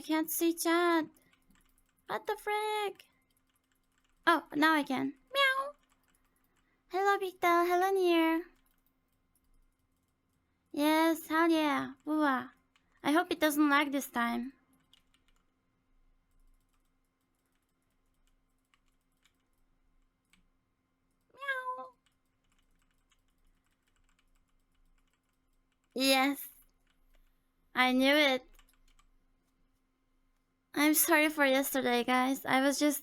can't see chat. What the frick? Oh, now I can. Meow. Hello, Big Del. Hello, Nier. Yes, hell yeah. Woo-ah. I hope it doesn't lag this time. Meow. Yes. I knew it. I'm sorry for yesterday, guys. I was just...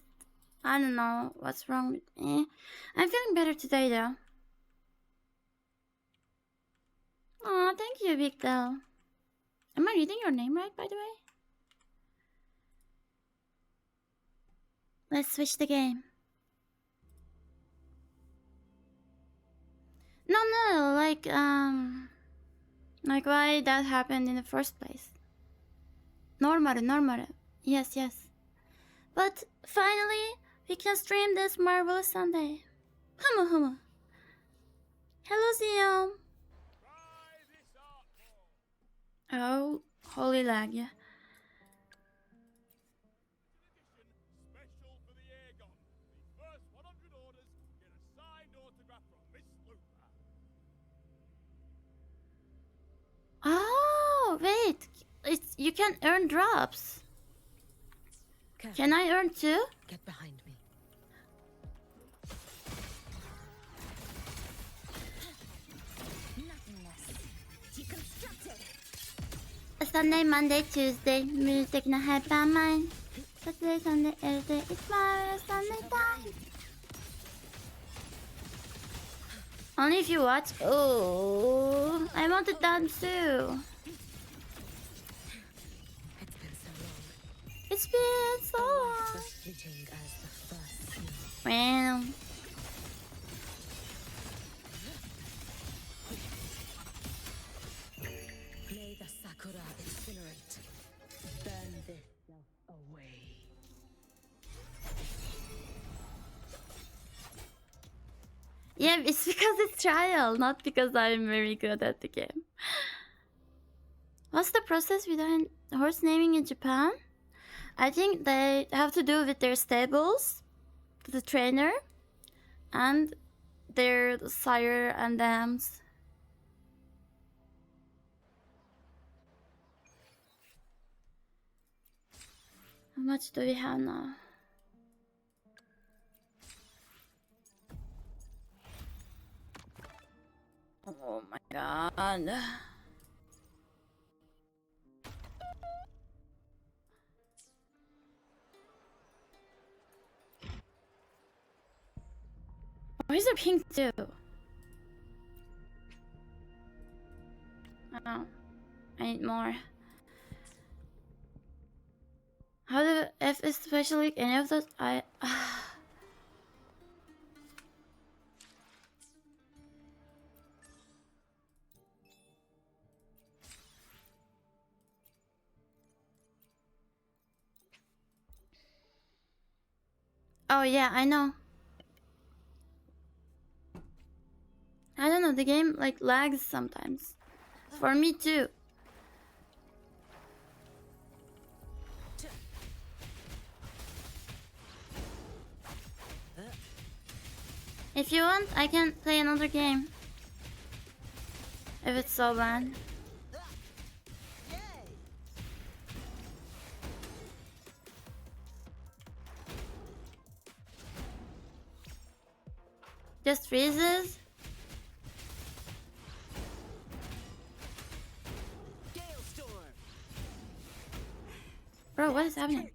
I don't know what's wrong with me. I'm feeling better today, though. Aw, thank you, Big Del. Am I reading your name right, by the way? Let's switch the game. No, like why that happened in the first place. Normal. Yes. But finally, we can stream this marvelous Sunday. Humu. Hello, Zion. Oh, holy lag, yeah. Oh, wait. You can earn drops. Can I earn too? Get behind me. Nothingness. Deconstructed. Sunday, Monday, Tuesday. Music na hype by mine. Saturday, Sunday, every day. It's my Sunday time. Only if you watch. Oh, I wanted that too. It's been so long. Well. May the sakura incinerate. Burn this self away. Yeah, it's because it's trial, not because I'm very good at the game. What's the process behind horse naming in Japan? I think they have to do with their stables, the trainer, and their sire and dams. How much do we have now? Oh my god. Why is there pink too? Oh, I need more. How do F is especially any of those? Oh yeah, I know. I don't know, the game like lags sometimes. For me too. If you want, I can play another game. If it's so bad. Just freezes? Bro, what is happening?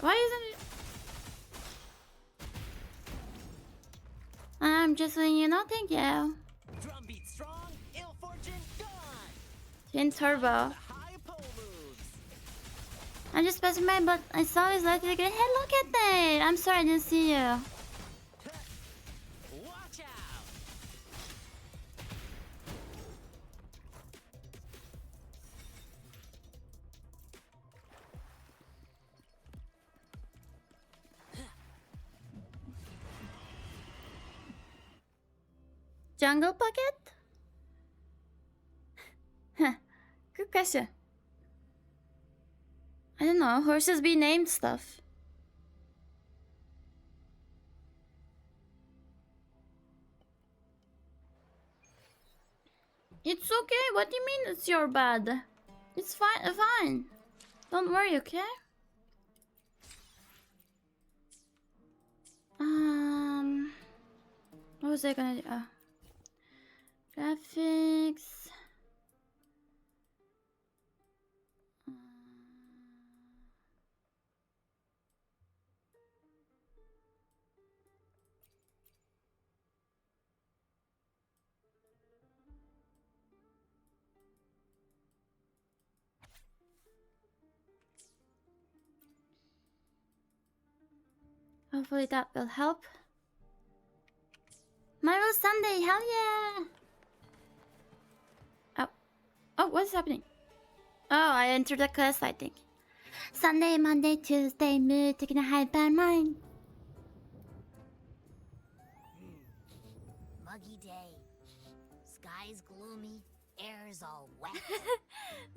Why isn't it? I'm just letting you know, thank you. Drumbeat strong, ill fortune gone. Twin turbo. I'm just passing by, but I saw his light again. Hey, look at that! I'm sorry I didn't see you. Watch out. Jungle Pocket? Huh. Good question. I don't know. Horses be named stuff. It's okay. What do you mean it's your bad? It's fine. Fine. Don't worry, okay? What was I gonna do? Oh. Graphics. Hopefully that will help. Marvel Sunday, hell yeah! Oh, what's happening? Oh, I entered the class, I think. Sunday, Monday, Tuesday, mood taking a high bad mind. Muggy day. Sky's gloomy. Air's all wet.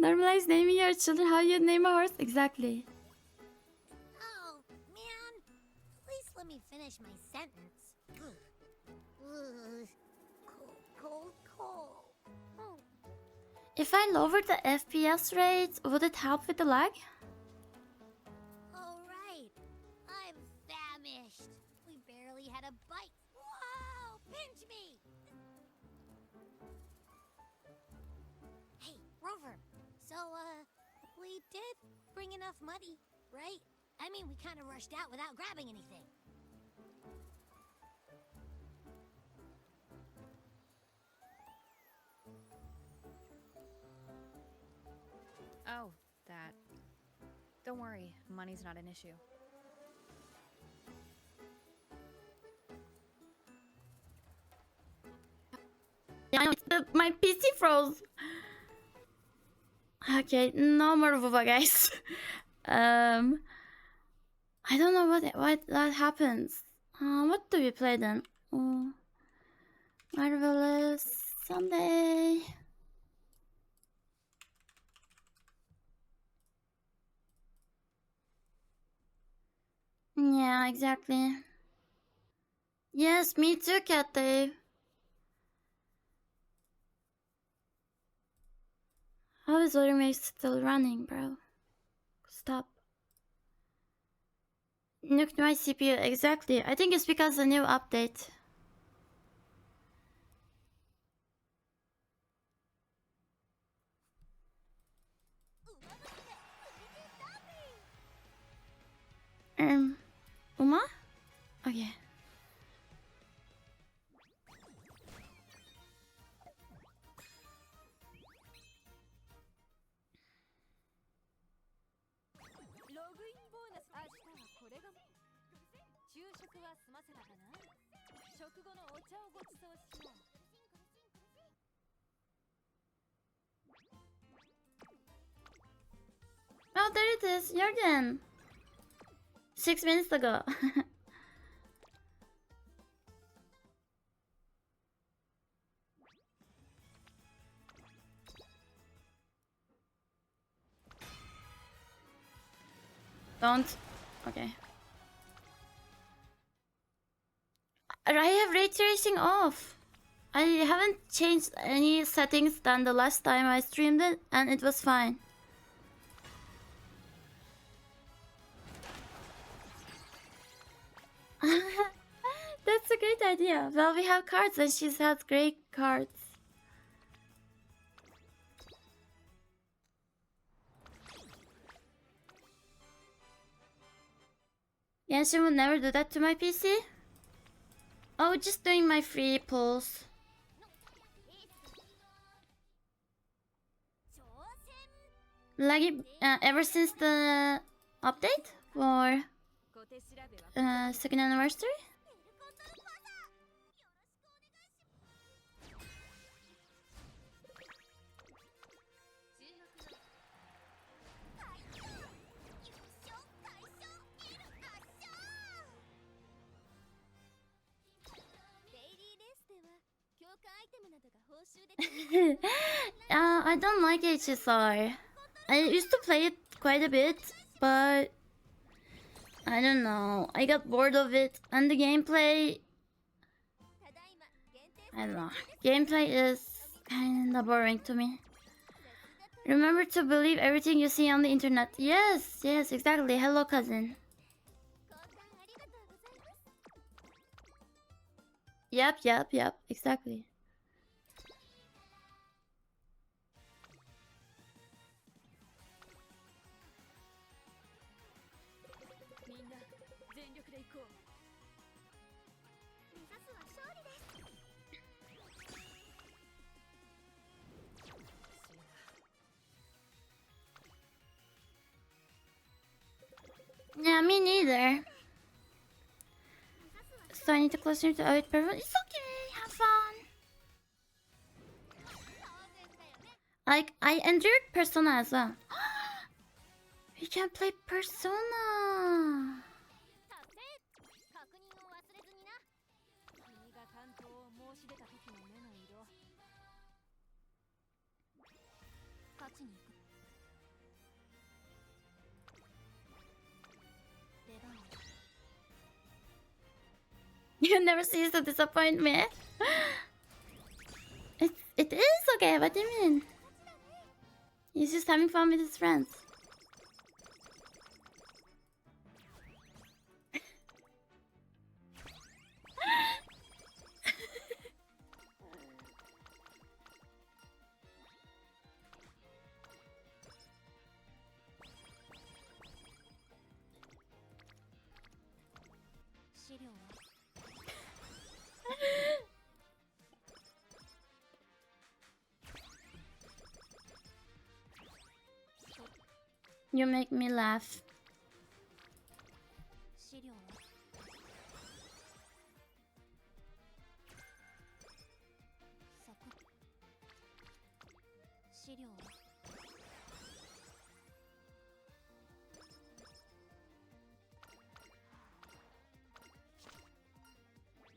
Normalize naming your children how you name a horse. Exactly. Oh, man. Please let me finish my sentence. Ugh. Cold. Oh. If I lowered the FPS rates, would it help with the lag? Oh, right. I'm famished. We barely had a bite. Whoa! Pinch me! Hey, Rover. So, we did bring enough money, right? I mean, we kind of rushed out without grabbing anything. Oh, that. Don't worry, money's not an issue. Yeah, my PC froze. Okay, no more Vuva, guys. I don't know what that happens. What do we play then? Oh, Marvelous Sunday. Yeah, exactly. Yes, me too, Cat Dave. How is wuthering still running, bro? Stop. Nuked my CPU, exactly. I think it's because of the new update. Uma? Okay. Oh, there it is, Jordan. 6 minutes ago. Don't. Okay. I have ray tracing off. I haven't changed any settings than the last time I streamed it, and it was fine. That's a great idea. Well, we have cards and she has great cards. Genshin would never do that to my PC. Oh, just doing my free pulls. Laggy ever since the update for second anniversary. I don't like HSR. I used to play it quite a bit, but I don't know. I got bored of it, and the gameplay. I don't know. Gameplay is kinda boring to me. Remember to believe everything you see on the internet. Yes, yes, exactly. Hello, cousin. Yep, exactly. Yeah, me neither. So I need to closer to it. It's okay, have fun. Like, I endured Persona as well. We can play Persona. You never cease to disappoint me. It is okay. What do you mean? He's just having fun with his friends. You make me laugh.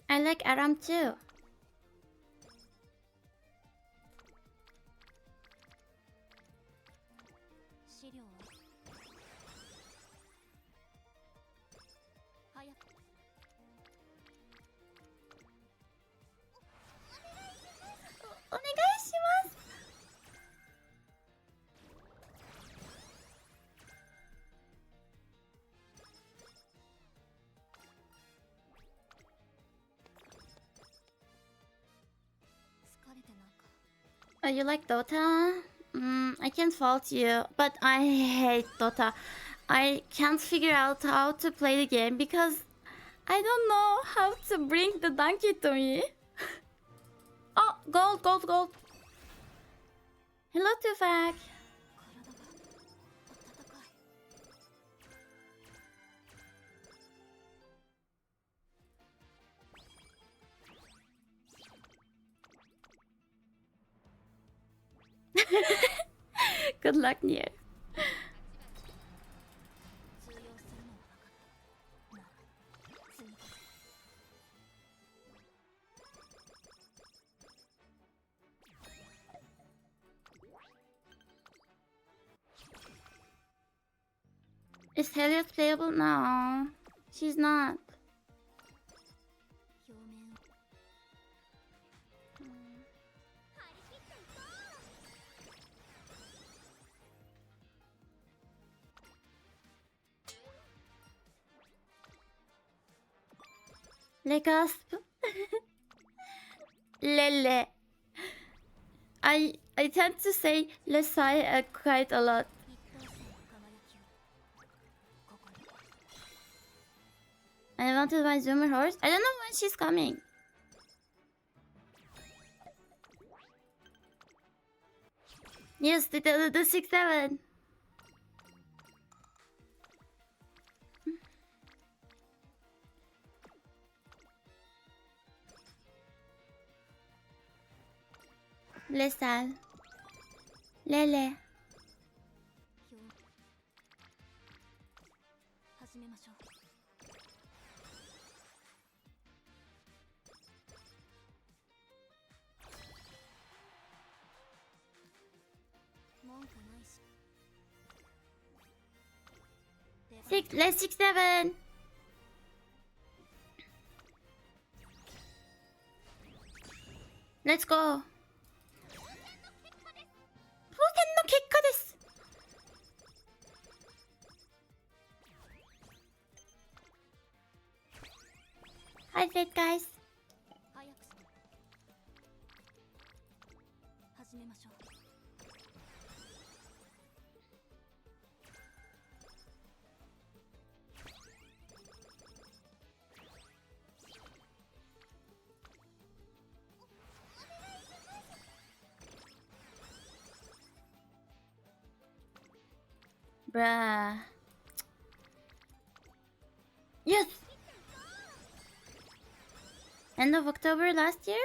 I like Aram too. Onegaishimasu. Oh, you like Dota? I can't fault you, but I hate Dota. I can't figure out how to play the game because I don't know how to bring the donkey to me. Oh, gold. Hello, Tufak. Good luck, Nier. Is Helios playable? No, she's not. Le gasp. Lele. I tend to say le sigh quite a lot. I want to buy Zoomer horse. I don't know when she's coming. Yes, the 6-7. Le sal. Lele. Let's 6-7. Let's go. 当選の結果です。Hi, Fate guys. 早くして始めましょう。Bruh. Yes! End of October last year?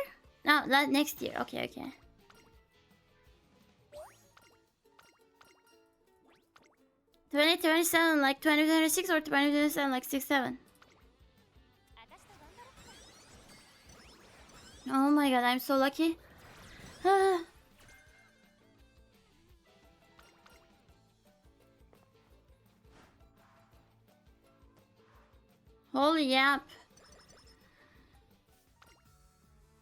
No, next year. Okay, okay. $2027 like 2026 or 2027 like 6-7? Oh my god, I'm so lucky. Holy yap.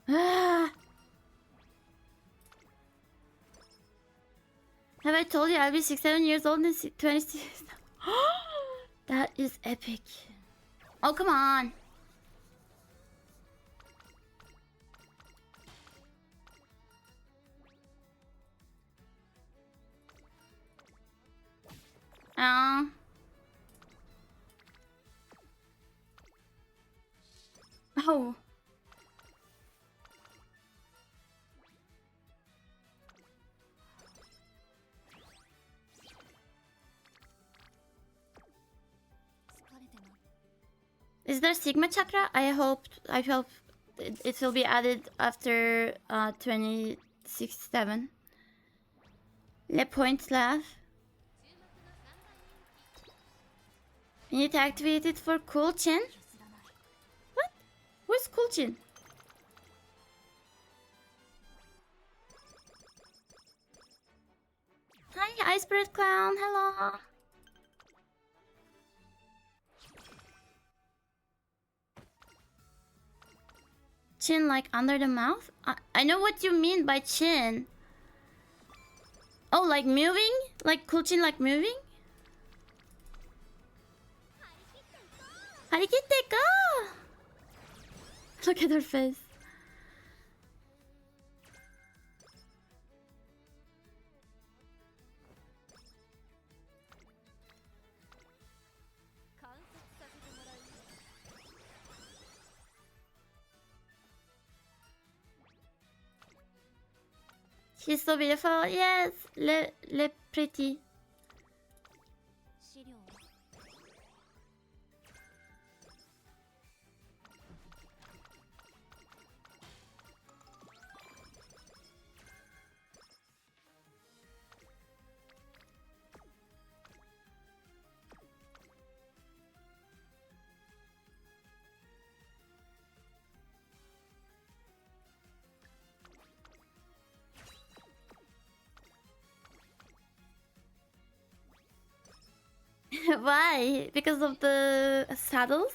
Have I told you I'll be 6-7 years old in 26? That is epic. Oh, come on. Oh. Oh. Is there Sigma Chakra? I hope it will be added after 26-7. Le point laugh. You need to activate it for Cool Chin? What? Who's Cool Chin? Hi, Ice Spirit Clown. Hello. Chin like under the mouth? I know what you mean by chin. Oh, like moving? Like Cool Chin like moving? Harikite go! Look at her face. She's so beautiful. Yes, le pretty. Why? Because of the saddles?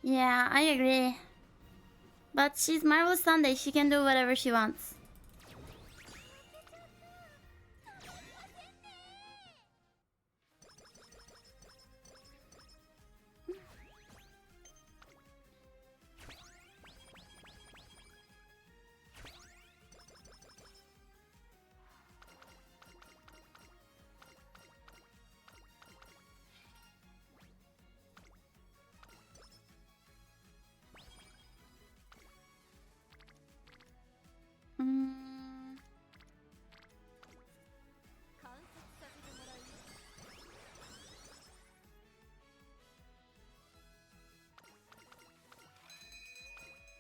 Yeah, I agree. But she's Marvelous Sunday, she can do whatever she wants.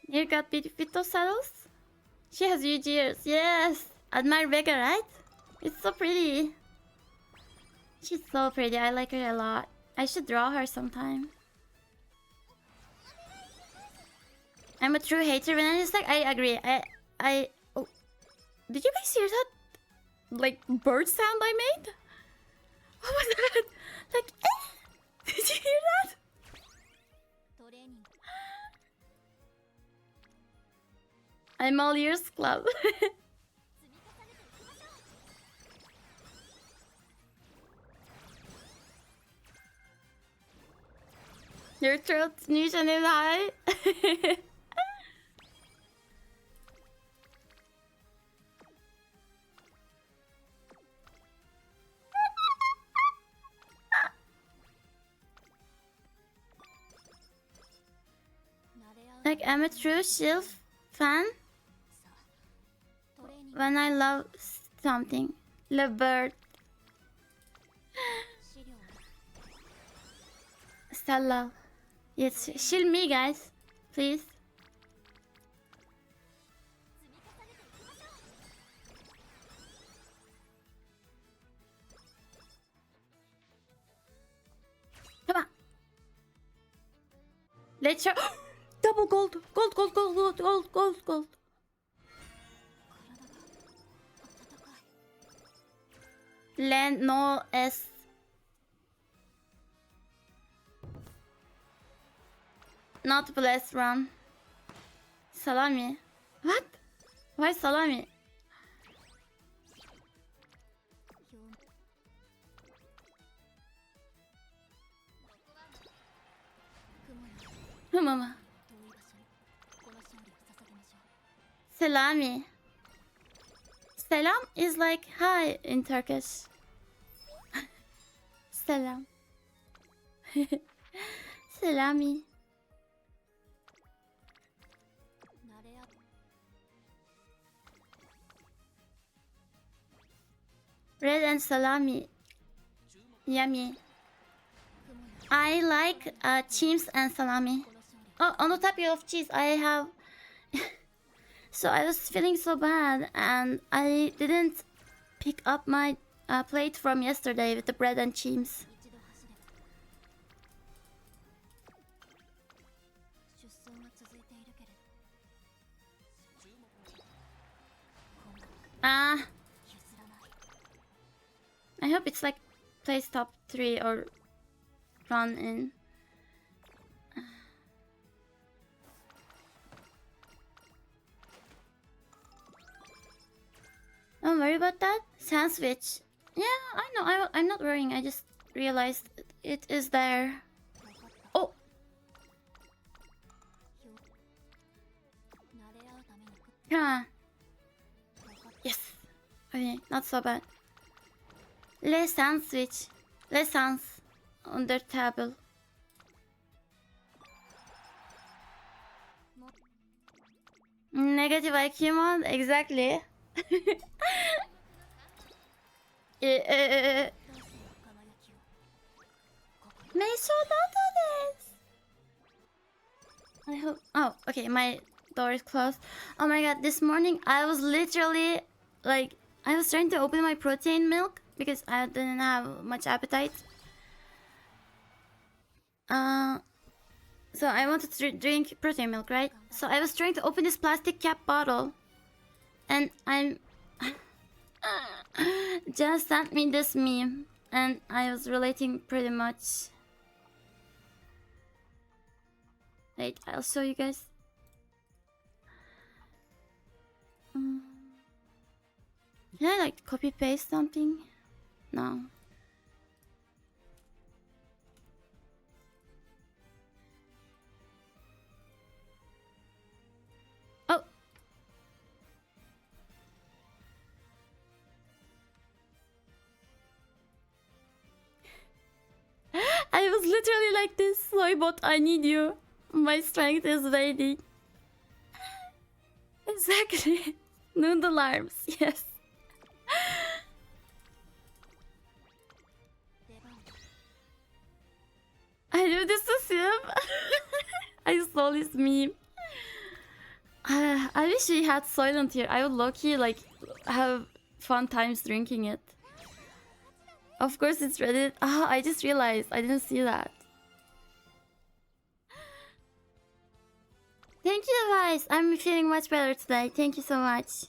You got Pito saddles? She has huge ears. Yes! Admire Vega, right? It's so pretty. She's so pretty. I like her a lot. I should draw her sometime. I'm a true hater when I just like. I agree. Oh, did you guys hear that? Like bird sound I made? What was that? Like, eh? Did you hear that? I'm all ears, club. Your throat's new and is high. Like, I'm a true Shilf fan when I love something. Love bird. Stella. Yes, shield me, guys. Please. Come on. Let's show. Double gold. Gold, gold, gold, gold, gold, gold, gold. Land no S. Not blessed run. Salami. What? Why salami? Mama. Salami. Selam is like hi in Turkish. Selam. Salami. Red and salami. Yummy. I like cheese and salami. Oh, on the topic of cheese, I have... So I was feeling so bad and I didn't pick up my plate from yesterday with the bread and cheese. I hope it's like place top 3 or run in. Don't worry about that. Sandwich. Yeah, I know. I'm not worrying. I just realized it is there. Oh. Come on. Yes. Okay, not so bad. Le sandwich. Le sans. Under table. Negative IQ mod? Exactly. I hope. Oh, okay. My door is closed. Oh my god! This morning I was literally like I was trying to open my protein milk because I didn't have much appetite. So I wanted to drink protein milk, right? So I was trying to open this plastic cap bottle, and I'm just sent me this meme, and I was relating pretty much. Wait, I'll show you guys. Can I like copy paste something? No. Oh. I was literally like this. Soybot, I need you. My strength is waiting. Exactly. Noodle arms, yes. I do this to Sim. I saw this meme. I wish we had Soylent here. I would low-key like have fun times drinking it. Of course it's Reddit. Ah, I just realized I didn't see that. Thank you, guys. I'm feeling much better today. Thank you so much.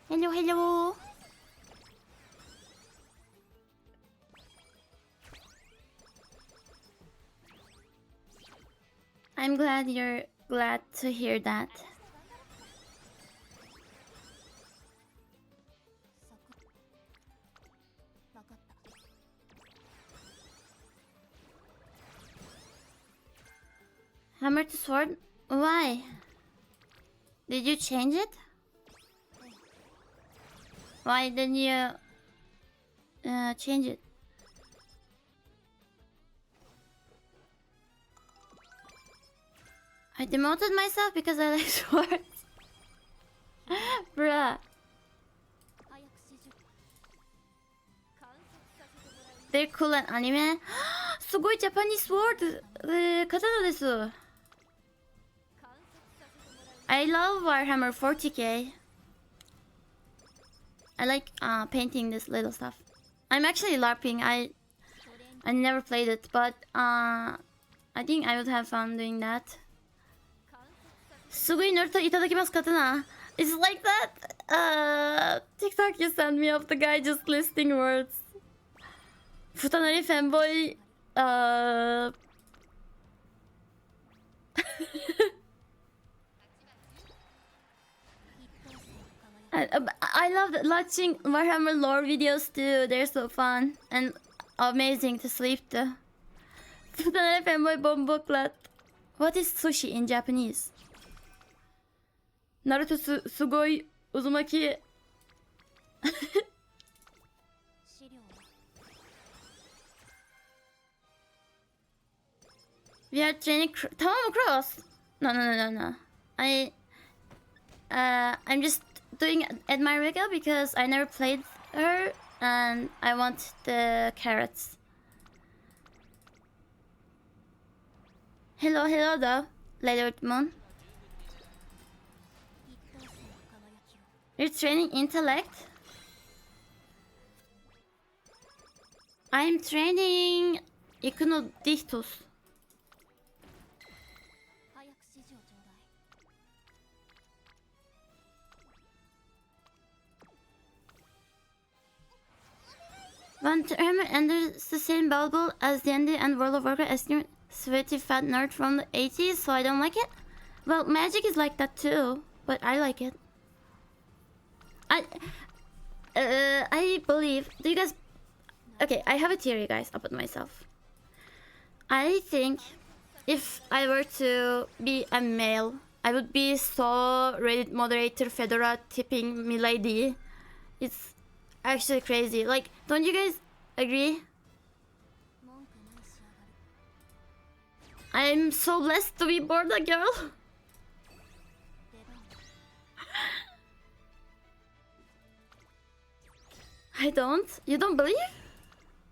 Hello, hello. I'm glad you're glad to hear that. Hammer to sword? Why? Did you change it? Why didn't you change it? I demoted myself because I like swords. Bruh. They're cool in anime. すごい Japanese sword 刀です。I love Warhammer 40k. I like painting this little stuff. I'm actually LARPing. I never played it, but I think I would have fun doing that. すごい塗るといただきます刀. It's like that TikTok you sent me of the guy just listing words. Futanari fanboy. I love watching Warhammer lore videos too. They're so fun and amazing to sleep to. Futanari fanboy bomb booklet. What is sushi in Japanese? Naruto sugoi uzumaki. We are training Tamamo Cross. No. I'm just doing Admire Miguel because I never played her and I want the carrots. Hello though, Lady Moon. You're training intellect? I'm training AkinoMeez. One term enters the same bubble as D&D and World of Warcraft as a sweaty fat nerd from the 80s, so I don't like it. Well, Magic is like that too, but I like it. I believe. Do you guys? Okay, I have a theory, guys, about myself. I think if I were to be a male, I would be so Reddit moderator Fedora tipping milady. It's actually crazy. Like, don't you guys agree? I'm so blessed to be born a girl. I don't. You don't believe?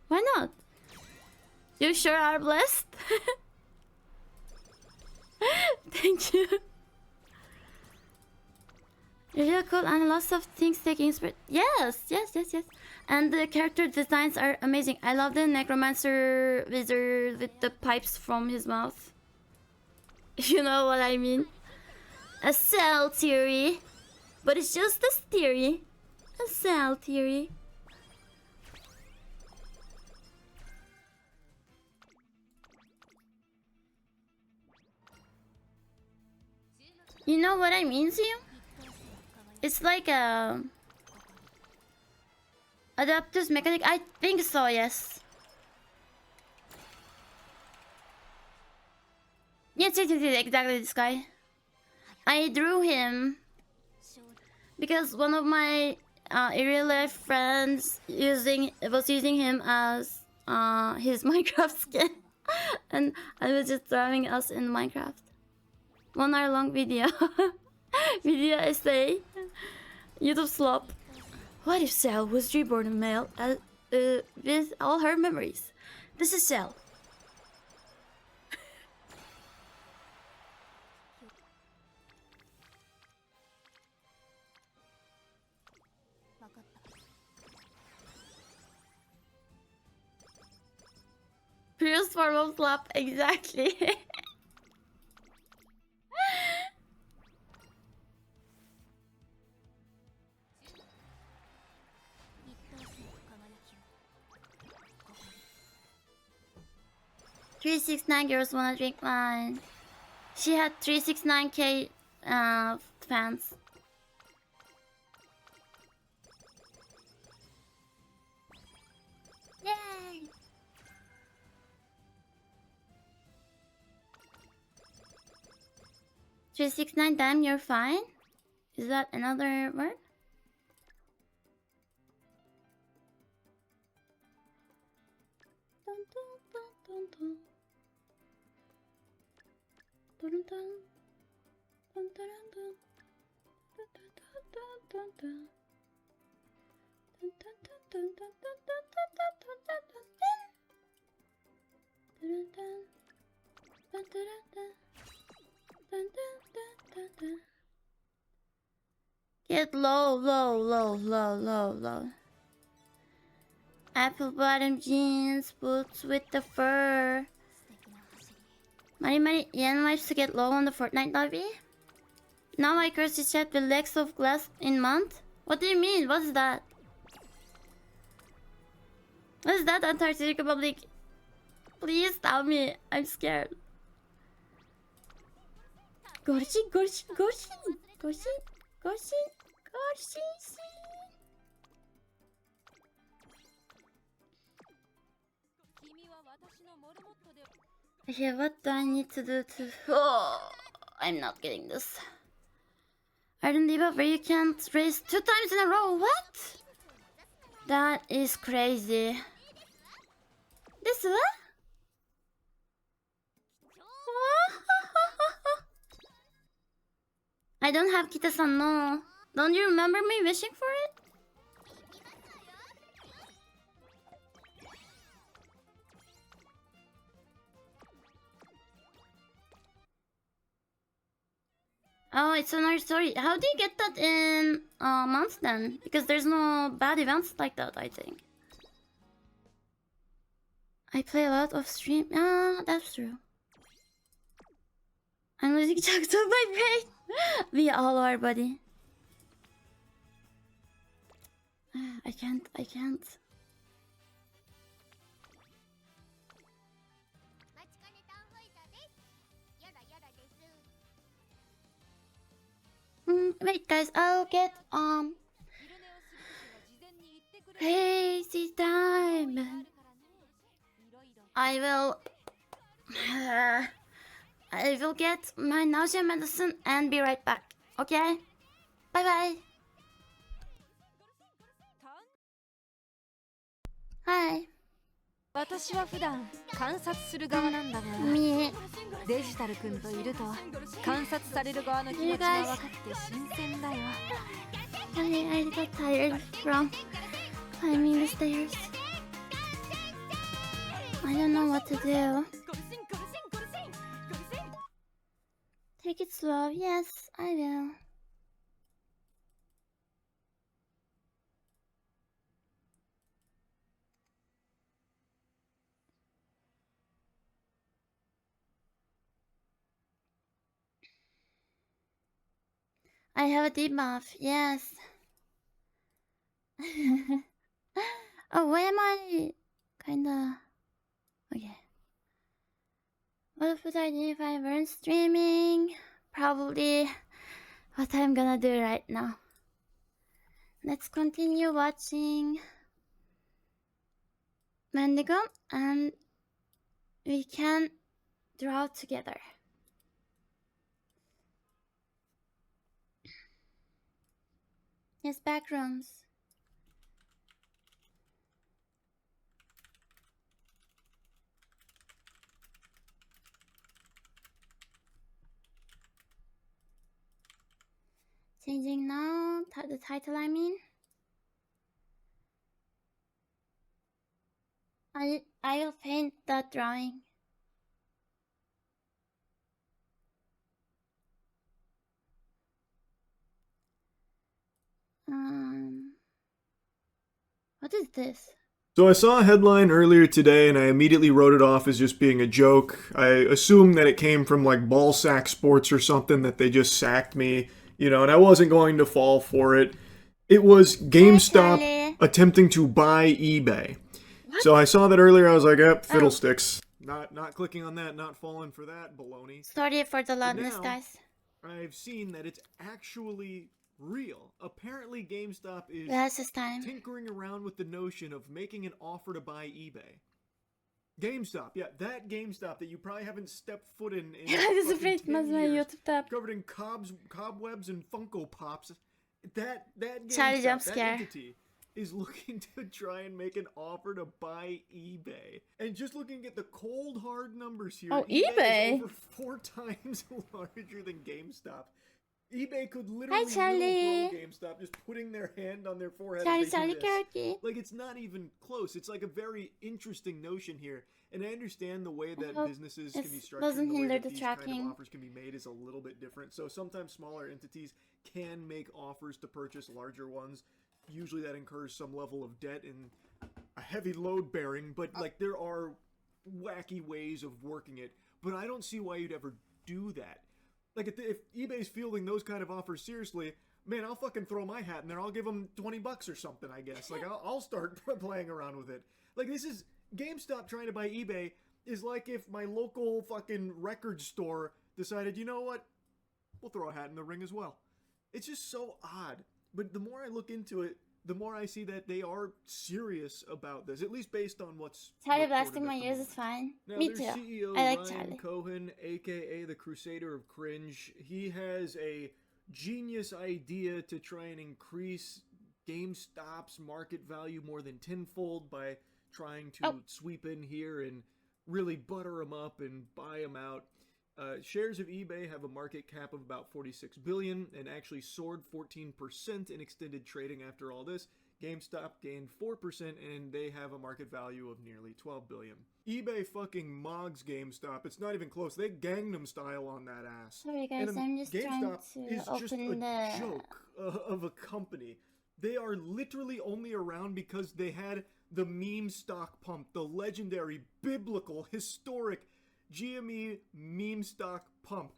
Why not? You sure are blessed. Thank you. Real cool and lots of things taking inspiration. Yes. And the character designs are amazing. I love the necromancer wizard with the pipes from his mouth. You know what I mean? A cell theory. But it's just a theory. A cell theory. You know what I mean, Sim? It's like a adaptive mechanic. I think so, yes. Yes, exactly this guy. I drew him because one of my real life friends was using him as his Minecraft skin, and I was just drawing us in Minecraft. 1 hour long video. Video essay. YouTube slop. What if Cell was reborn a male with all her memories. This is Cell. Purest form of slap, exactly. "369 girls wanna drink wine." She had 369k fans. Yay! "369, damn, you're fine." Is that another word? Dun, dun, dun, dun, dun. Dun, dun, dun. Dun, dun, dun. Dun, dun, dun, dun, dun. Dun, dun, dun, dun, dun, dun, dun, dun, dun, dun, dun, dun, dun. Dun, dun, dun, dun, dun, dun. Dun, dun, dun, dun, dun. Get low, low, low, low, low, low. Apple bottom jeans, boots with the fur. Many yen wipes to get low on the Fortnite lobby. Now I curse the chat with legs of glass in month. What do you mean? What's that? What is that, Antarctic Republic? Please tell me. I'm scared. Gorshi, Gorshi, Gorshi, Gorshi, Gorshi, Gorshi. Okay, what do I need to do to... Oh, I'm not getting this. Iron debuff where you can't race 2 times in a row. What? That is crazy. This one? I don't have Kita-san, no. Don't you remember me wishing for it? Oh, it's another story. How do you get that in months then? Because there's no bad events like that, I think. I play a lot of stream. Ah, that's true. I'm losing chunks of my brain. We all are, buddy. I can't. Wait, guys, I'll get crazy time. I will get my nausea medicine and be right back. Okay? Bye bye. Hi. 私は普段観察する側なんだが Me. デジタル君といると観察される側の気持ちが分かって新鮮だよ I got tired from climbing the stairs. I don't know what to do. Take it slow. Yes, I will. I have a debuff. Yes. Oh, why am I kinda... Okay. What would I do if I weren't streaming? Probably what I'm gonna do right now. Let's continue watching Wendigo and we can draw together. Yes, back rooms. Changing now, the title I mean. I'll paint that drawing. What is this? So I saw a headline earlier today and I immediately wrote it off as just being a joke. I assumed that it came from like Ballsack Sports or something, that they just sacked me, you know, and I wasn't going to fall for it. It was GameStop Charlie. attempting to buy eBay. What? So I saw that earlier, I was like, fiddlesticks. Not clicking on that, not falling for that baloney. Sorry for the loudness, now- guys. I've seen that it's actually real. Apparently GameStop is Last is time. tinkering around with the notion of making an offer to buy eBay. GameStop, yeah, that GameStop that you probably haven't stepped foot in This is fucking 10 my years, YouTube tab. covered in cobwebs and Funko Pops. That Charlie GameStop, jump that scare. entity is looking to try and make an offer to buy eBay. And just looking at the cold hard numbers here, Oh, eBay eBay. is over 4 times larger than GameStop. eBay could literally Charlie. little bro GameStop just putting their hand on their forehead as they do this. Charlie. Like, it's not even close. It's like a very interesting notion here. And I understand the way that hope businesses can be it structured, doesn't the way hinder that the these kind tracking. of offers can be made is a little bit different. So sometimes smaller entities can make offers to purchase larger ones. Usually that incurs some level of debt and a heavy load bearing, but like there are wacky ways of working it. But I don't see why you'd ever do that. Like, if eBay's fielding those kind of offers seriously, man, I'll fucking throw my hat in there. I'll give them $20 or something, I guess. Like, I'll start playing around with it. Like, this is GameStop trying to buy eBay is like if my local fucking record store decided, you know what, we'll throw a hat in the ring as well. It's just so odd. But the more I look into it, the more I see that they are serious about this, at least based on what's Charlie reported blasting at my the ears moment. is fine. Now, Me their too. CEO, I like Ryan Charlie. Cohen, aka the Crusader of Cringe, he has a genius idea to try and increase GameStop's market value more than tenfold by trying to sweep in here and really butter them up and buy them out. Shares of eBay have a market cap of about $46 billion and actually soared 14% in extended trading after all this. GameStop gained 4% and they have a market value of nearly $12 billion. eBay fucking mogs GameStop. It's not even close. They Gangnam Style on that ass. Sorry guys, And I'm just trying GameStop to is just open a the... joke of a company. They are literally only around because they had the meme stock pump, the legendary, biblical, historic GME meme stock pump.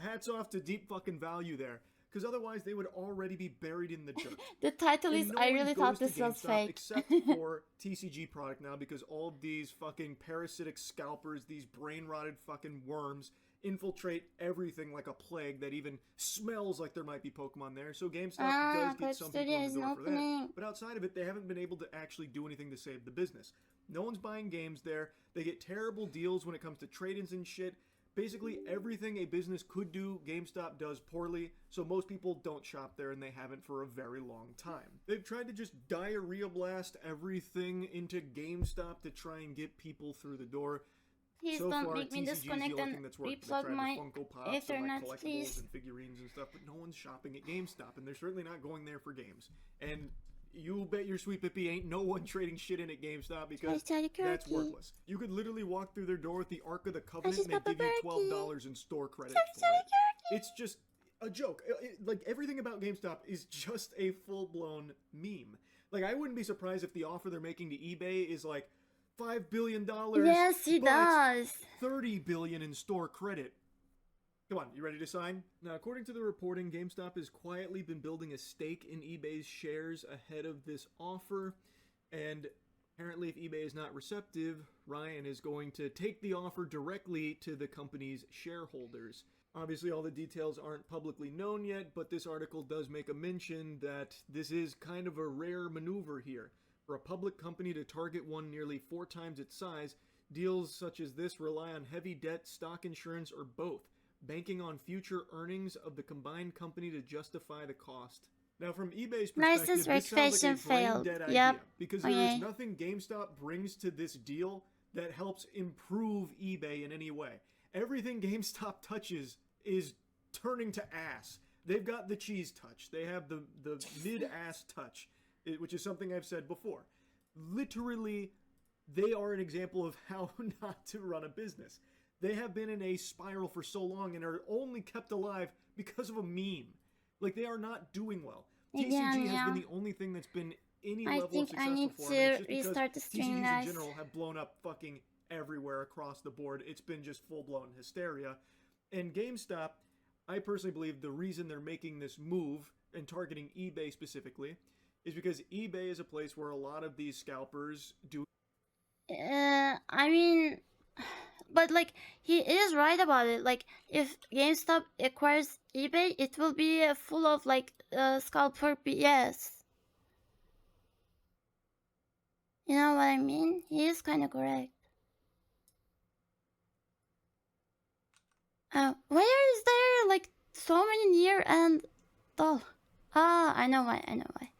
Hats off to deep fucking value there. Because otherwise they would already be buried in the dirt. The title And is, no I one really goes thought to this was GameStop fake. Except for TCG product now, because all of these fucking parasitic scalpers, these brain-rotted fucking worms, infiltrate everything like a plague that even smells like there might be Pokemon there. So GameStop does get Clip some Studio people in the isn't door for that. opening. But outside of it, they haven't been able to actually do anything to save the business. No one's buying games there. They get terrible deals when it comes to trade-ins and shit. Basically, everything a business could do, GameStop does poorly, so most people don't shop there, and they haven't for a very long time. They've tried to just diarrhea blast everything into GameStop to try and get people through the door. Please So don't far, make me TCG is the disconnect only and thing that's worked. They've replug tried the my Funko Pops and like Ethernet, collectibles please. and figurines and stuff, but no one's shopping at GameStop, and they're certainly not going there for games. And you bet your sweet pippy ain't no one trading shit in at GameStop because Charlie that's Kirky. worthless. You could literally walk through their door with the Ark of the Covenant just and they got give you the Kirky. $12 in store credit for it. It's just a joke. Like, everything about GameStop is just a full-blown meme. Like, I wouldn't be surprised if the offer they're making to eBay is like $5 billion. Yes, he but does. $30 billion in store credit. Come on, you ready to sign? Now, according to the reporting, GameStop has quietly been building a stake in eBay's shares ahead of this offer, and apparently if eBay is not receptive, Ryan is going to take the offer directly to the company's shareholders. Obviously, all the details aren't publicly known yet, but this article does make a mention that this is kind of a rare maneuver here. For a public company to target one nearly 4 times its size, deals such as this rely on heavy debt, stock insurance, or both, banking on future earnings of the combined company to justify the cost. Now, from eBay's perspective, License this sounds like registration a failed. brain-dead idea, Yep. because there Okay. is nothing GameStop brings to this deal that helps improve eBay in any way. Everything GameStop touches is turning to ass. They've got the cheese touch. They have the mid-ass touch, which is something I've said before. Literally they are an example of how not to run a business. They have been in a spiral for so long and are only kept alive because of a meme. Like, they are not doing well. TCG has been the only thing that's been any I level of think I successful need for them. It's to just restart the because stream, TCGs guys. in general have blown up fucking everywhere across the board. It's been just full-blown hysteria. And GameStop, I personally believe the reason they're making this move and targeting eBay specifically is because eBay is a place where a lot of these scalpers do. I mean, but like he is right about it. Like if GameStop acquires eBay, it will be full of like scalper BS. You know what I mean? He is kind of correct. Why is there like so many near and dull? Ah, I know why. I know why.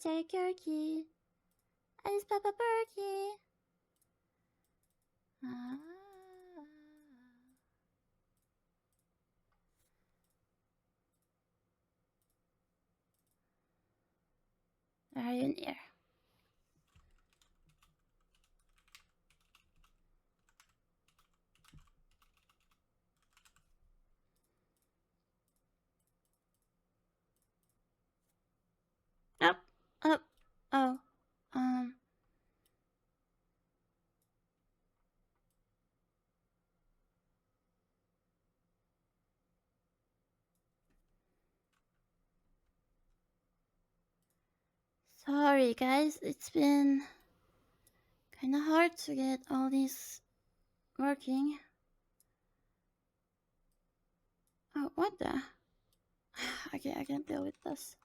Cherry Turkey. Ice Papa Perky. Ah. Are you near? Up, up, oh, sorry guys, it's been kinda hard to get all these working. Oh, what the? Okay, I can't deal with this.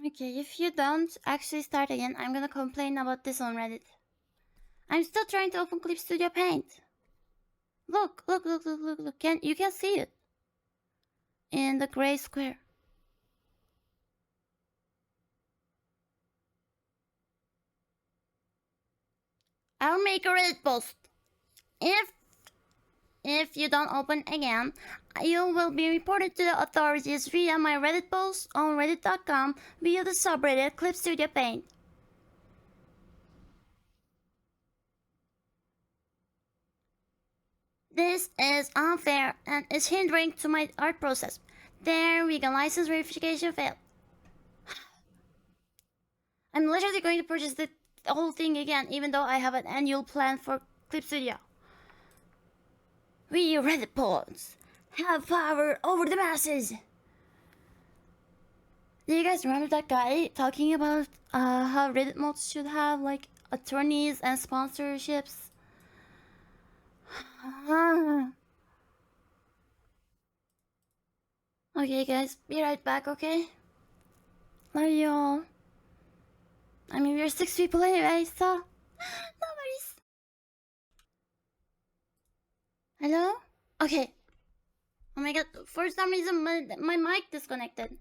Okay, if you don't actually start again, I'm gonna complain about this on Reddit. I'm still trying to open Clip Studio Paint. Look, look, look, look, look, look. You can see it in the gray square. I'll make a Reddit post. If you don't open again, you will be reported to the authorities via my Reddit post on reddit.com via the subreddit Clip Studio Paint. This is unfair and is hindering to my art process. There, vegan license verification failed. I'm literally going to purchase the whole thing again, even though I have an annual plan for Clip Studio. We Reddit pods have power over the masses. Do you guys remember that guy talking about how Reddit mods should have like attorneys and sponsorships? Okay guys, be right back, okay? Love you all. I mean, we're 6 people anyway, so no worries. Hello? Okay. Oh my god, for some reason my mic disconnected.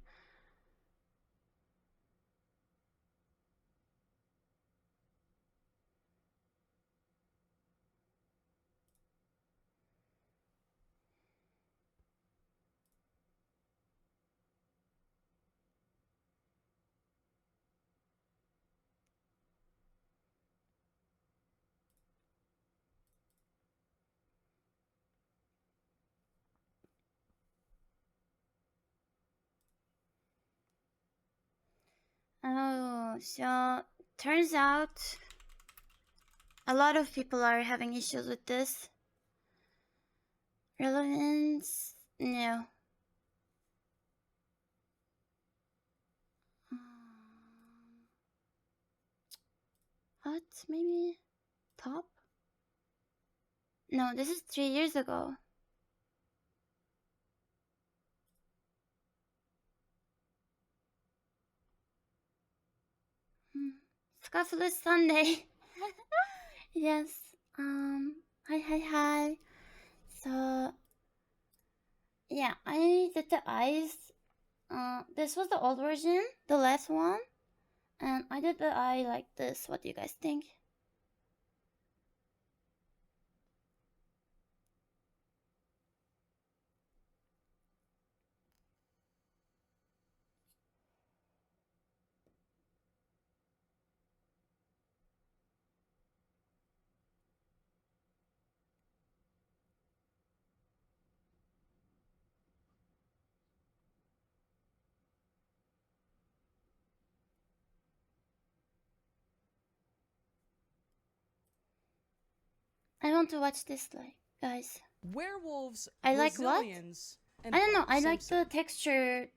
Oh, so turns out a lot of people are having issues with this. Relevance? No. What? Maybe top? No, this is 3 years ago. Scuffless Sunday. Yes. Hi. So yeah, I did the eyes. This was the old version, the last one, and I did the eye like this. What do you guys think? I want to watch this, like, guys. Werewolves, I like what? Brazilians, and I don't know. I like Simpson. the textured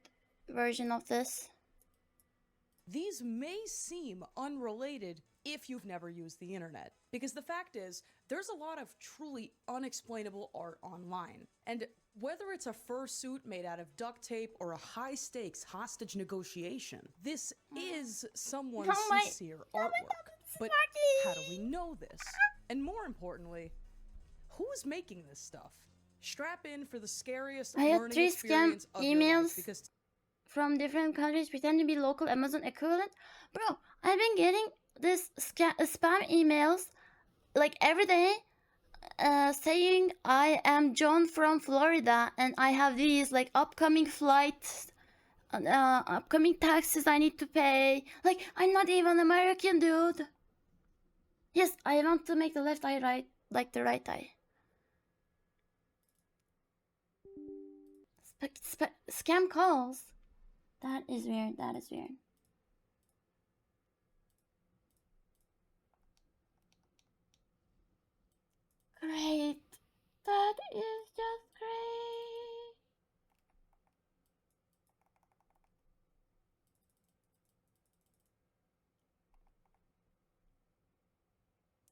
version of this. These may seem unrelated if you've never used the internet, because the fact is, there's a lot of truly unexplainable art online. And whether it's a fursuit made out of duct tape or a high-stakes hostage negotiation, this is someone's sincere artwork. But how do we know this? And more importantly, who's making this stuff? Strap in for the scariest I had learning 3 scam experience of your life, emails because from different countries pretend to be local Amazon equivalent. Bro, I've been getting this spam emails like every day, saying I am John from Florida and I have these like upcoming flights, upcoming taxes I need to pay. Like, I'm not even American, dude. Yes, I want to make the left eye right, like the right eye. Scam calls. That is weird. That is weird. Great. That is just great.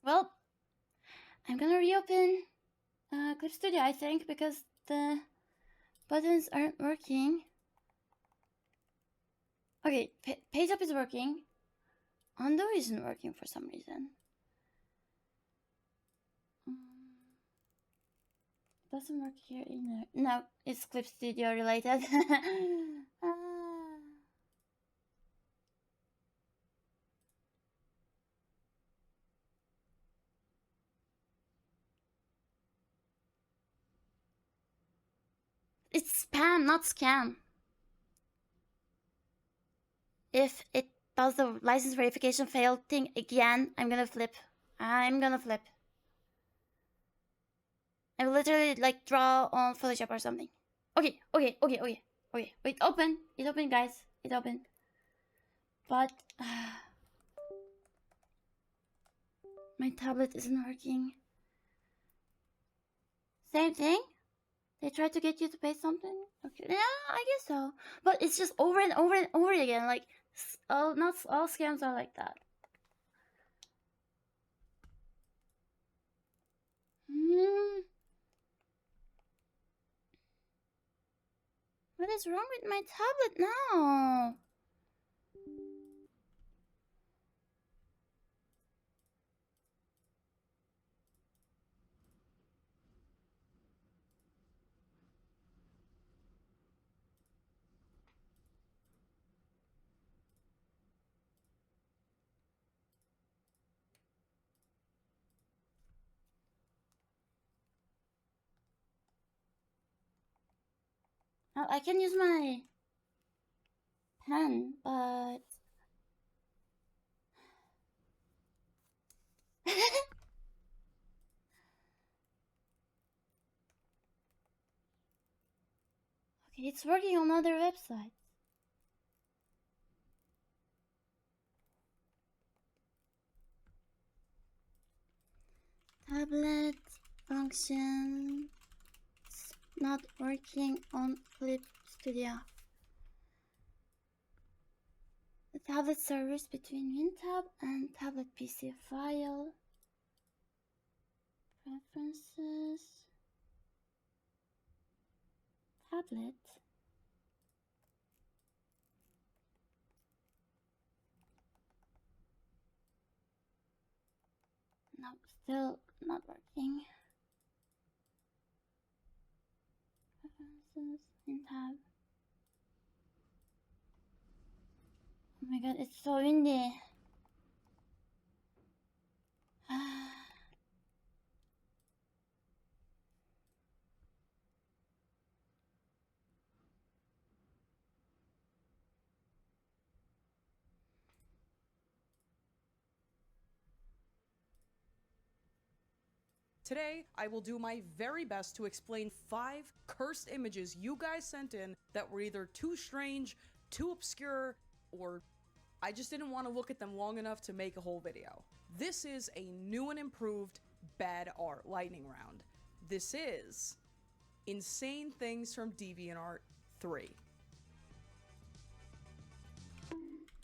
Well, I'm gonna reopen Clip Studio, I think, because the buttons aren't working. Okay, page up is working. Undo isn't working for some reason. Doesn't work here either. No, it's Clip Studio related. It's spam, not scam. If it does the license verification failed thing again, I'm gonna flip. I'm gonna flip. I will literally like draw on Photoshop or something. Okay. Wait, open. It opened, guys. It opened. But my tablet isn't working. Same thing? They try to get you to pay something? Okay. Yeah, I guess so. But it's just over and over and over again. Like, not all scams are like that. What is wrong with my tablet now? I can use my pen, but okay, it's working on other websites. Tablet function not working on Clip Studio. The tablet servers between WinTab and tablet PC file. Preferences. Tablet. Still not working. Preferences in tab. Oh my god, it's so windy. Today, I will do my very best to explain 5 cursed images you guys sent in that were either too strange, too obscure, or I just didn't want to look at them long enough to make a whole video. This is a new and improved bad art lightning round. This is Insane Things from DeviantArt 3.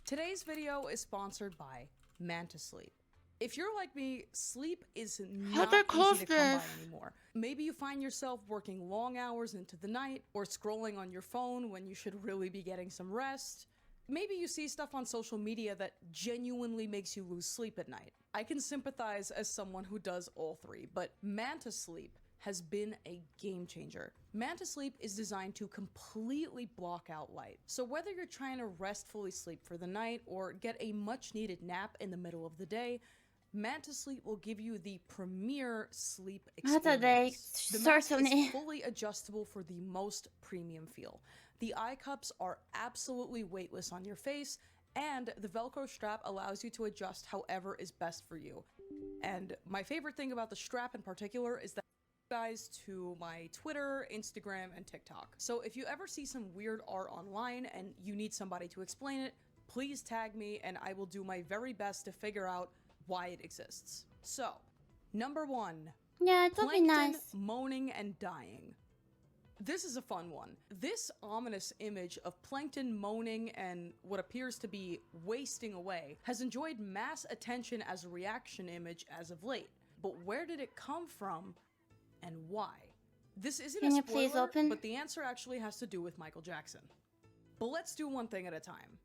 Today's video is sponsored by Mantis Sleep. If you're like me, sleep is not easy to come by anymore. Maybe you find yourself working long hours into the night, or scrolling on your phone when you should really be getting some rest. Maybe you see stuff on social media that genuinely makes you lose sleep at night. I can sympathize as someone who does all three, but Mantis Sleep has been a game changer. Mantis Sleep is designed to completely block out light. So whether you're trying to restfully sleep for the night or get a much needed nap in the middle of the day, Mantis Sleep will give you the premier sleep experience. The mask is fully adjustable for the most premium feel. The eye cups are absolutely weightless on your face, and the Velcro strap allows you to adjust however is best for you. And my favorite thing about the strap in particular is that guys to my Twitter, Instagram, and TikTok. So if you ever see some weird art online and you need somebody to explain it, please tag me and I will do my very best to figure out why it exists. So, number 1. Yeah, it would be nice. Moaning and dying. This is a fun one. This ominous image of Plankton moaning and what appears to be wasting away has enjoyed mass attention as a reaction image as of late. But where did it come from and why? This isn't a spoiler, please open? but the answer actually has to do with Michael Jackson. But let's do one thing at a time.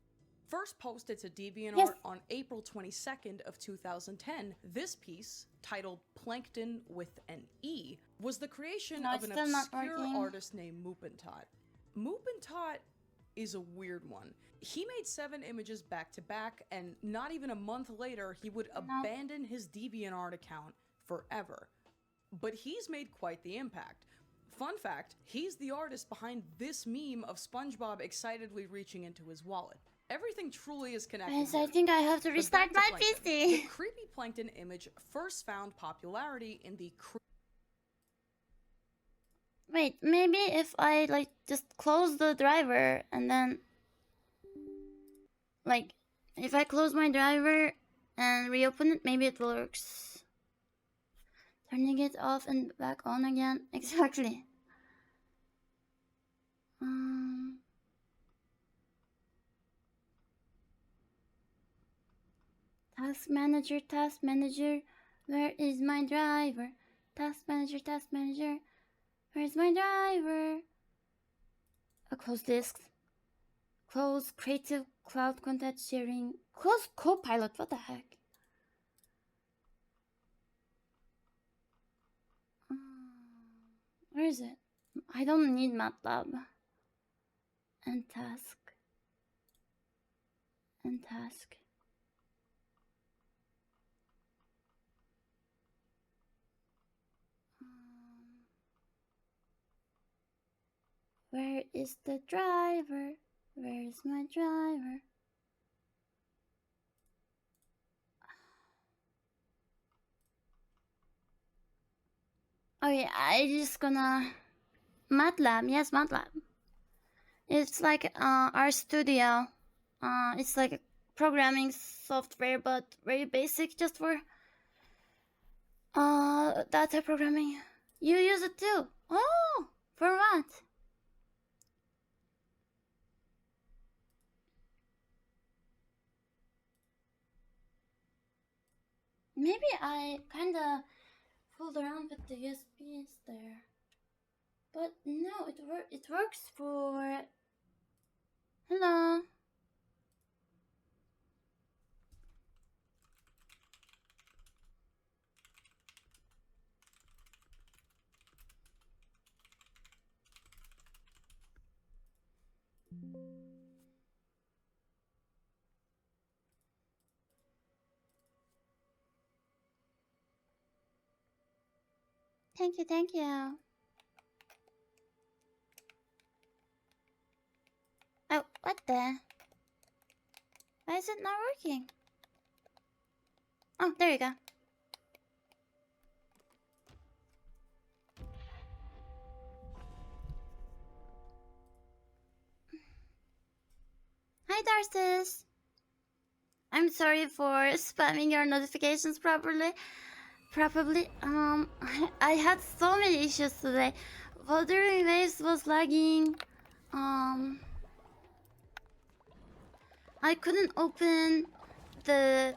First posted to DeviantArt on April 22nd of 2010, this piece, titled Plankton with an E, was the creation of an obscure artist named Mupentot. Mupentot is a weird one. He made 7 images back to back, and not even a month later, he would abandon his DeviantArt account forever. But he's made quite the impact. Fun fact, he's the artist behind this meme of SpongeBob excitedly reaching into his wallet. Everything truly is connected. Guys, I think I have to restart my PC. The creepy Plankton image first found popularity in the Wait, maybe if I like just close the driver and then like if I close my driver and reopen it, maybe it works. Turning it off and back on again. Exactly. Task manager, where is my driver? Task manager, where's my driver? Close disks. Close creative cloud content sharing. Close Copilot, what the heck? Where is it? I don't need MATLAB. And task. Where is the driver? Where is my driver? Okay, I just gonna MATLAB. Yes, MATLAB. It's like our studio. It's like a programming software, but very basic, just for data programming. You use it too. Oh, for what? Maybe I kinda fooled around with the USBs there, but no, it works for. Hello. Thank you, thank you. Oh, what the? Why is it not working? Oh, there you go. Hi, Darcis. I'm sorry for spamming your notifications probably. I had so many issues today. Wuthering waves was lagging. I couldn't open the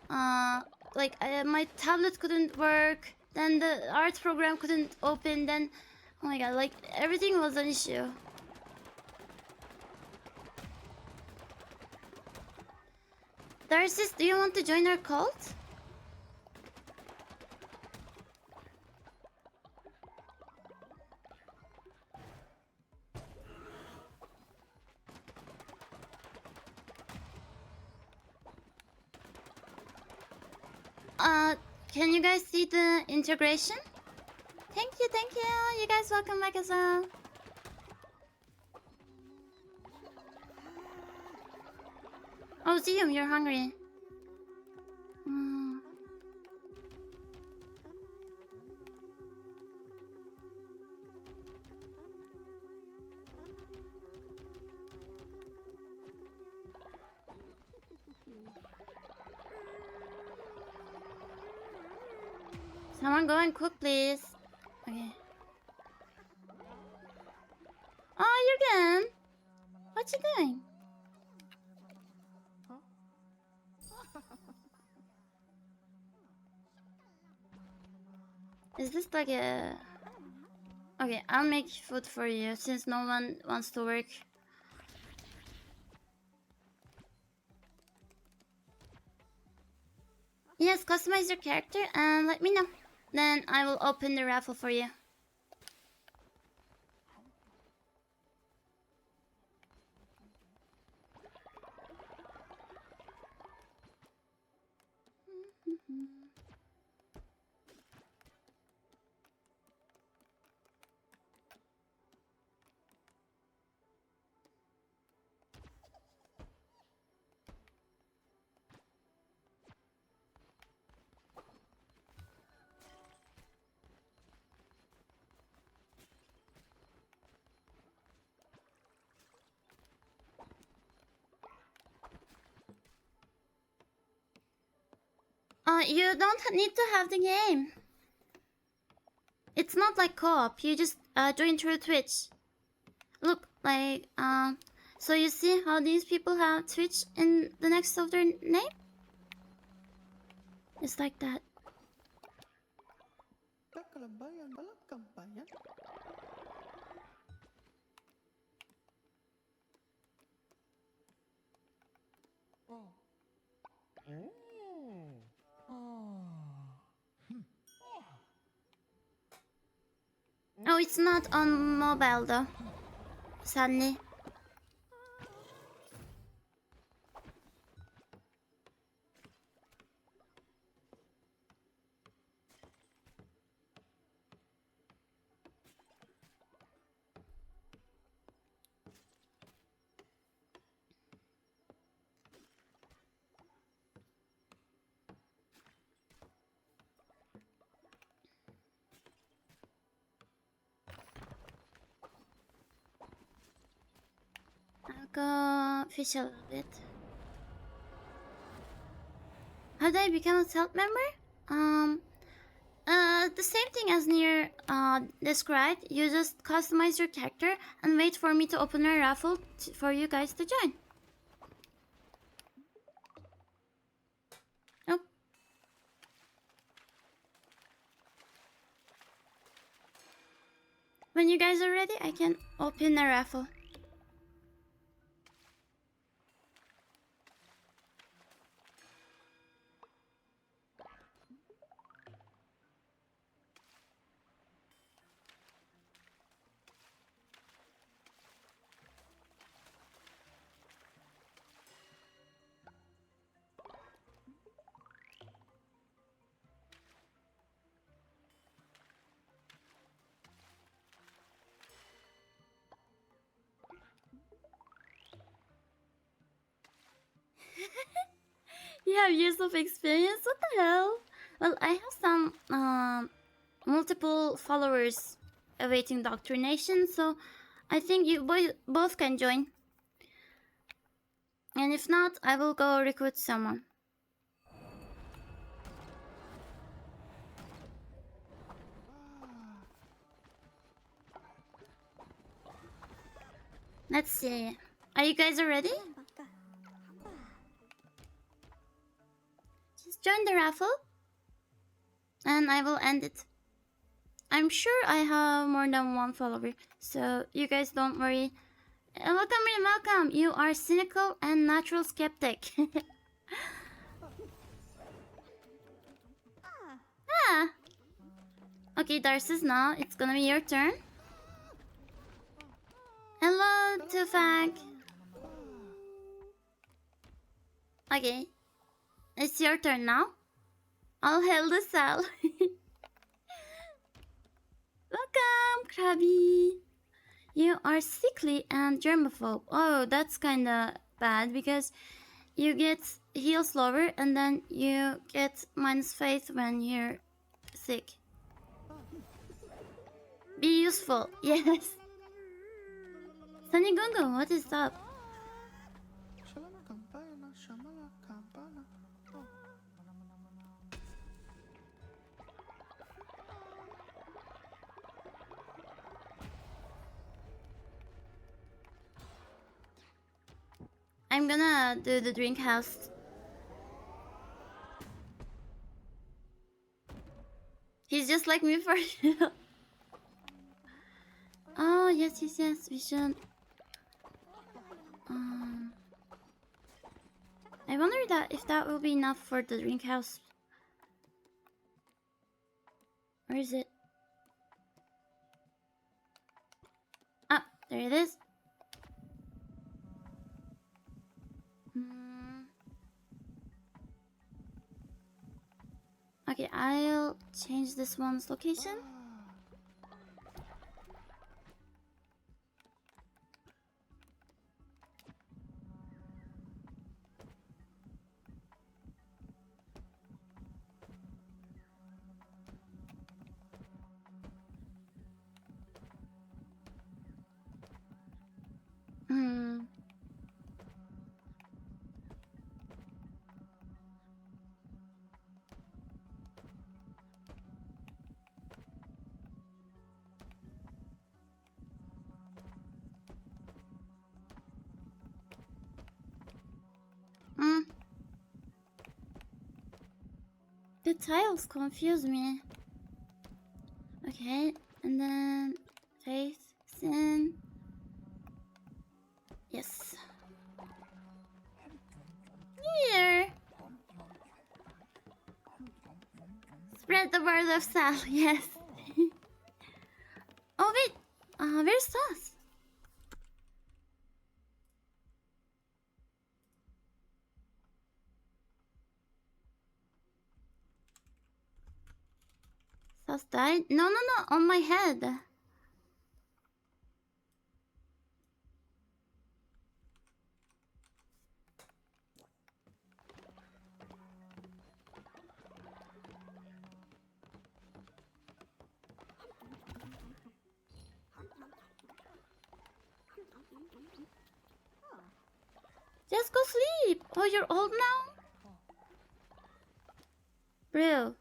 my tablet couldn't work. Then the art program couldn't open. Then, oh my god, like everything was an issue. Darcis, do you want to join our cult? Can you guys see the integration? Thank you, thank you. You guys welcome back as well. Oh, Zium, you're hungry. Someone go and cook, please. Okay. Oh, you're gone. What you doing? Is this like a... Okay, I'll make food for you since no one wants to work. Yes, customize your character and let me know. Then I will open the raffle for you. You don't need to have the game. It's not like co-op. You just join through Twitch. Look, like, so you see how these people have Twitch in the next of their name? It's like that. Oh, it's not on mobile though. Sadly. I'll go fish a little bit. How do I become a self member? The same thing as Nier described. You just customize your character and wait for me to open a raffle for you guys to join. Oh. When you guys are ready, I can open a raffle. You have years of experience? What the hell? Well, I have some multiple followers awaiting doctrination, so I think you both can join. And if not, I will go recruit someone. Let's see. Are you guys ready? Just join the raffle. And I will end it. I'm sure I have more than one follower, so you guys don't worry. Welcome. You are cynical and natural skeptic. Ah. Okay, Darcy's now. It's gonna be your turn. Hello, Tufak. Okay. It's your turn now. I'll hail the cell. Welcome, Krabby. You are sickly and germaphobe. Oh, that's kinda bad because you get heal slower and then you get minus faith when you're sick. Be useful, yes. Sunny Gungo, what is up? I'm gonna do the drink house. He's just like me for you. Oh, yes, we should. I wonder if that will be enough for the drink house. Where is it? Ah, there it is. Okay, I'll change this one's location. The tiles confuse me. Okay, and then faith, sin. Yes. Here. Spread the word of Sal. Yes. Oh wait. Where's Sauce? Sauce died? No, on my head. Just go sleep. Oh, you're old now? Bro.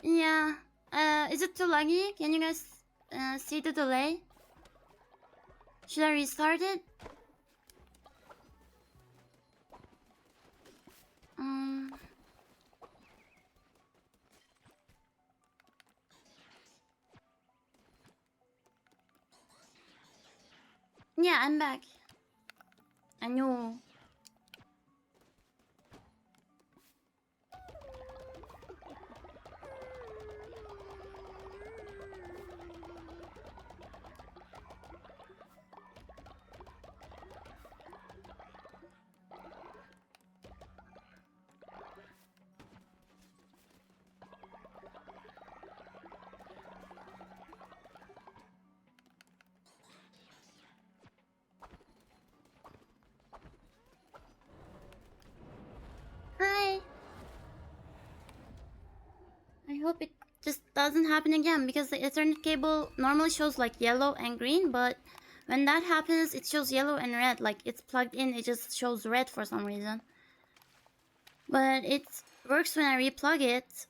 Yeah. Is it too laggy? Can you guys see the delay? Should I restart it? Yeah, I'm back. I know. just doesn't happen again, because the Ethernet cable normally shows like yellow and green, but when that happens, it shows yellow and red. Like it's plugged in, it just shows red for some reason. But it works when I replug it.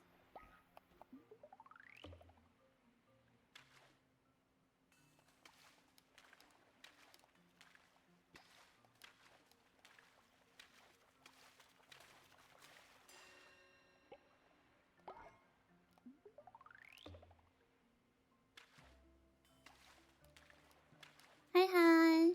Hi, hi.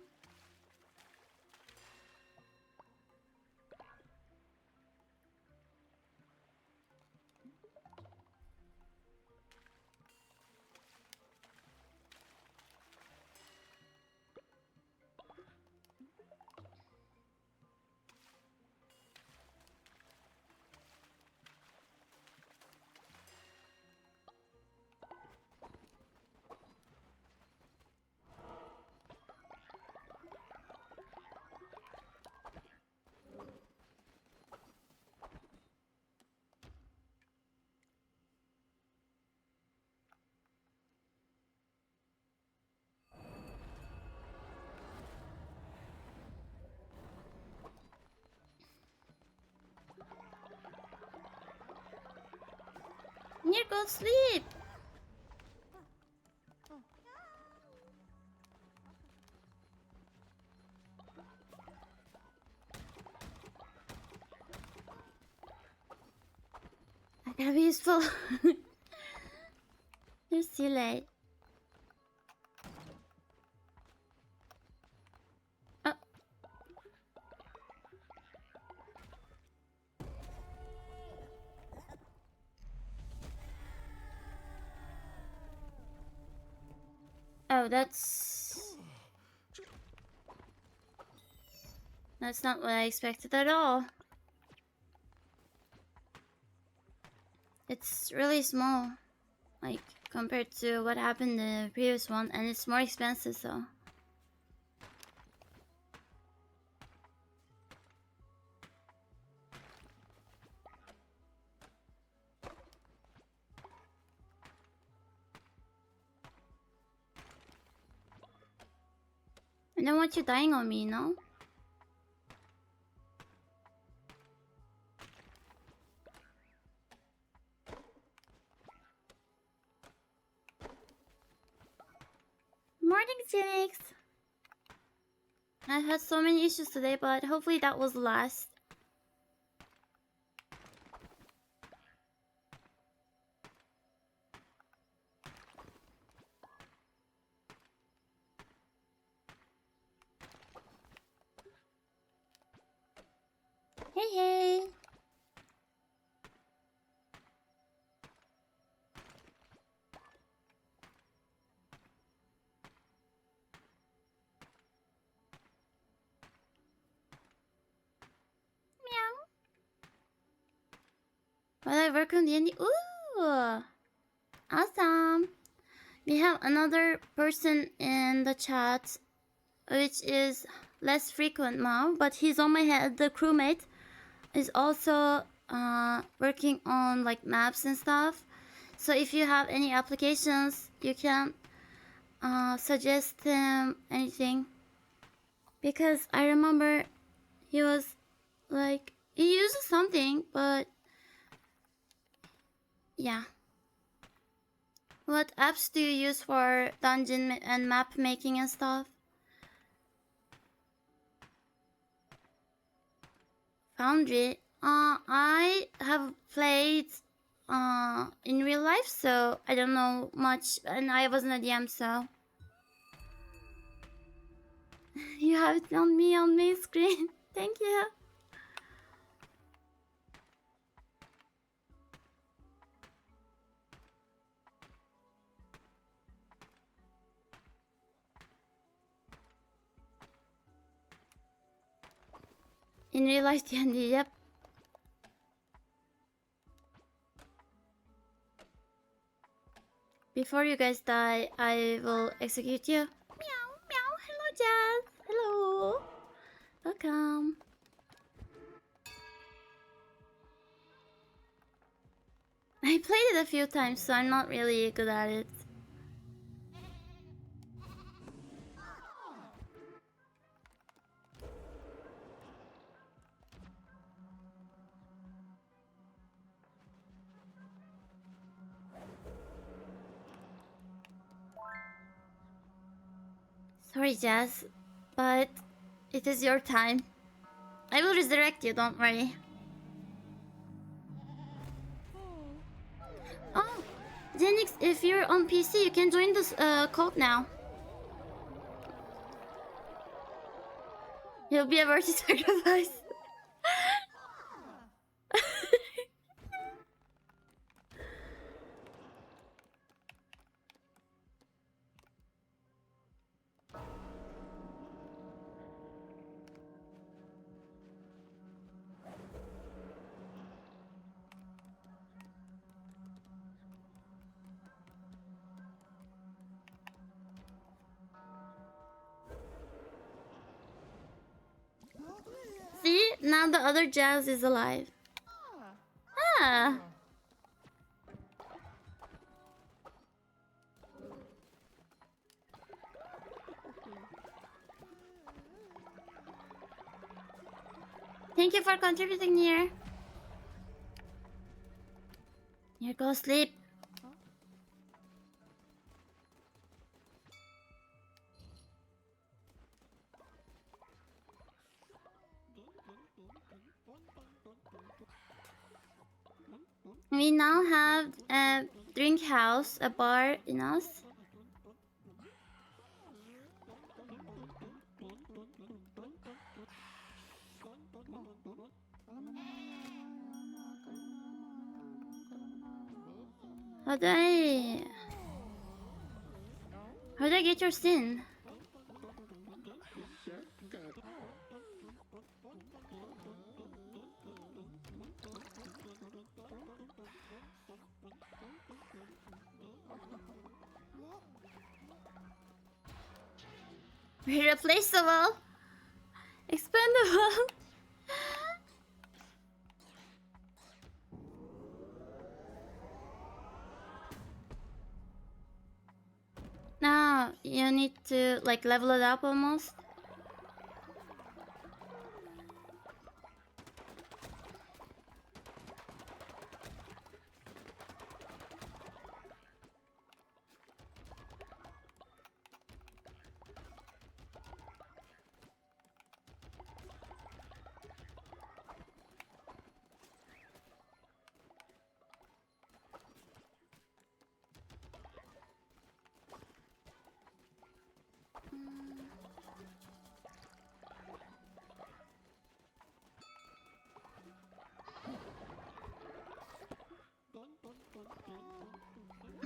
Here, go sleep. I gotta be useful. You're too late. Oh. Oh, that's not what I expected at all. It's really small, like compared to what happened in the previous one, and it's more expensive, so. I don't want you dying on me, no? Morning, Jinx! I had so many issues today, but hopefully that was the last. Hey, hey! But I work on the ending. Ooh! Awesome! We have another person in the chat, which is less frequent now, but he's on my head. The crewmate is also working on like maps and stuff. So if you have any applications, you can suggest him anything. Because I remember he was like, he uses something, but yeah. What apps do you use for dungeon and map making and stuff? Foundry. I have played in real life, so I don't know much, and I wasn't a DM, so. You have it on my screen. Thank you. In real life, D&D, yep. Before you guys die, I will execute you. Meow, meow. Hello, Jazz. Hello. Welcome. I played it a few times, so I'm not really good at it. Sorry, Jazz, but it is your time. I will resurrect you, don't worry. Oh, Genix, if you're on PC, you can join this cult now. You'll be a worthy sacrifice. See? Now the other Jazz is alive. Ah. Thank you for contributing, Nier. Nier, go sleep. We now have a drink house, a bar in us. How do I get your sin? Irreplaceable. Expendable. Now you need to like level it up almost.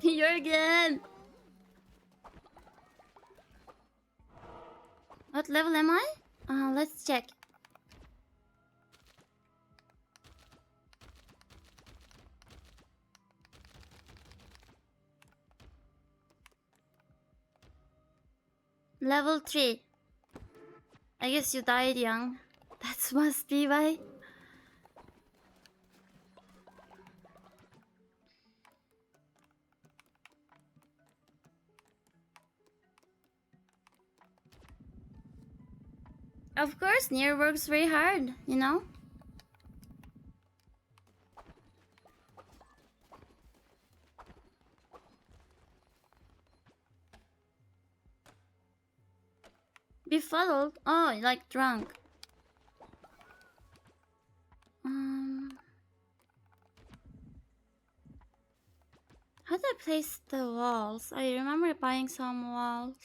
Jürgen! What level am I? Let's check. Level 3. I guess you died young. That must be why. Of course, Nier works very hard, you know? Befuddled? Oh, like drunk. How do I place the walls? I remember buying some walls.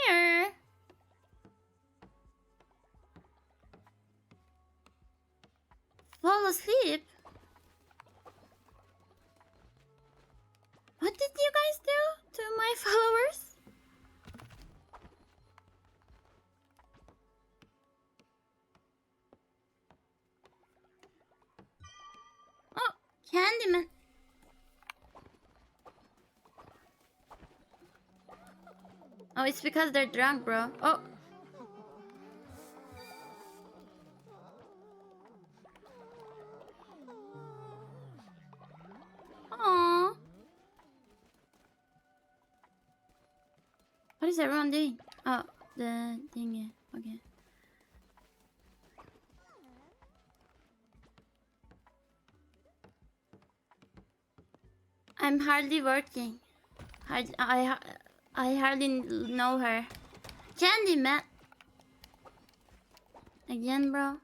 Here. Fall asleep? Oh, it's because they're drunk, bro. Oh. Aww. What is everyone doing? Oh, the thingy. Okay. I'm hardly working. I hardly know her. Candy, man. Again, bro.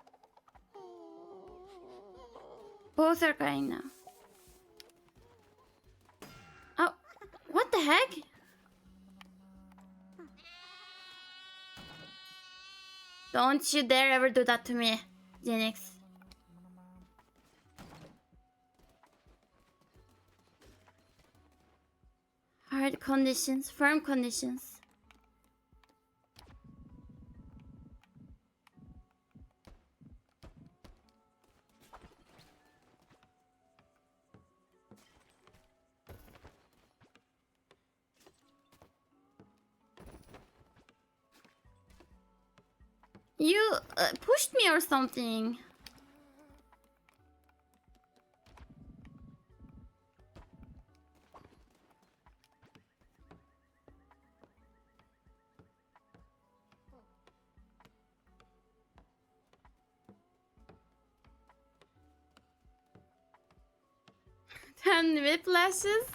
Both are crying now. Oh, what the heck? Don't you dare ever do that to me, Genix. Hard conditions, firm conditions. You pushed me or something. Ten whiplashes.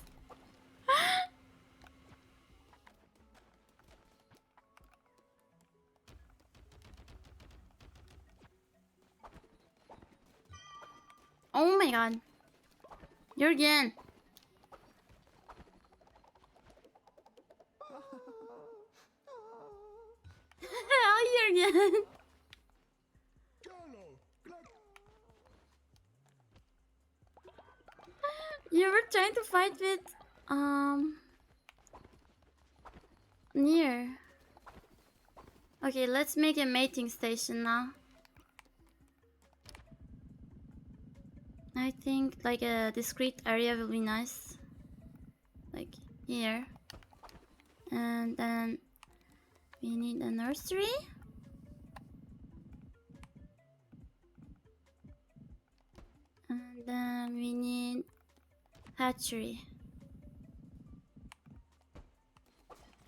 Oh my god. Jürgen. Oh, Jürgen. You were trying to fight with near. Okay, let's make a mating station now. I think like a discrete area will be nice. Like here. And then we need a nursery. And then we need hatchery.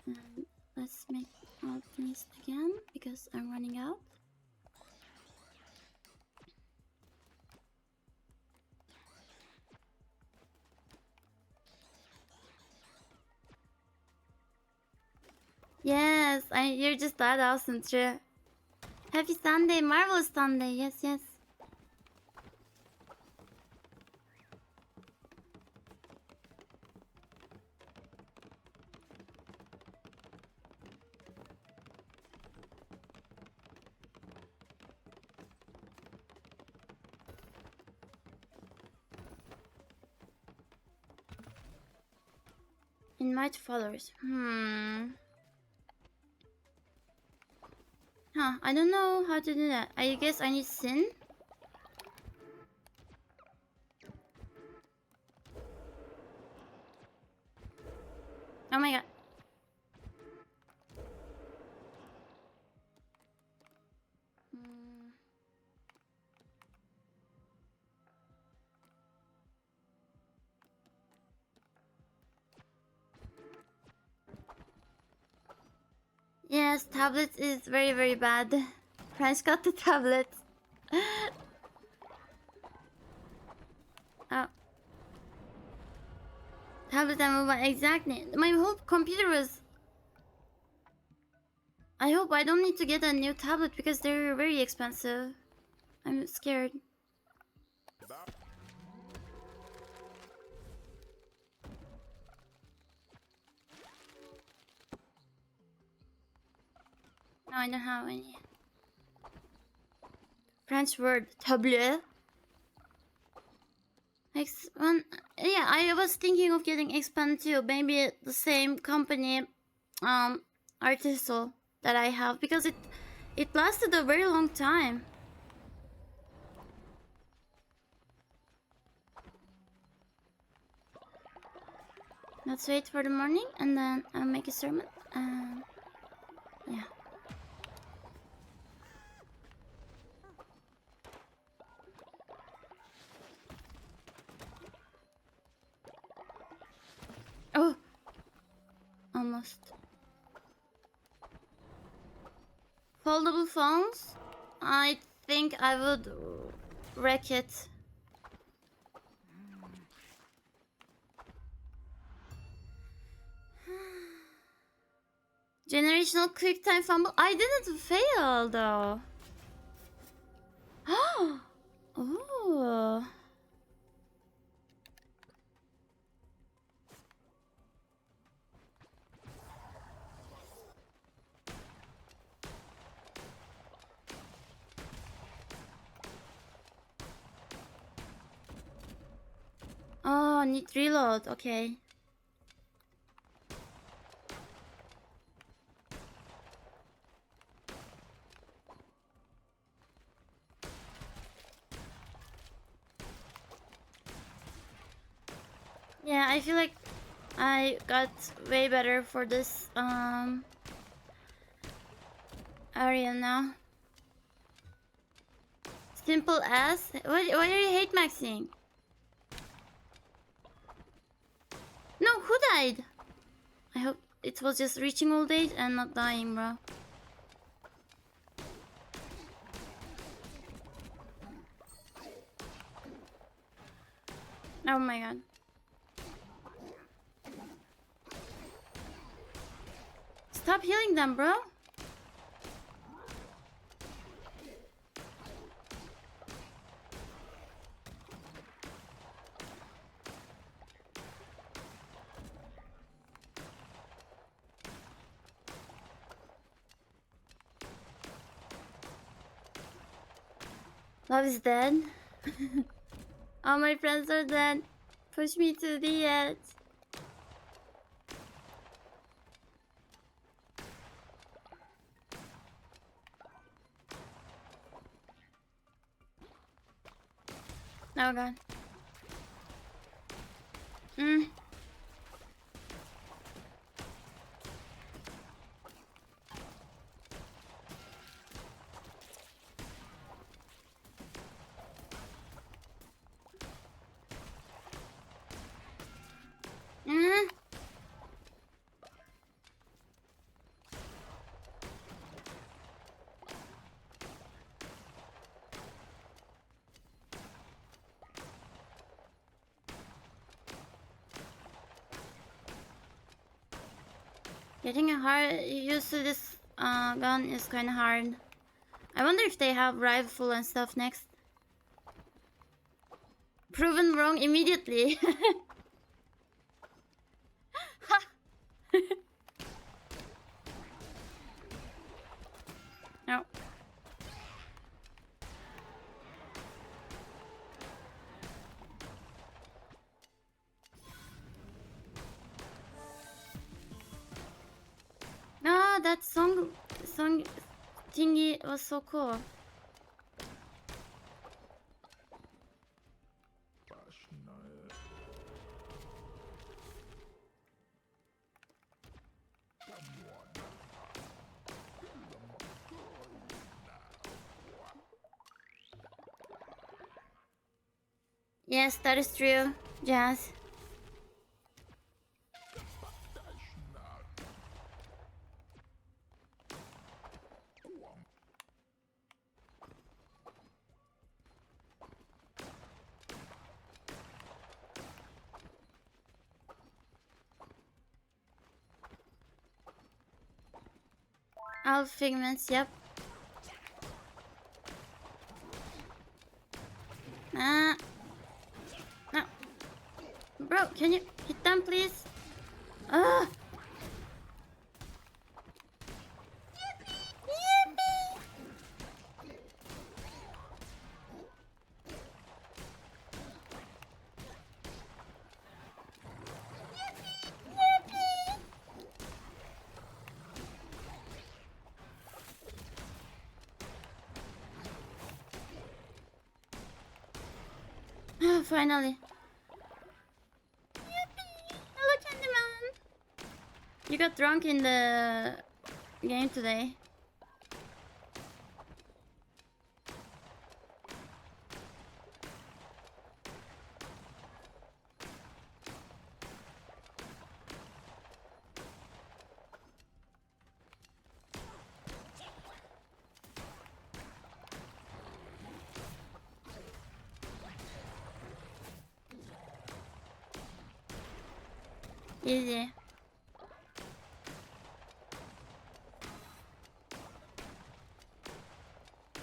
And let's make all these again because I'm running out. Yes, you're just that awesome, true. Happy Sunday, marvelous Sunday, yes, yes. Invite followers. Huh, I don't know how to do that. I guess I need sin. Oh my god. Yes, tablet is very, very bad. French got the tablet. Oh. Tablet and mobile, exactly. My whole computer was... I hope I don't need to get a new tablet because they're very expensive. I'm scared. No, I don't have any. French word, tableau. X1, yeah, I was thinking of getting X-Pen too. Maybe the same company, Artiso that I have because it lasted a very long time. Let's wait for the morning and then I'll make a sermon. Yeah. Oh! Almost. Foldable phones? I think I would wreck it. Generational QuickTime fumble. I didn't fail though. Oh. Oh, need reload. Okay. Yeah, I feel like I got way better for this area now. Simple as. Why are you hate maxing? No, who died? I hope it was just reaching old age and not dying, bro. Oh my god. Stop healing them, bro. Love is dead. All my friends are dead. Push me to the edge. Oh god. Getting a hard used to this gun is kind of hard. I wonder if they have rifle and stuff next. Proven wrong immediately. No. Ah, that song thingy was so cool. Yes, that is true, Jazz. All figments, yep. No. Bro, can you hit them, please? Ah. Finally. Hello, Candyman. You got drunk in the game today. Easy.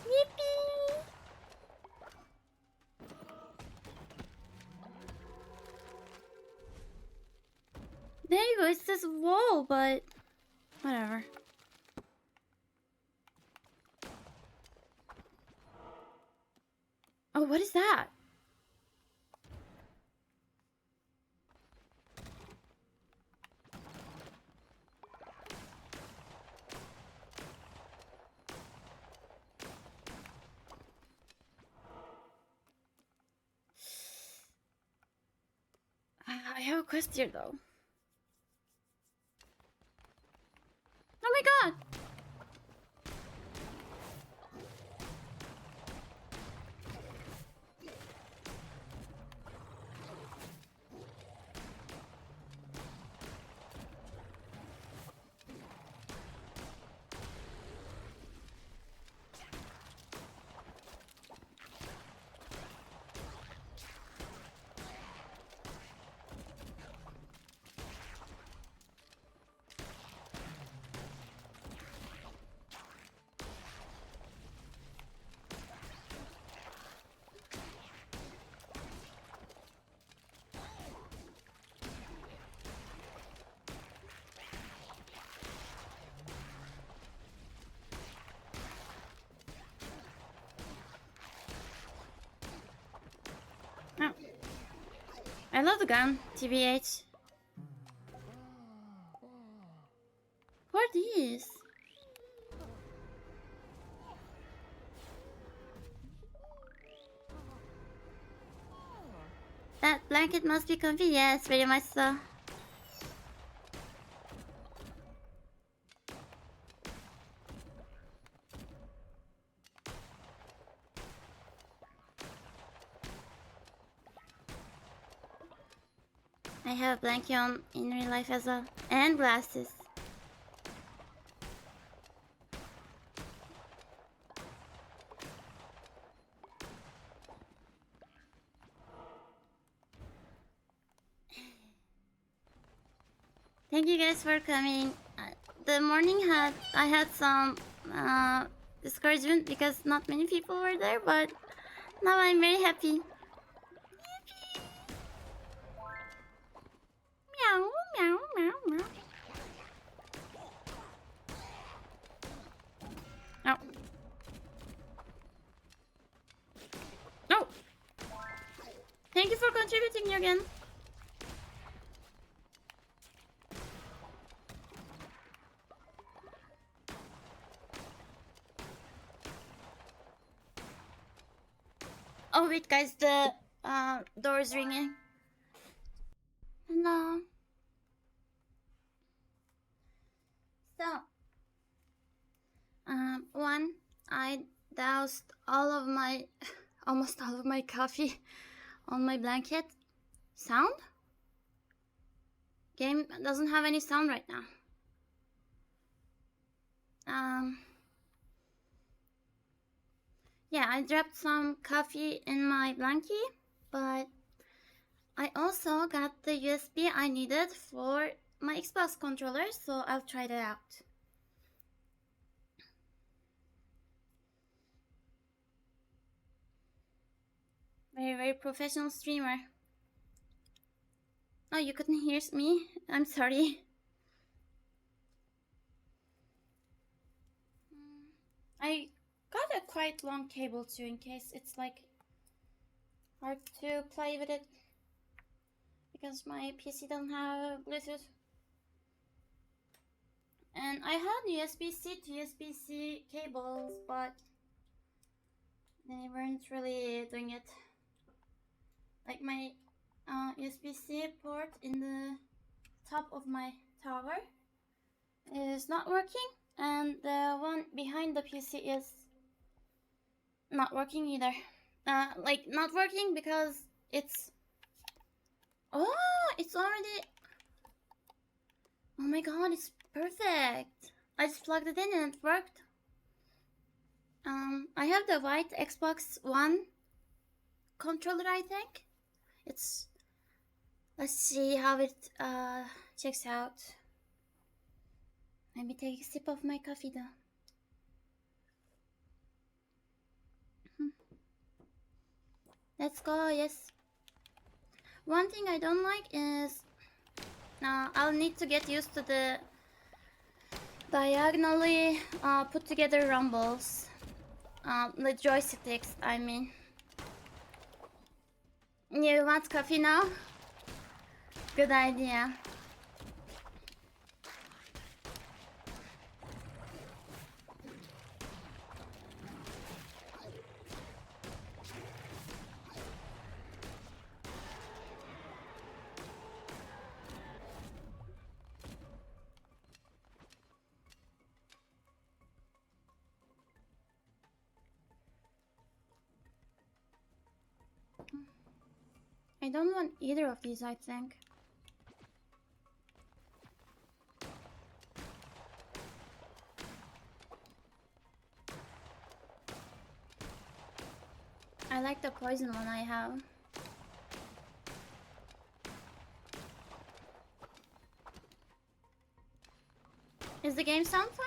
Yippee! There you go, it's this wall, but whatever. Oh, what is that? I have a quest here though. Oh my god! Oh. I love the gun, TBH. What are these? That blanket must be comfy. Yes, very much so. I have a blanket on in real life as well. And glasses. Thank you guys for coming. The morning I had some discouragement because not many people were there, but now I'm very happy. Meow, meow, meow, meow. Oh. Oh. Thank you for contributing again. Oh wait, guys, the door is ringing. Hello. So, one, I doused all of my, almost all of my coffee on my blanket. Sound? Game doesn't have any sound right now. Yeah, I dropped some coffee in my blankie, but I also got the USB I needed for my Xbox controller, so I'll try that out. Very, very professional streamer. Oh, you couldn't hear me? I'm sorry. I got a quite long cable too, in case it's like hard to play with it, because my PC doesn't have Bluetooth. And I had USB-C to USB-C cables, but they weren't really doing it. Like my USB-C port in the top of my tower is not working, And the one behind the PC is not working either. Like not working because it's... Oh, it's already... Oh my god, it's perfect. I just plugged it in and it worked. I have the white Xbox One controller, I think. It's... Let's see how it checks out. Let me take a sip of my coffee though. Let's go, yes. One thing I don't like is... I'll need to get used to the diagonally put together rumbles. The joysticks, I mean. You want coffee now? Good idea. I don't want either of these, I think. I like the poison one I have. Is the game sound fine?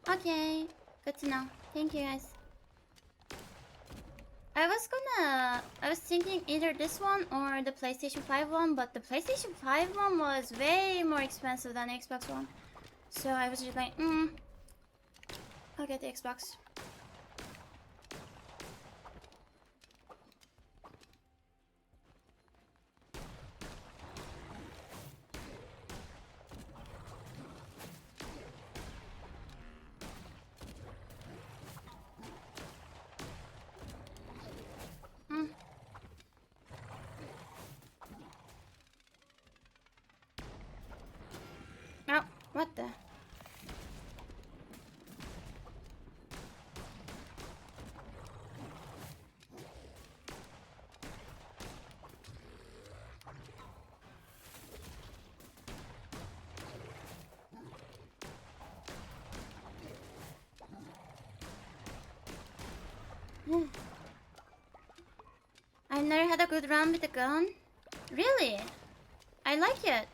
Okay, good to know. Thank you guys. I was thinking either this one or the PlayStation 5 one, but the PlayStation 5 one was way more expensive than the Xbox One. So I was just like, I'll get the Xbox. Oh, what the? I've never had a good run with a gun. Really? I like it.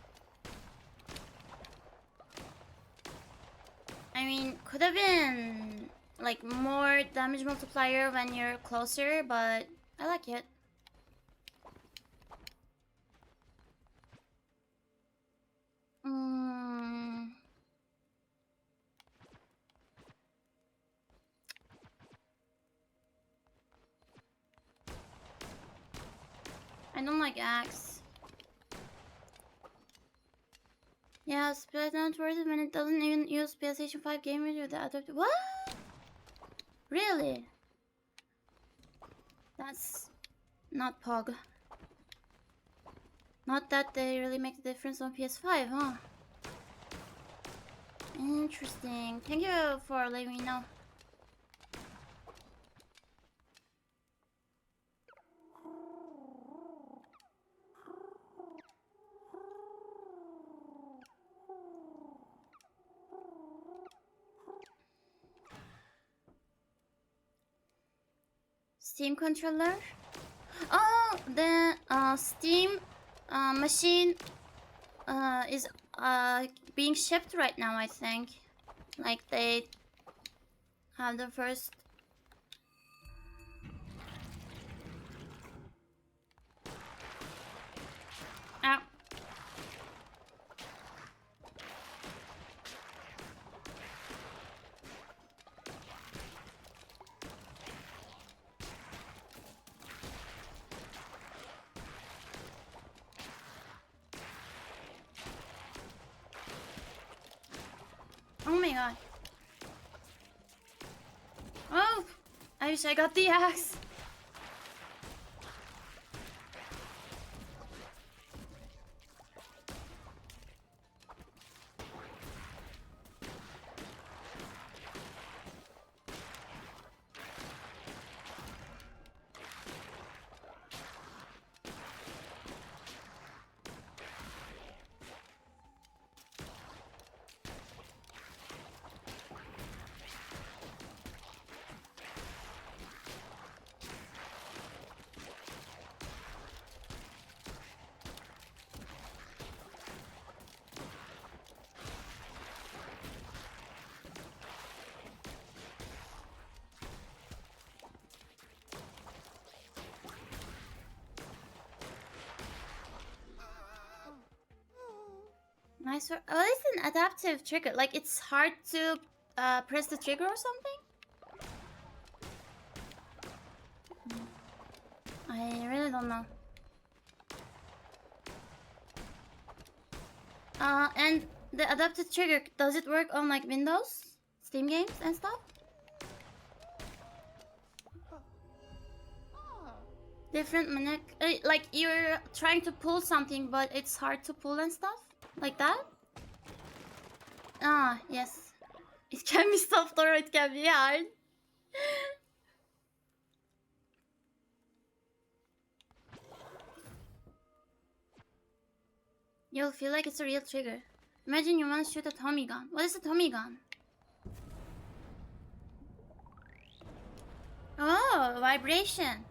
I mean, could have been like more damage multiplier when you're closer, but I like it. I don't like axe. Yeah, it's not worth it when it doesn't even use PlayStation 5 game with the adapter. What? Really? That's not Pog. Not that they really make a difference on PS5, huh? Interesting. Thank you for letting me know. Steam controller? Oh, the Steam machine is being shipped right now, I think. Like they have the first... Ow. Oh my god. Oh, I wish I got the axe. Nice. Oh, it's an adaptive trigger. Like it's hard to press the trigger or something. I really don't know. And the adaptive trigger, does it work on like Windows, Steam games and stuff? Different like you're trying to pull something, but it's hard to pull and stuff, like that. Ah, yes. It can be soft or it can be hard. You'll feel like it's a real trigger. Imagine you want to shoot a Tommy gun. What is a Tommy gun? Oh, vibration.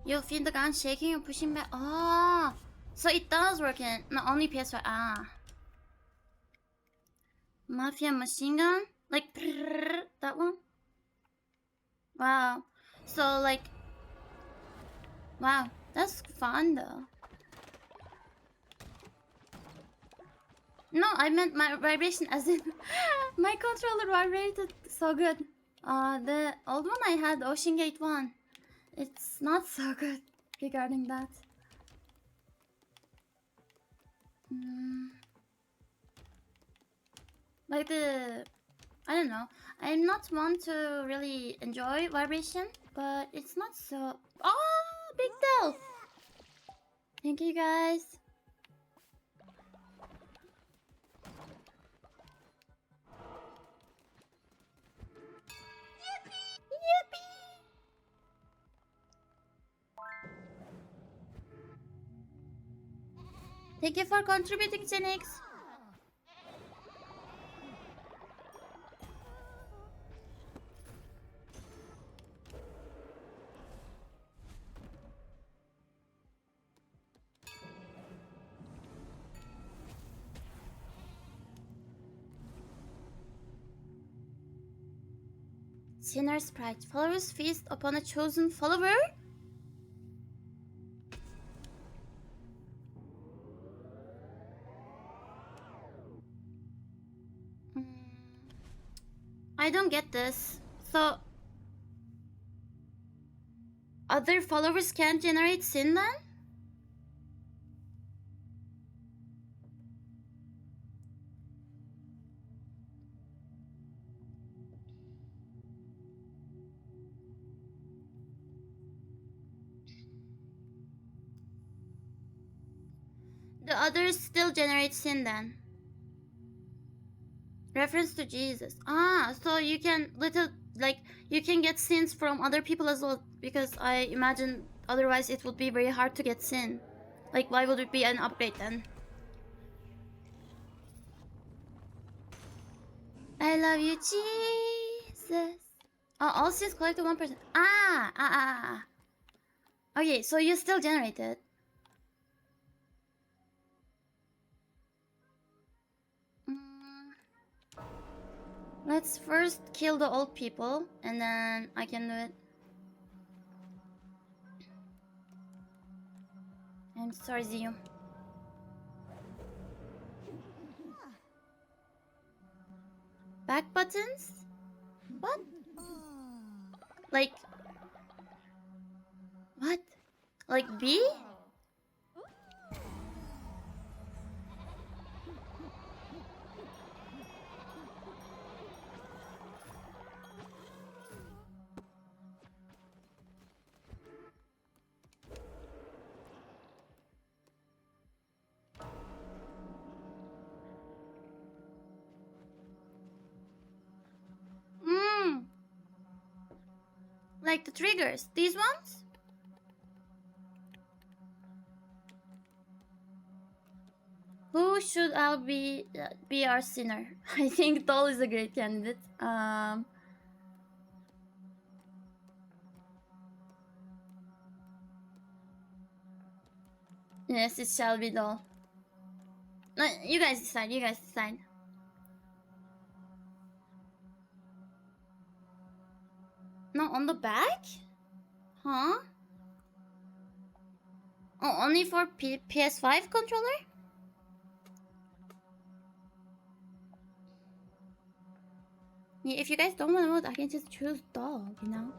You'll feel the gun shaking and pushing back. Oh, so it does work in not only PS5. Ah. Mafia machine gun? Like, that one? Wow. So, like, wow, that's fun though. No, I meant my vibration as in my controller vibrated so good. The old one I had, Ocean Gate 1. It's not so good regarding that. Like the... I don't know. I'm not one to really enjoy vibration, but it's not so... Oh, big deal! Thank you guys. Yippee! Thank you for contributing, Genix. Sinner Sprite. Followers feast upon a chosen follower? I don't get this. So... other followers can't generate sin then? The others still generate sin then. Reference to Jesus. Ah, so you can you can get sins from other people as well, because I imagine otherwise it would be very hard to get sin. Like, why would it be an upgrade then? I love you, Jesus. Oh, all sins collected 1%. Ah. Okay, so you still generate it. Let's first kill the old people, and then I can do it. I'm sorry, Zio. Back buttons? What? Like... what? Like B? Like the triggers, these ones? Who should I be our sinner? I think Doll is a great candidate. Yes, it shall be Doll. No, you guys decide. You guys decide. No, on the back? Huh? Oh, only for PS5 controller? Yeah, if you guys don't want to vote, I can just choose Doll, you know?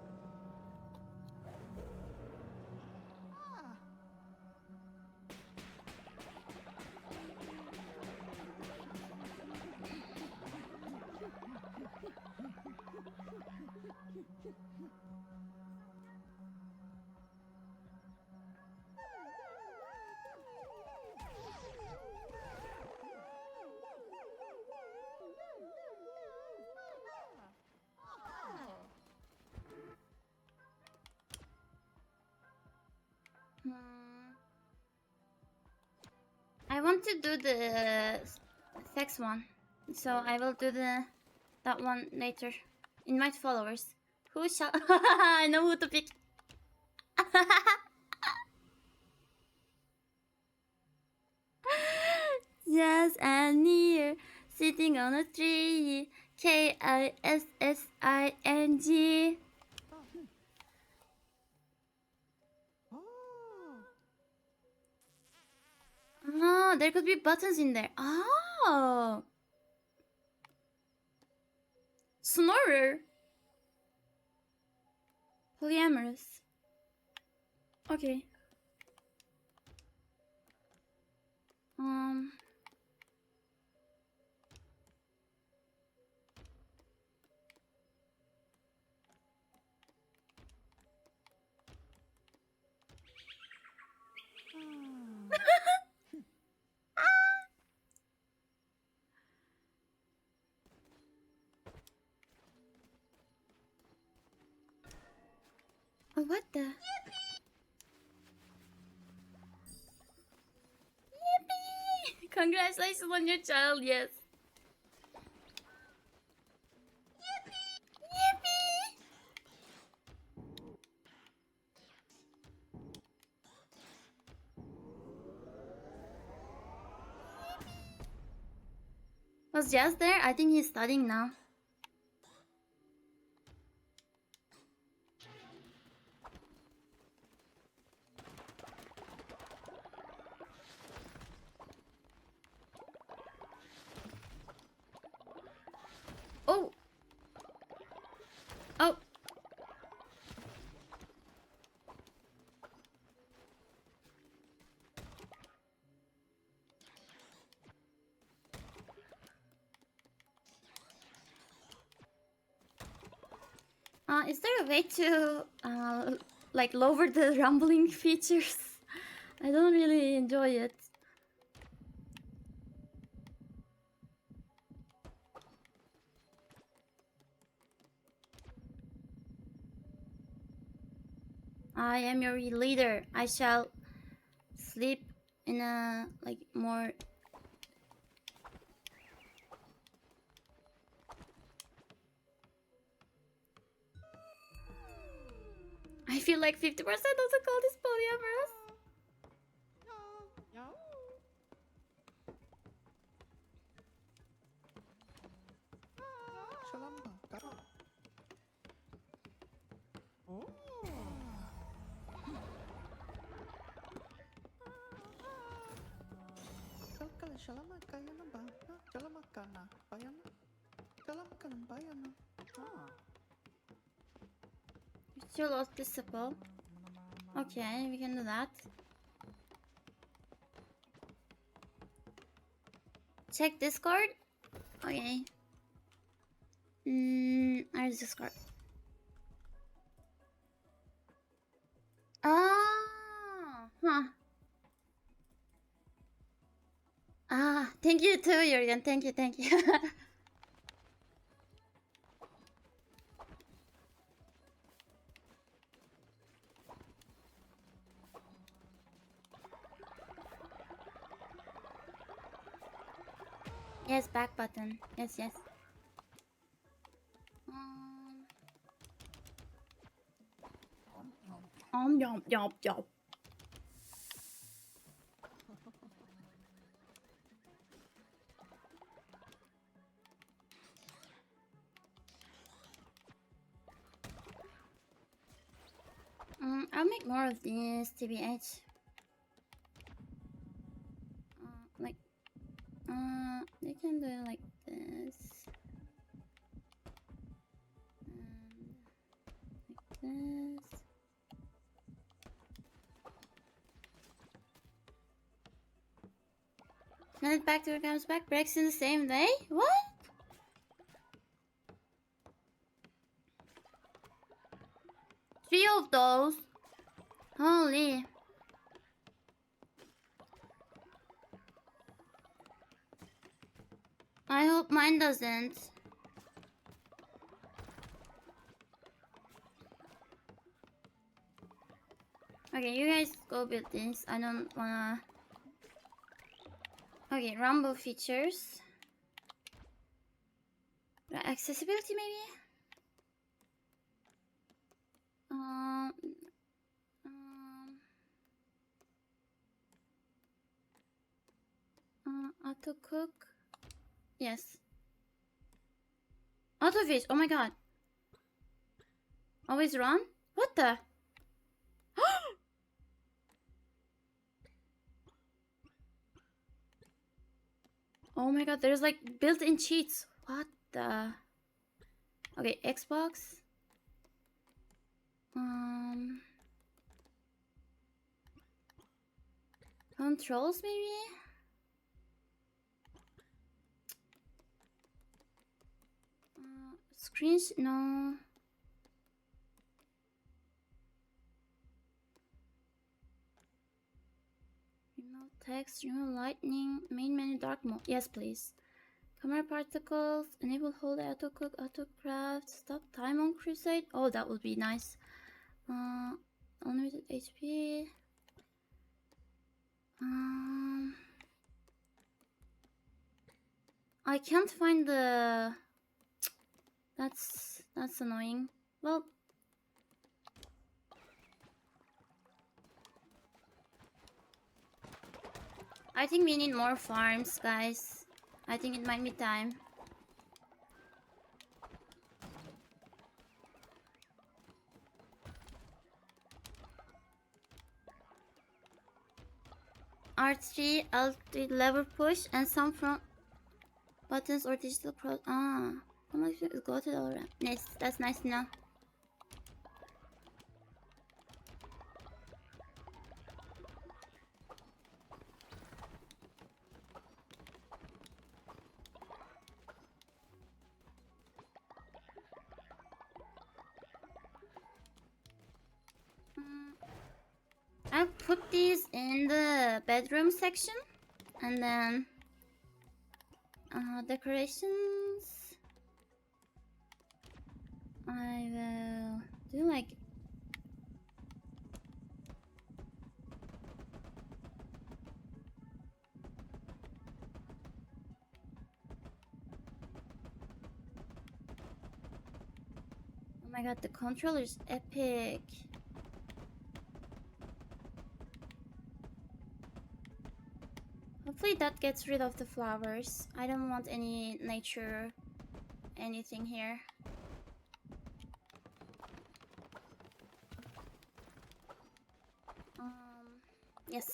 I want to do the sex one, so I will do that one later. Invite followers. Who shall? I know who to pick. Yes, and near, sitting on a tree. KISSING. Oh, there could be buttons in there. Oh, snorer. Polyamorous. Okay. Um. Oh, what the? Yippee! Congratulations on your child, yes. Yippee! Was Jazz there? I think he's studying now. Oh! Oh! Is there a way to like lower the rumbling features? I don't really enjoy it. I am your leader. I shall sleep in a like more. I feel like 50% of the code is polyamorous. Still lost disciple. Okay, we can do that. Check Discord. Okay. Where's Discord? Ah, huh. Ah, thank you too, Jurgen. Thank you, thank you. Yes, back button. Yes, yes. Yum, yum, yum. I'll make more of these, TBH. Like, you can do it like this. And like this. Send it back to where it comes back. Breaks in the same day? What? Three of those? Holy. I hope mine doesn't. Okay, you guys go build this. I don't wanna... Okay, rumble features. Accessibility maybe? Um, auto cook. Yes. Auto fish. Oh my god. Always run? What the? Oh my god, there's like built-in cheats. What the? Okay, Xbox. Controls maybe? Screens? No. Remote text, remote lightning, main menu dark mode. Yes, please. Camera particles, enable hold auto cook, auto craft, stop time on crusade. Oh, that would be nice. Unlimited HP. I can't find the... That's annoying. Well, I think we need more farms, guys. I think it might be time. R3, L3 lever push, and some front buttons or digital pro. How much is got it already? Nice, that's nice to know. I'll put these in the bedroom section, and then decorations. I will do like oh my god, the controller is epic. Hopefully that gets rid of the flowers. I don't want any nature anything here. Yes.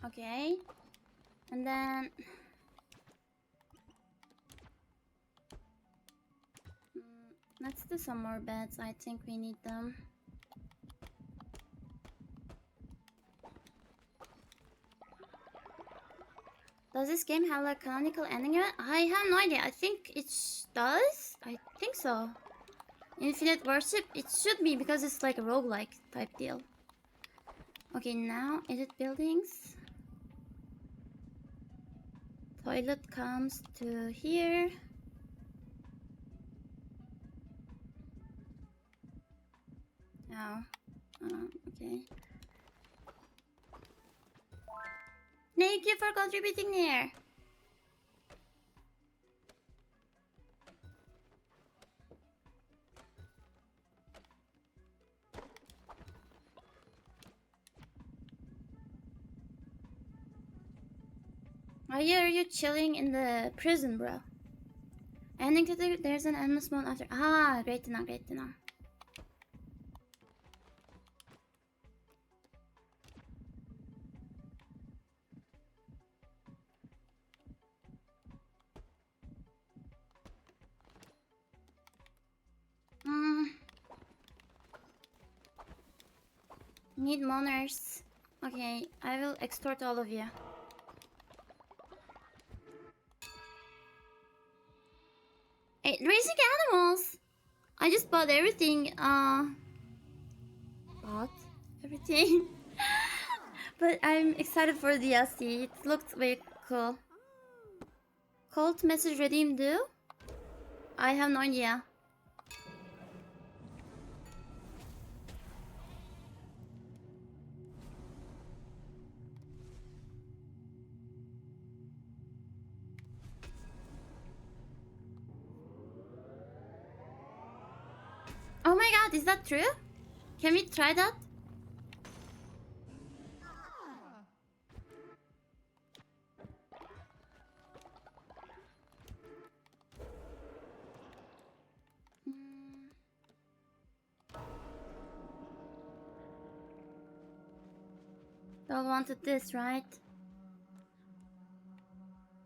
Okay. And then let's do some more beds. I think we need them. Does this game have a canonical ending event? I have no idea. I think it does. I think so. Infinite worship? It should be because it's like a roguelike type deal. Okay, now edit buildings. Toilet comes to here. Oh, okay. Thank you for contributing there. Why are you chilling in the prison, bro? Ending to there's an endless mode after. Ah, great to know, great to know. Need moners. Okay, I will extort all of you. Hey, raising animals! I just bought everything, bought everything. But I'm excited for the DLC. It looks very cool. Cult message redeem do? I have no idea. Oh my god, is that true? Can we try that? Y'all wanted this, right?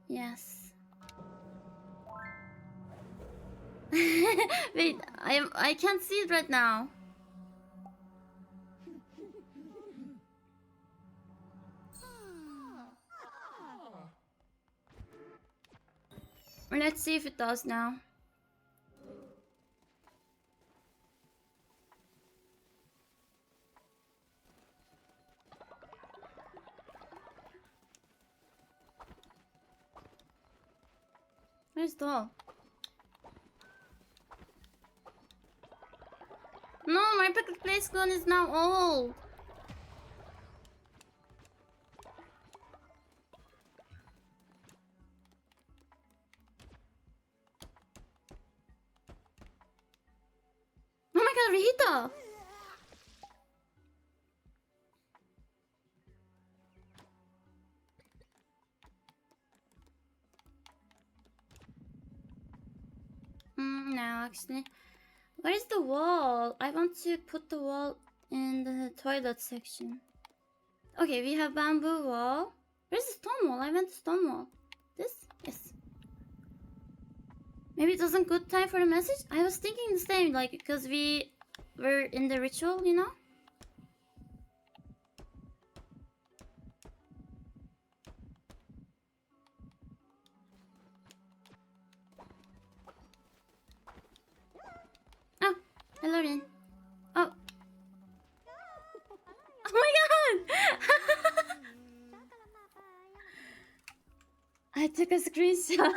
Yes. Wait, I can't see it right now. Let's see if it does now. Where's doll? No, my pickle place gun is now old. Oh my god, Rita! No, actually. Where is the wall? I want to put the wall in the toilet section. Okay, we have bamboo wall. Where's the stone wall? I want the stone wall. This? Yes. Maybe it wasn't good time for the message? I was thinking the same, like, because we were in the ritual, you know? Oh, hello Rin. Oh. Oh my god! I took a screenshot.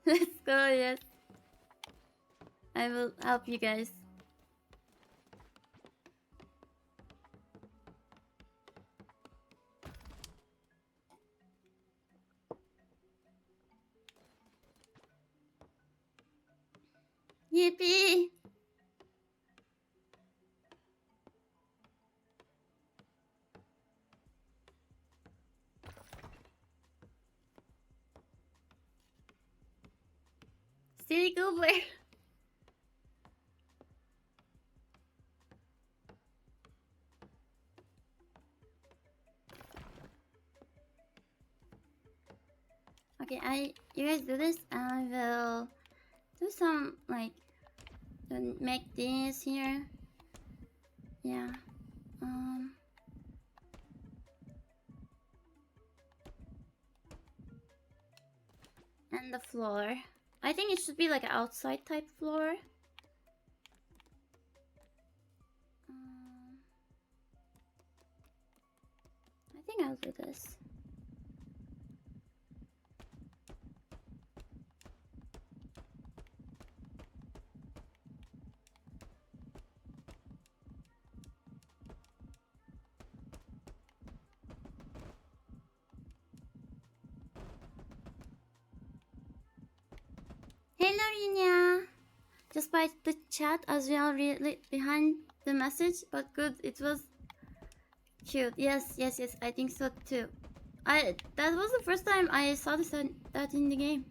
Let's go, yes. I will help you guys. Yippee! Silly Goober! Okay, you guys do this, and I will do some, like, make this here. Yeah. And the floor. I think it should be like an outside type floor. I think I'll do this. Hello, Rinya. Just by the chat as well, really behind the message, but good. It was cute. Yes, yes, yes. I think so too. That was the first time I saw that in the game.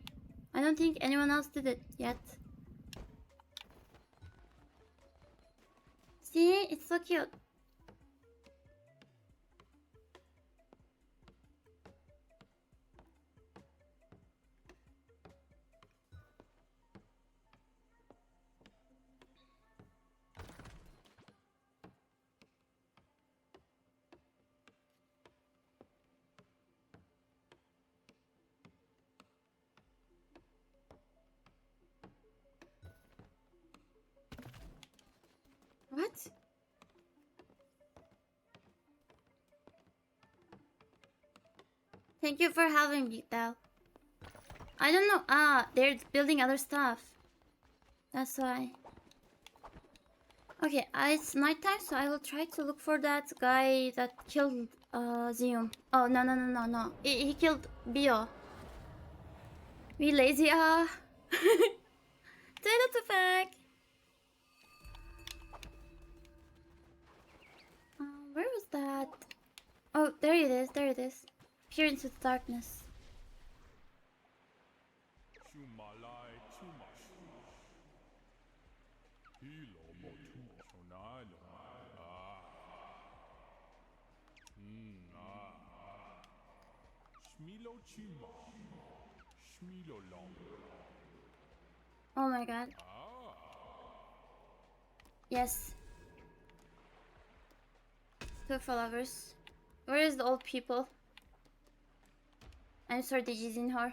I don't think anyone else did it yet. See, it's so cute. What? Thank you for having me, though. I don't know. Ah, they're building other stuff. That's why. Okay, it's nighttime, so I will try to look for that guy that killed Zium. Oh, no, no, no, no, no. He killed Bio. We lazy, Potato to pack. Where was that? Oh, there it is, there it is. Peer into the darkness. Oh my god. Yes. 2 followers. Where is the old people? I'm sorry, this is in her.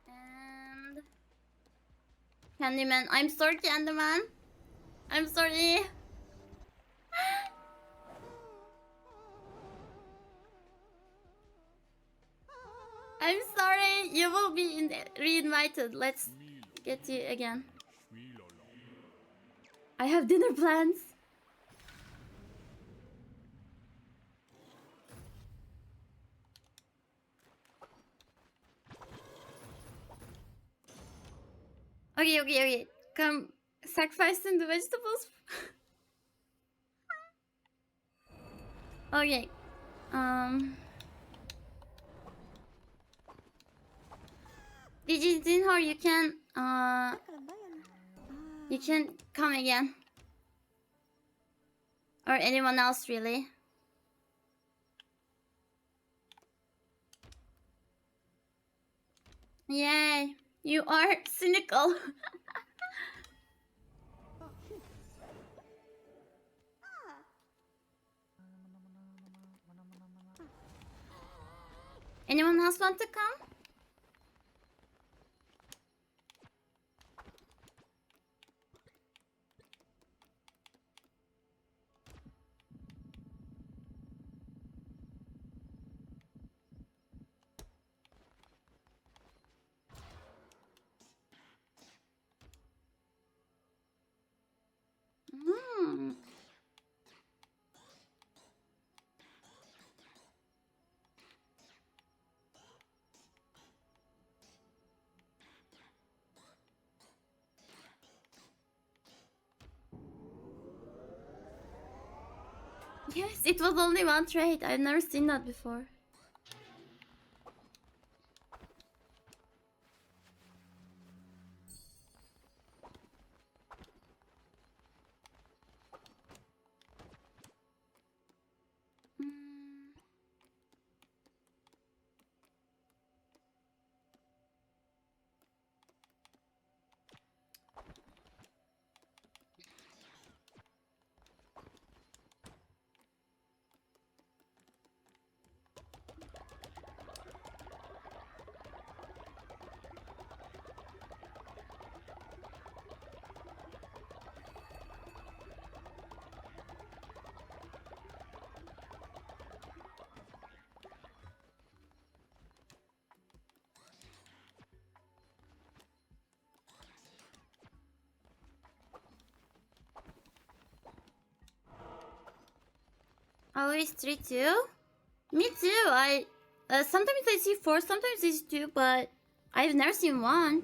And Candyman. I'm sorry, Candyman. I'm sorry. I'm sorry. You will be re-invited. Let's get you again. I have dinner plans. Okay, okay, okay. Come sacrificing the vegetables. Okay. Dinho, you can come again. Or anyone else really. Yay, you are cynical. Anyone else want to come? Hmm. Yes, it was only one trade. I've never seen that before. Always 3-2? Me too. Sometimes I see 4, sometimes I see 2, but I've never seen one.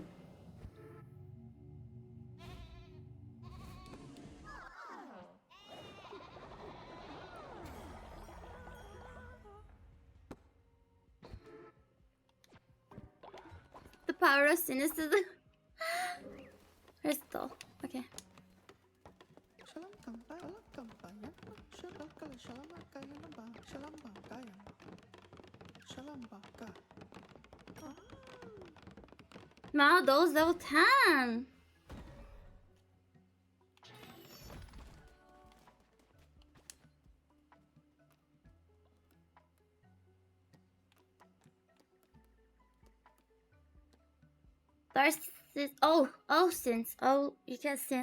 The power of cynicism. Crystal. Okay. Wow, those level 10. There's this. Oh, since. Oh, you can see.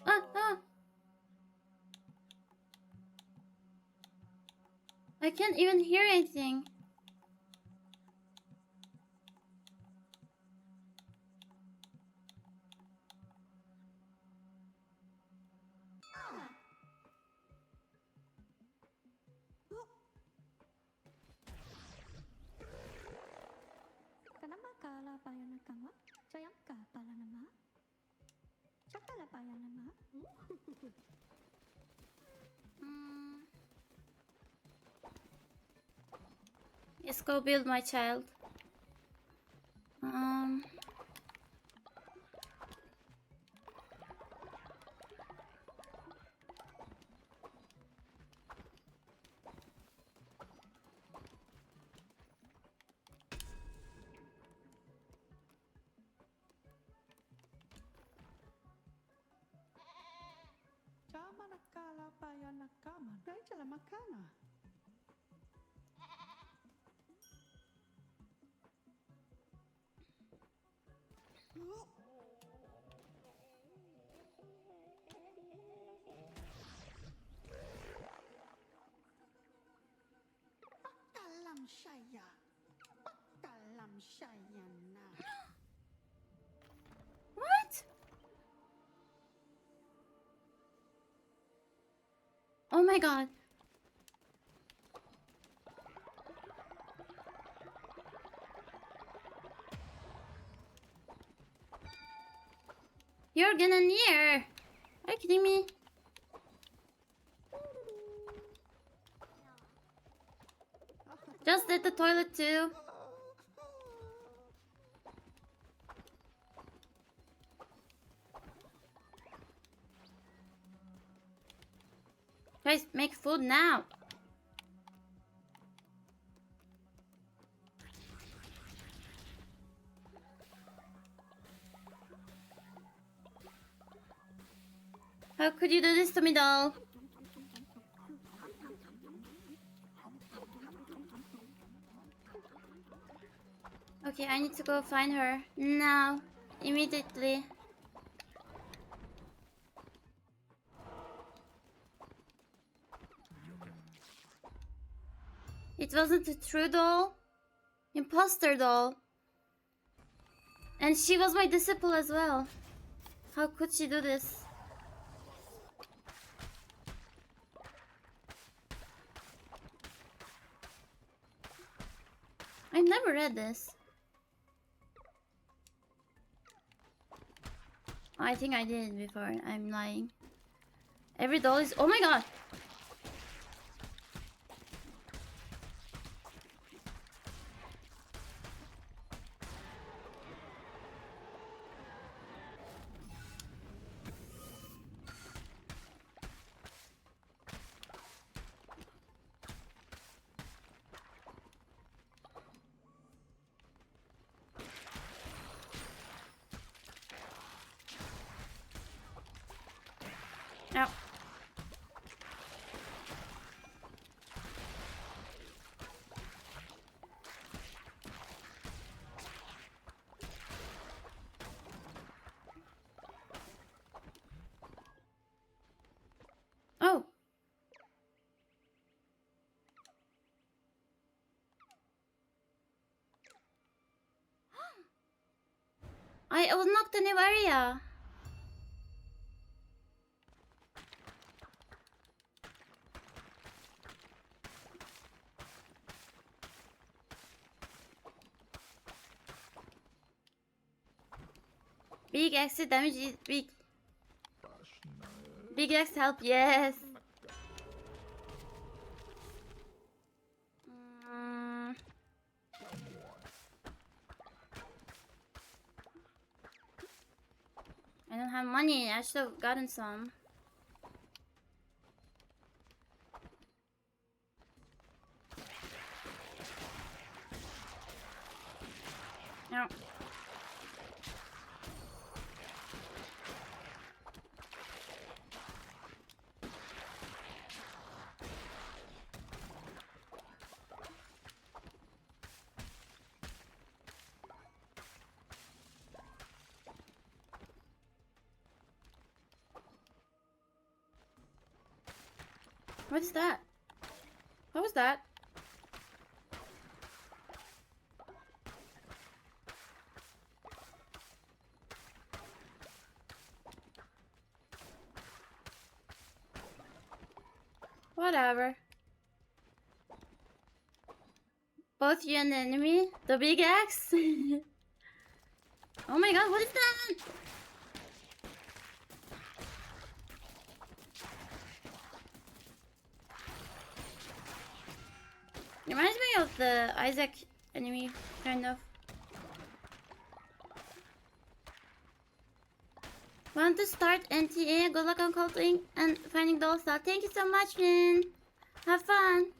Ah. I can't even hear anything. Let's go build my child. What? Oh my god. You're gonna near. Are you kidding me? Just did the toilet too. Guys, make food now. How could you do this to me, doll? Okay, I need to go find her now, immediately. It wasn't a true doll. Imposter doll. And she was my disciple as well. How could she do this? I never read this. I think I did before. I'm lying. Every doll is. Oh my god! Ow. Oh. I unlocked a new area. Big X damage is big. Big X help, yes. I don't have money. I should have gotten some. No. What is that? What was that? Whatever. Both you and the enemy? The big axe? Oh my god, what is that? It reminds me of the Isaac enemy, kind of. Want to start NTA? Good luck on culting and finding those stuff. Thank you so much, Lynn. Have fun.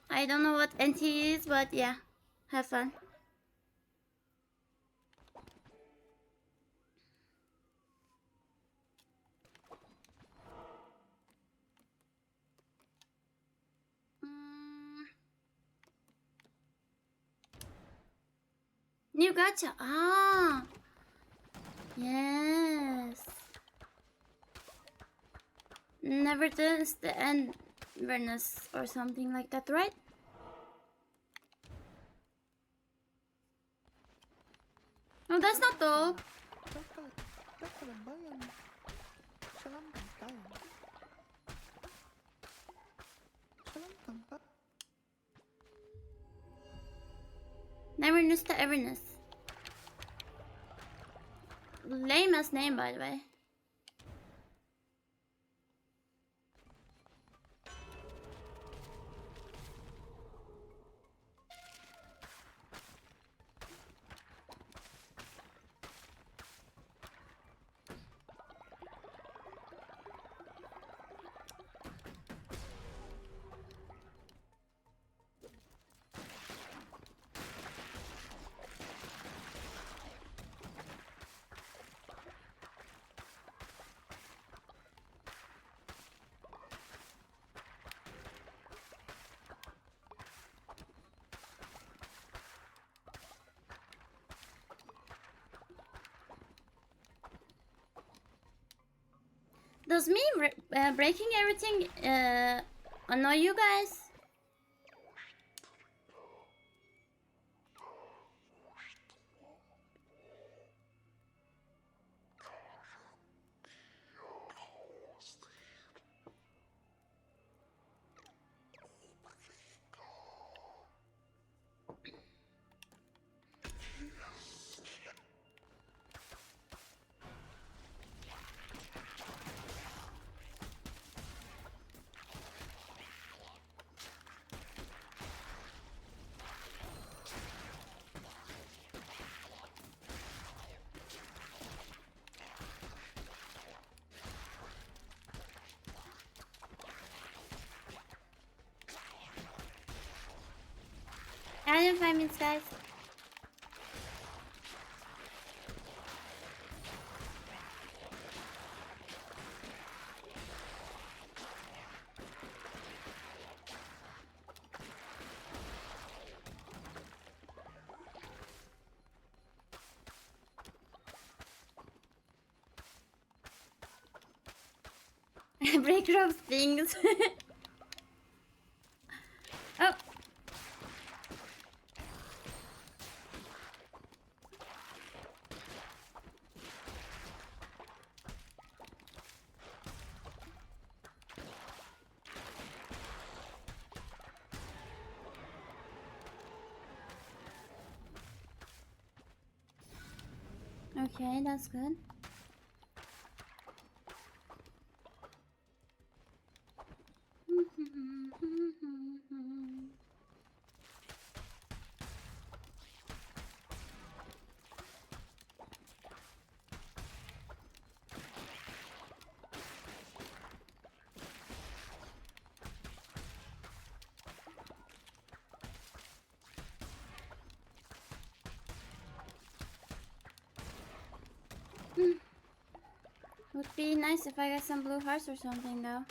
I don't know what NTA is, but yeah, have fun. New gacha. Ah. Yes. Never does the Inverness or something like that, right? Oh, that's not dope. Neverness to Everness. Lame ass name, by the way. Does me breaking everything annoy you guys? I didn't 5 minutes, guys. Break rope things. Oh. Okay, that's good. Would be nice if I got some blue hearts or something though.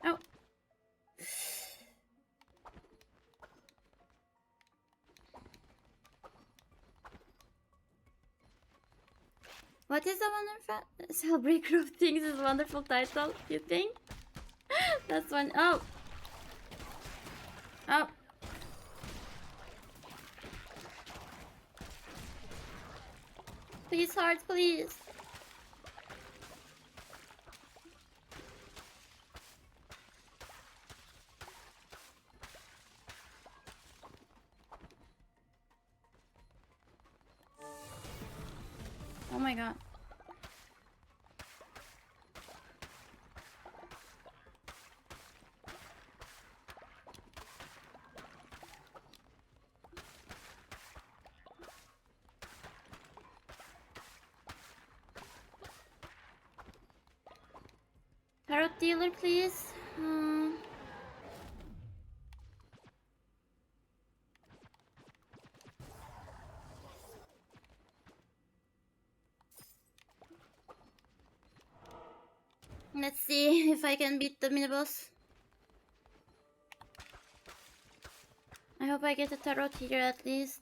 Oh. What is a wonderful Celebrate Group Things is wonderful title, you think? That's one. Oh. Oh. Please, hearts, please. Oh my god. Tarot dealer, please. Let's see if I can beat the mini boss. I hope I get a tarot here at least.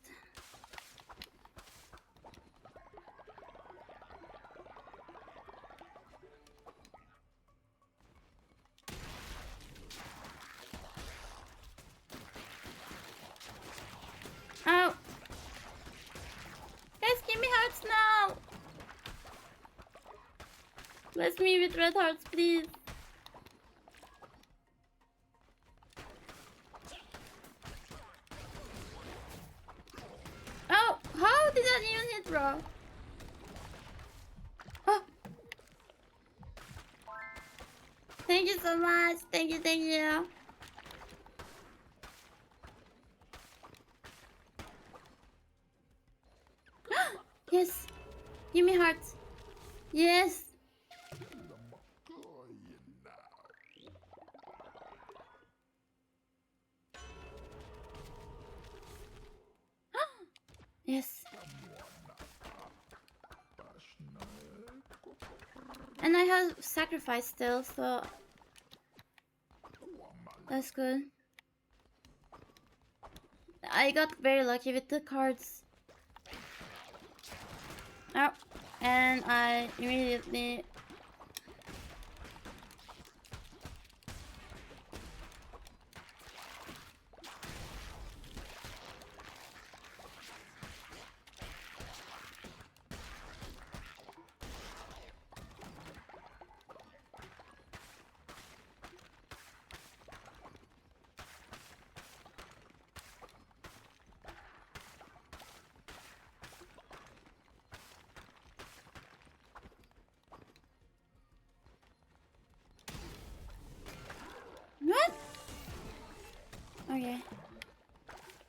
Oh! Guys, give me hearts now! Bless me with red hearts, please. Oh! How did that even hit, bro? Oh! Thank you so much. Thank you, thank you. Yes. Give me hearts. Yes. Yes. And I have sacrifice still, so that's good. I got very lucky with the cards. Oh, and I immediately what? Okay.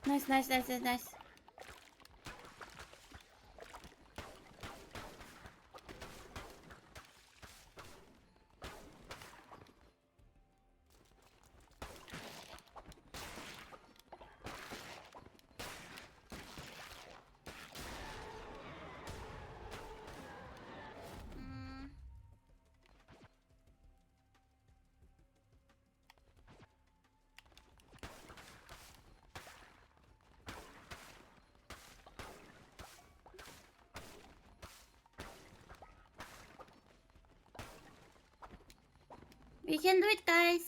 Nice, nice, nice, nice, nice. We can do it, guys.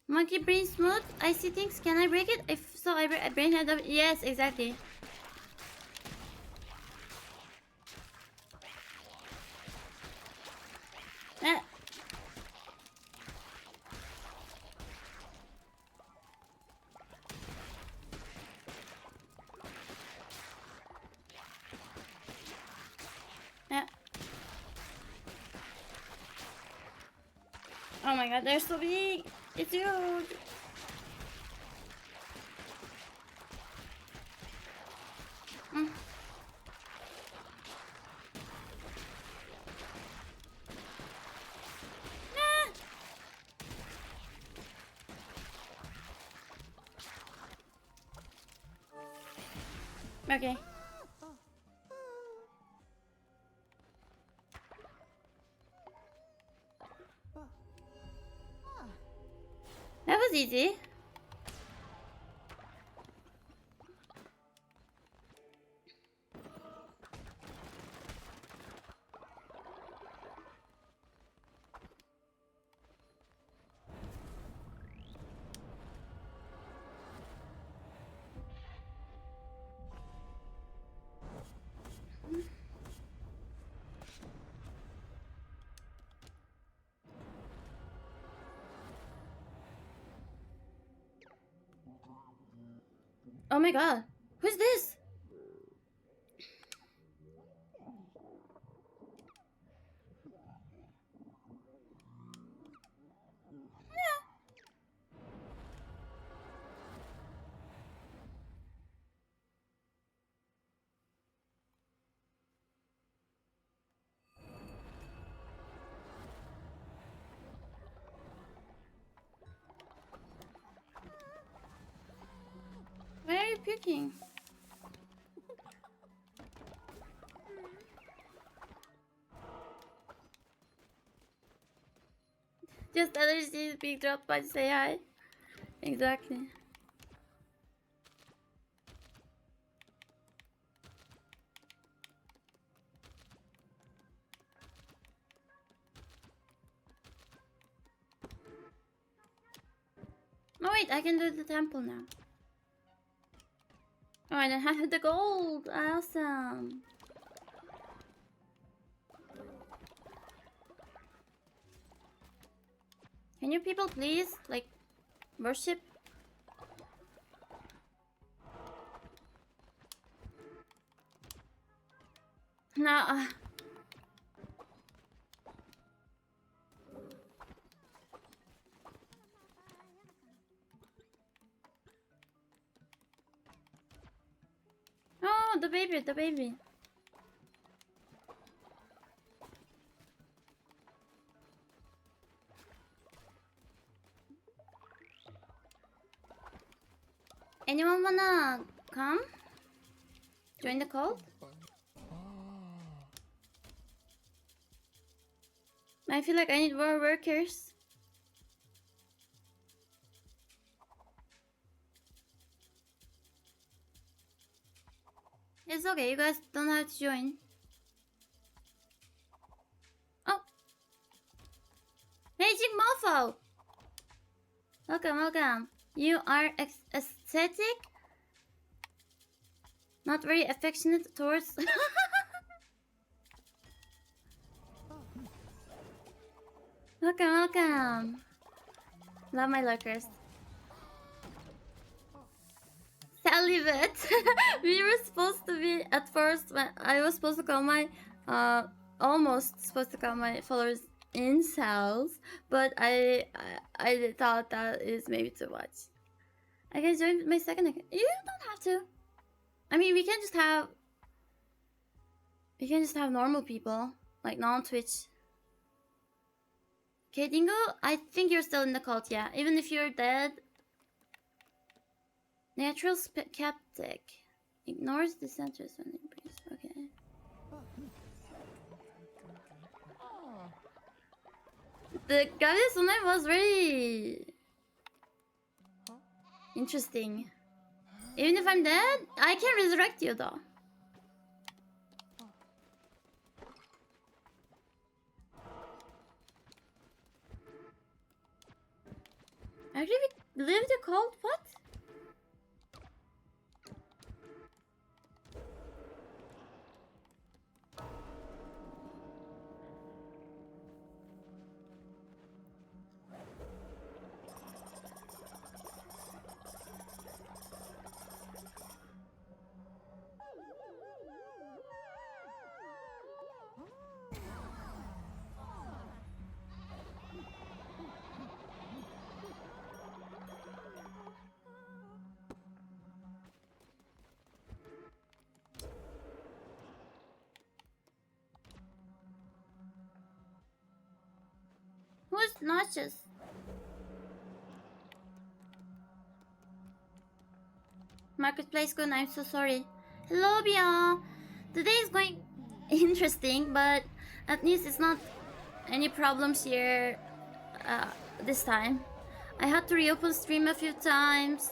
Monkey brain smooth. I see things. Can I break it? If So I brain had a, yes, exactly. Eh. Yeah. Oh my god, they're so big. It's huge. Mm. Nah. Okay. That was easy. Oh my god. Who's this? Why are you puking? Just allergies is being dropped by say hi. Exactly. Oh wait, I can do the temple now. Oh, I don't have the gold. Awesome. Can you people please, like, worship? No. Oh, the baby, the baby. Anyone wanna come? Join the cult? I feel like I need more workers. It's okay, you guys don't have to join. Oh! Hey, Chick Mofo! Welcome, welcome. You are aesthetic? Not very affectionate towards... Welcome, welcome. Love my lurkers. Celibate. We were supposed to be at first when I was supposed to call my almost supposed to call my followers incels, but I thought that is maybe too much. I can join my second account. You don't have to. I mean, we can just have normal people, like non-Twitch. Okay, Dingo, I think you're still in the cult, yeah. Even if you're dead. Natural skeptic. Ignores dissenters when increase. Okay. The Gavisune was very interesting. Even if I'm dead, I can resurrect you though. Actually, we lived a cult? What? Nauseous. Marketplace good, I'm so sorry. Hello, Bia. Today is going interesting, but at least it's not any problems here this time. I had to reopen stream a few times.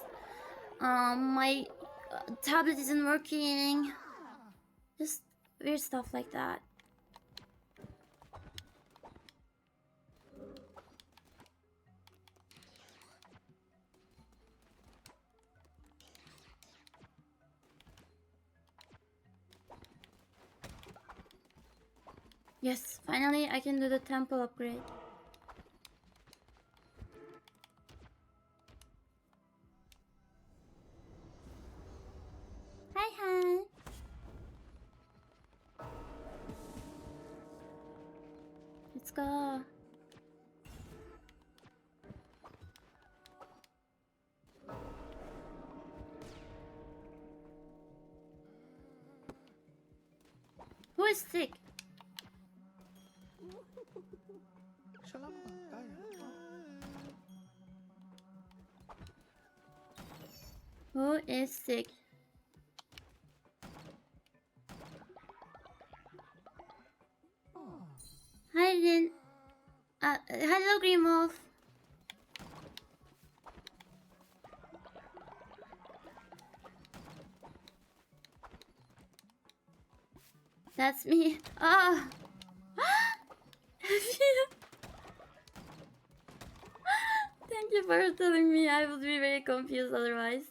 My tablet isn't working. Just weird stuff like that. Yes, finally I can do the temple upgrade. Hi, hi. Let's go. Who is sick? Who is sick? Hi, Lin. Hello, Green Wolf. That's me. Oh. Thank you for telling me. I would be very confused otherwise.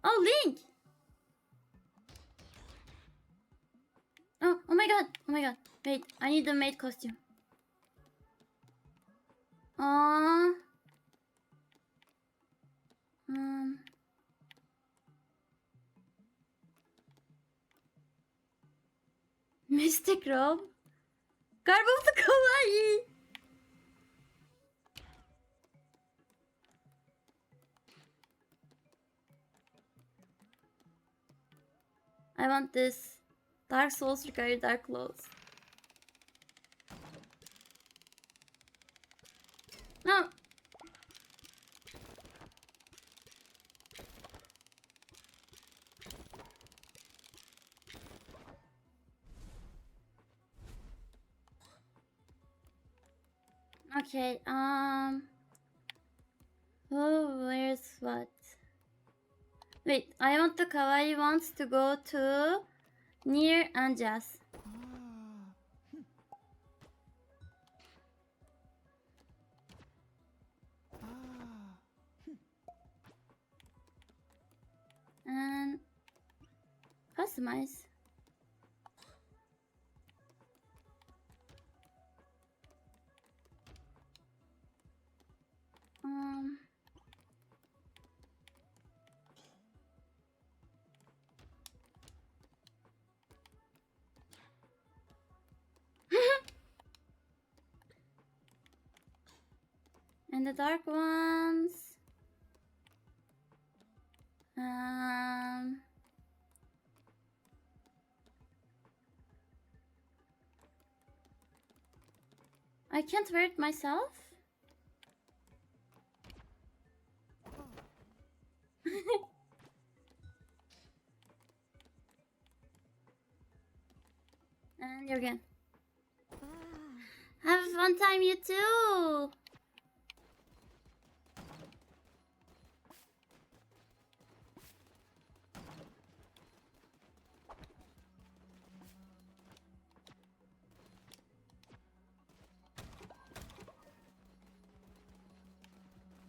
Oh, Link! Oh my god. Oh my god. Wait, I need the maid costume. Aww. Mystic robe? Garb of the kawaii! I want this. Dark souls require dark clothes. No! Okay, oh, where's what? Wait, I want the kawaii ones to go to Near and Jazz. And customize. And the dark ones. I can't wear it myself. And you're again. Have a fun time, you too.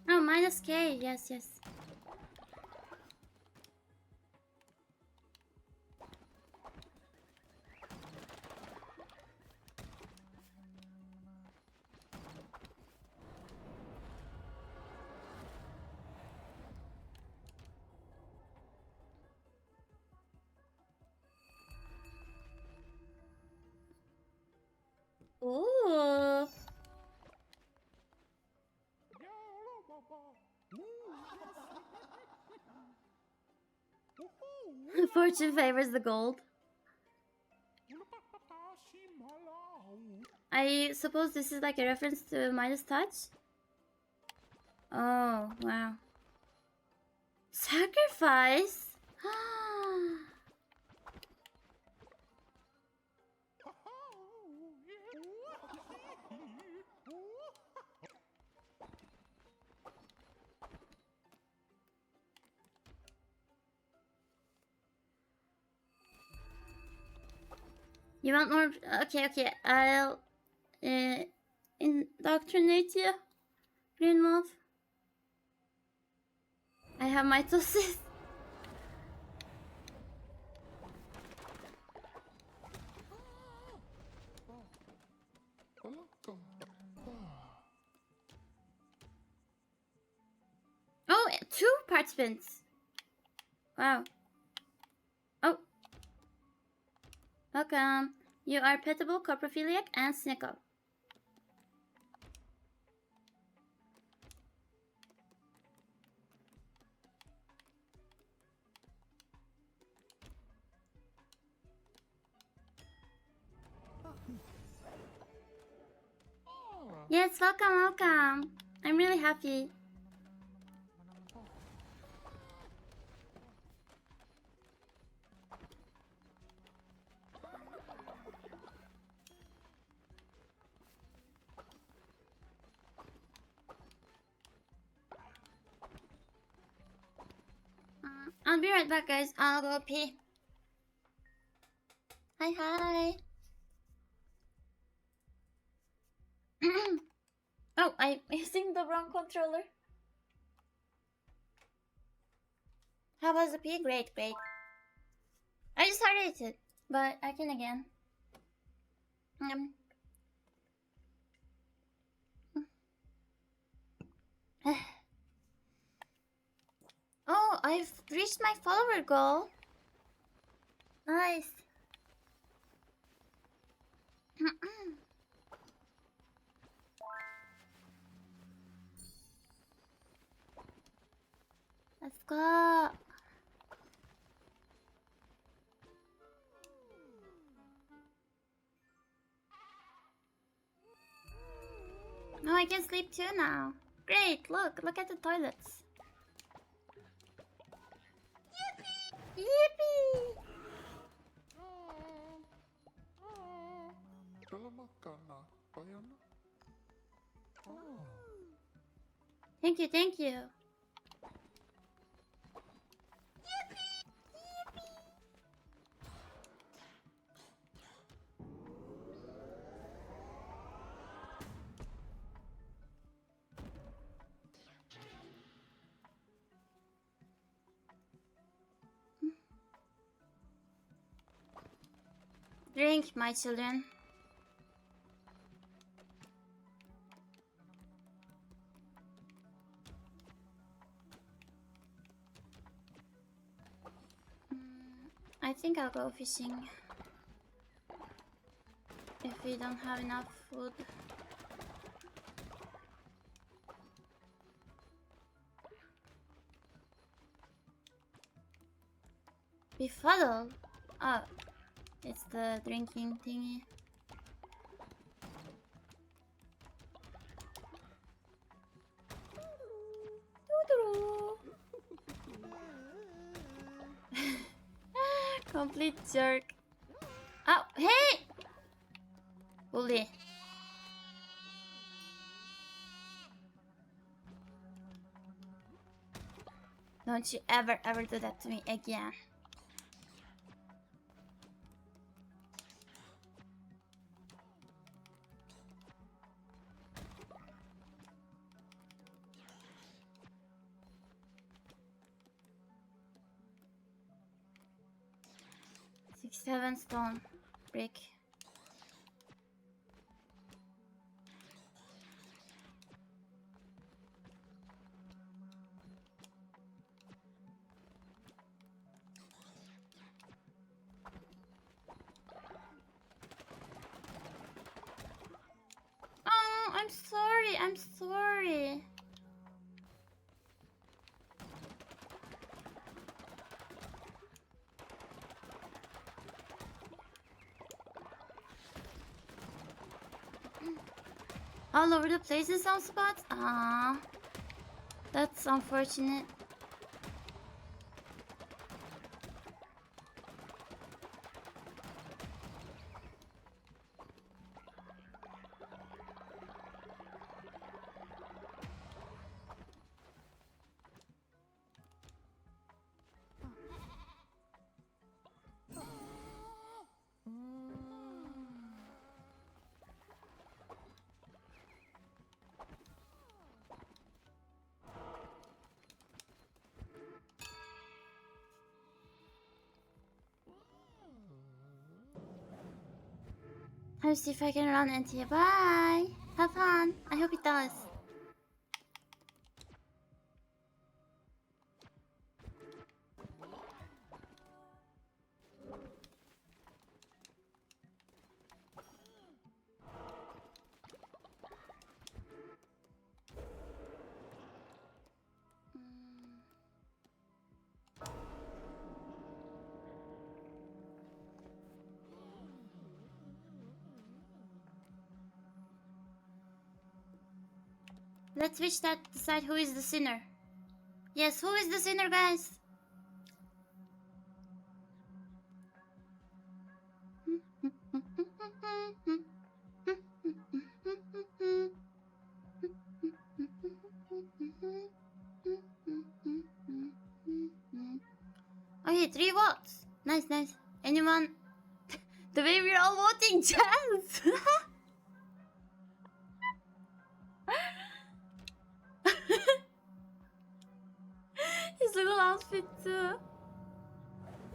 Oh, minus K. Yes, yes. Ooh. Fortune favors the gold. I suppose this is like a reference to Midas Touch. Oh, wow. Sacrifice? You want more? Okay, okay. I'll indoctrinate you, Green Wolf. I have mitosis. Oh, 2 participants. Wow. Oh. Welcome. You are petable, coprophiliac, and cynical. Yes, welcome, welcome. I'm really happy. I'll be right back, guys. I'll go pee. Hi, hi. Oh, I'm using the wrong controller. How was the pee? Great, great. I just started it, but I can again. Oh, I've reached my follower goal. Nice. Let's go. No, I can sleep too now. Great, look at the toilets. Yippee! Thank you, thank you. Drink, my children. I think I'll go fishing. If we don't have enough food. Befuddle? Oh, it's the drinking thingy. Complete jerk. Oh, hey! Bully. Don't you ever do that to me again. Seven stone brick. Oh, I'm sorry. I'm sorry. All over the place in some spots? Ah, that's unfortunate. Time to see if I can run into you. Bye! Have fun! I hope it does. Let's switch that. Decide who is the sinner. Yes, who is the sinner, guys? Okay, 3 votes. Nice, nice. Anyone? The way we're all voting, chance. His little outfit too.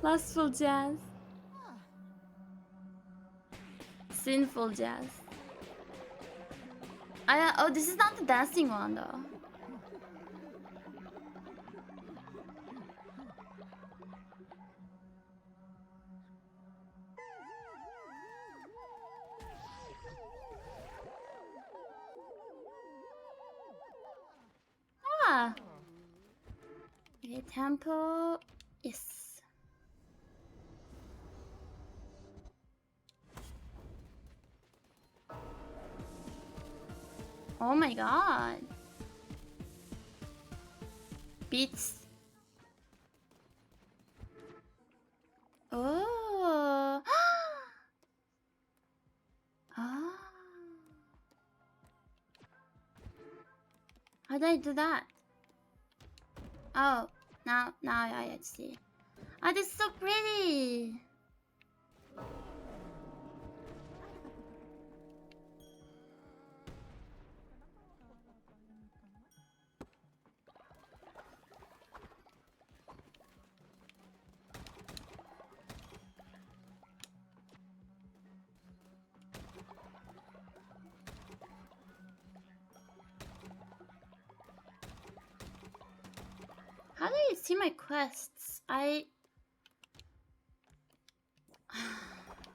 Lustful jazz. Sinful jazz. Oh, this is not the dancing one though. Ah. Okay, tempo. Yes. Oh my god. Beats. Oh. Ah. How did I do that? Oh, now I see. Oh, this is so pretty. How do you see my quests?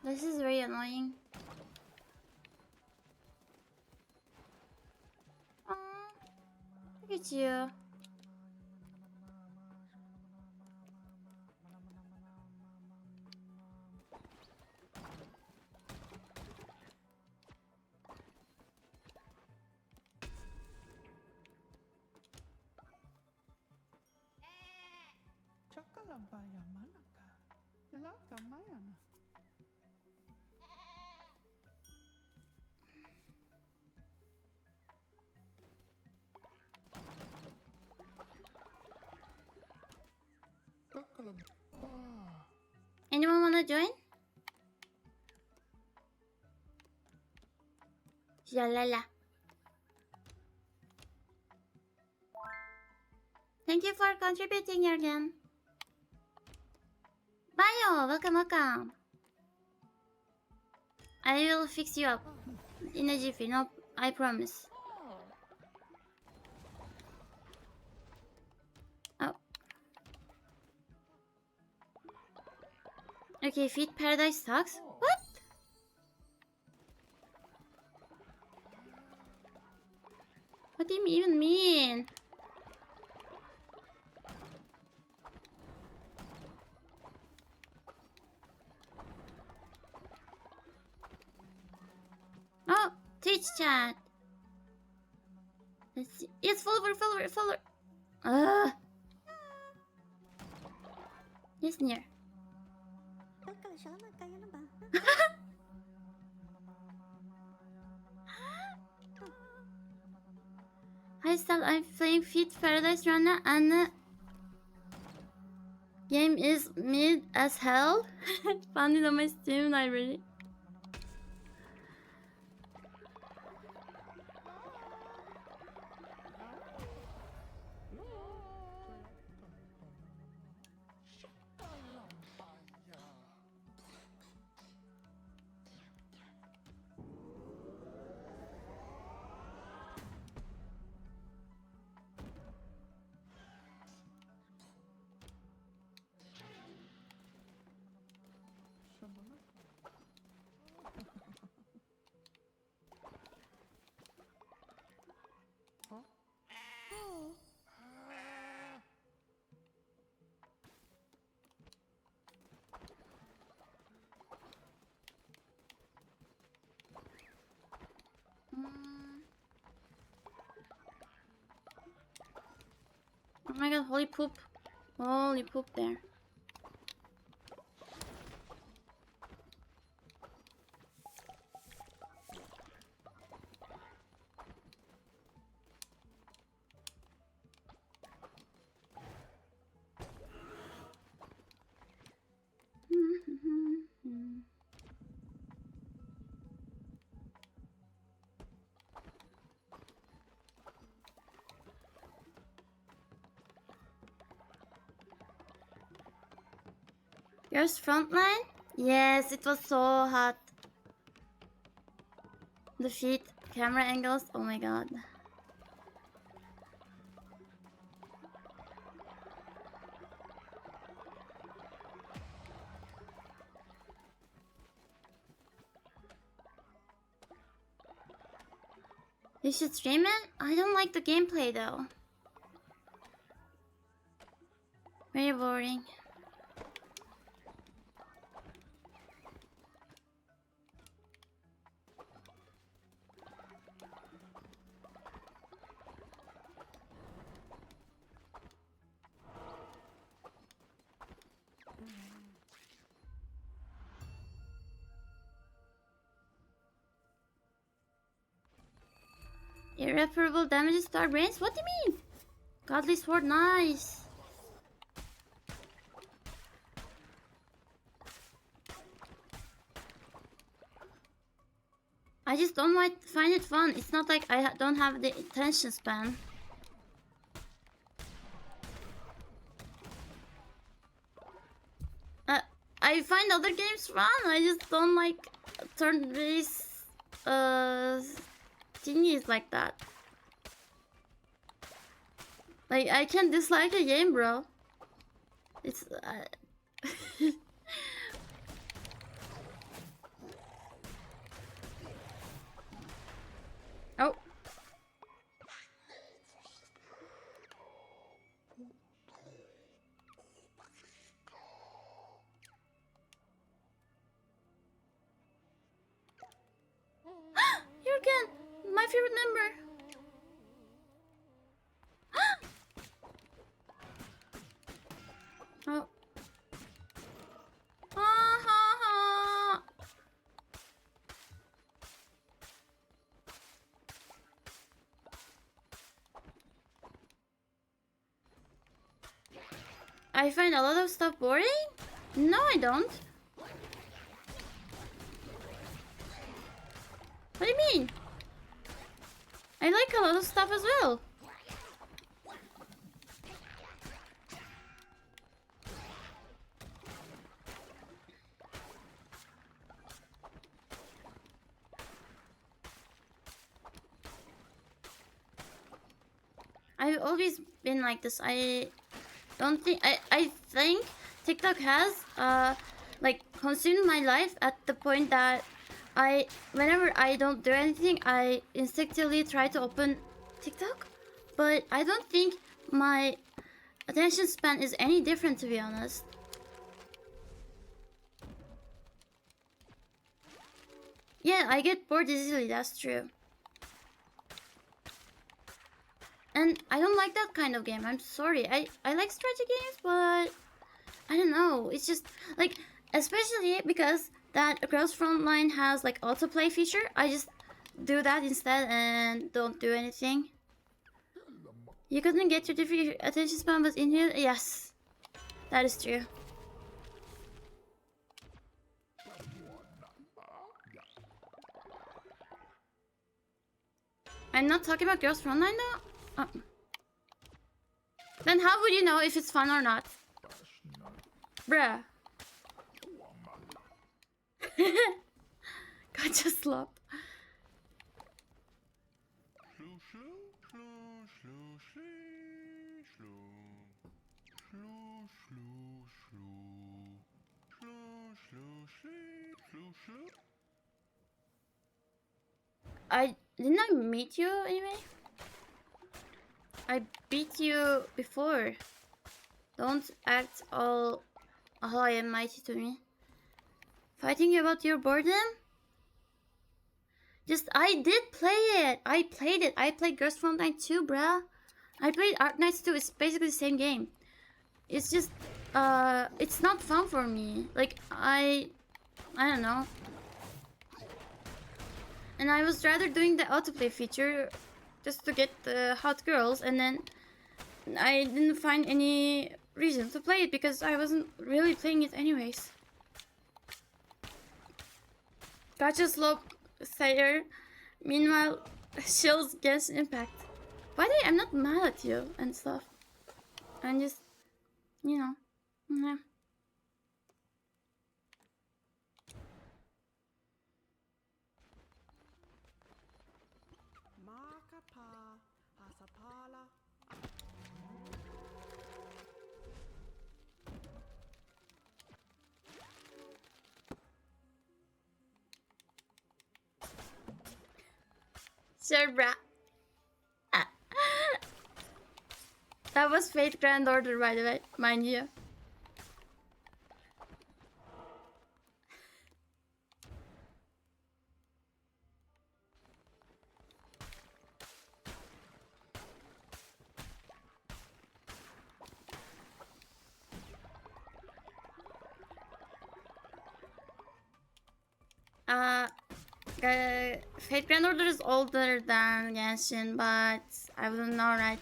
This is very annoying. Aww, look at you. Anyone wanna join? Shalala. Thank you for contributing, Jurgen. Bayo, welcome, welcome. I will fix you up in a jiffy, no, I promise. Oh. Okay, Feed Paradise sucks? What? What do you even mean? Oh, Twitch chat. Yes, follower. Ah. Yes, near. Hi, Sal. I'm playing Feet Paradise Runner and the game is mid as hell. Found it on my Steam library. Oh my god, holy poop. Holy poop there. Yours frontline? Yes, it was so hot. The feet, camera angles, oh my god. You should stream it? I don't like the gameplay though. Very boring. Irreparable damages to our brains? What do you mean? Godly sword, nice. I just don't find it fun. It's not like I don't have the attention span. I find other games fun. I just don't like turn-based thingies like that. Like, I can dislike a game, bro. It's oh. Jurgen, my favorite member. Oh. Ha ha ha. I find a lot of stuff boring? No, I don't. What do you mean? I like a lot of stuff as well. I've always been like this. I think TikTok has like consumed my life at the point that whenever I don't do anything, I instinctively try to open TikTok, but I don't think my attention span is any different, to be honest. Yeah, I get bored easily, that's true. And And I don't like that kind of game. I'm sorry. I like strategy games, but I don't know. It's just like, especially because that Girls Frontline has like autoplay feature. I just do that instead and don't do anything. You couldn't get your different attention span was in here? Yes. That is true. I'm not talking about Girls Frontline though? Oh. Then how would you know if it's fun or not? Bruh. Gotcha slop. Didn't I meet you anyway? I beat you before. Don't act all high and mighty to me. Fighting you about your boredom? Just, I did play it. I played it. I played Girls Frontline 2, bruh. I played Arknights 2. It's basically the same game. It's just, it's not fun for me. Like, I don't know. And I was rather doing the autoplay feature just to get the hot girls, and then I didn't find any reason to play it because I wasn't really playing it anyways. Gotcha slope, Sayer. Meanwhile, Shill's Genshin Impact. By the way, I'm not mad at you and stuff. I'm just, you know, yeah. Sure, brah. That was Fate Grand Order, by the way, mind you. Fate Grand Order is older than Genshin, but I wouldn't know, right?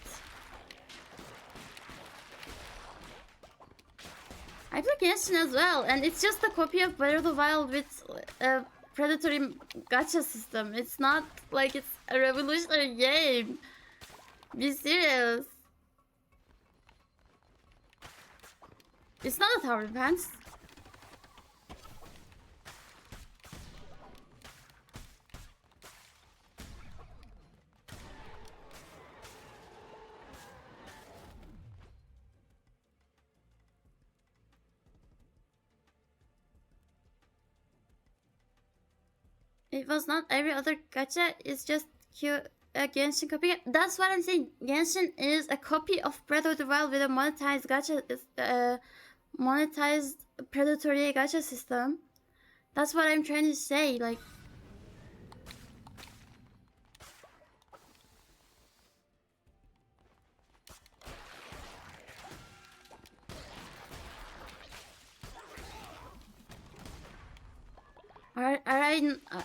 I play Genshin as well, and it's just a copy of Breath of the Wild with a predatory gacha system. It's not like it's a revolutionary game. Be serious. It's not a tower defense. It was not every other gacha, it's just a Genshin copy. That's what I'm saying. Genshin is a copy of Breath of the Wild with a monetized gacha, monetized predatory gacha system. That's what I'm trying to say. Like,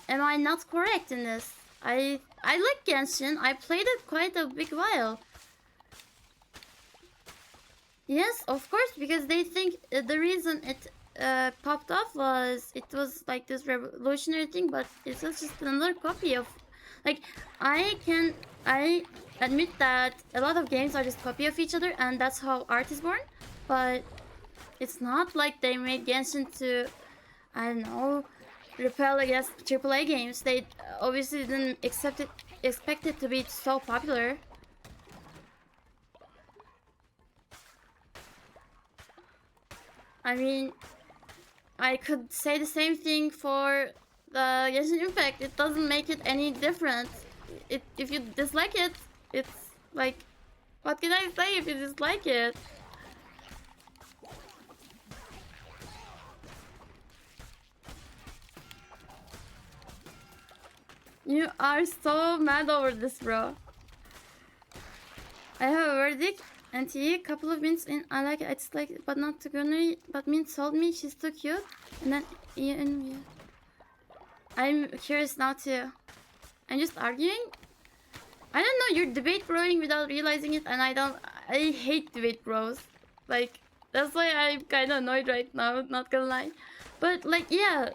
am I not correct in this? I like Genshin. I played it quite a big while. Yes, of course, because they think the reason it popped off was it was like this revolutionary thing, but it's just another copy of, like, I admit that a lot of games are just copy of each other, and that's how art is born. But it's not like they made Genshin to, I don't know, repel against AAA games. They obviously didn't expect it to be so popular. I mean, I could say the same thing for the Genshin Impact. It doesn't make it any different. If you dislike it, it's like, what can I say if you dislike it? You are so mad over this, bro. I have a verdict. And tea, couple of mints in. I like it. It's like, but not too gunnery. But Mint told me she's too cute. And then Ian, yeah. I'm curious now too. I'm just arguing. I don't know. You're debate broing without realizing it, and I hate debate bros. Like that's why I'm kind of annoyed right now. Not gonna lie. But like, yeah,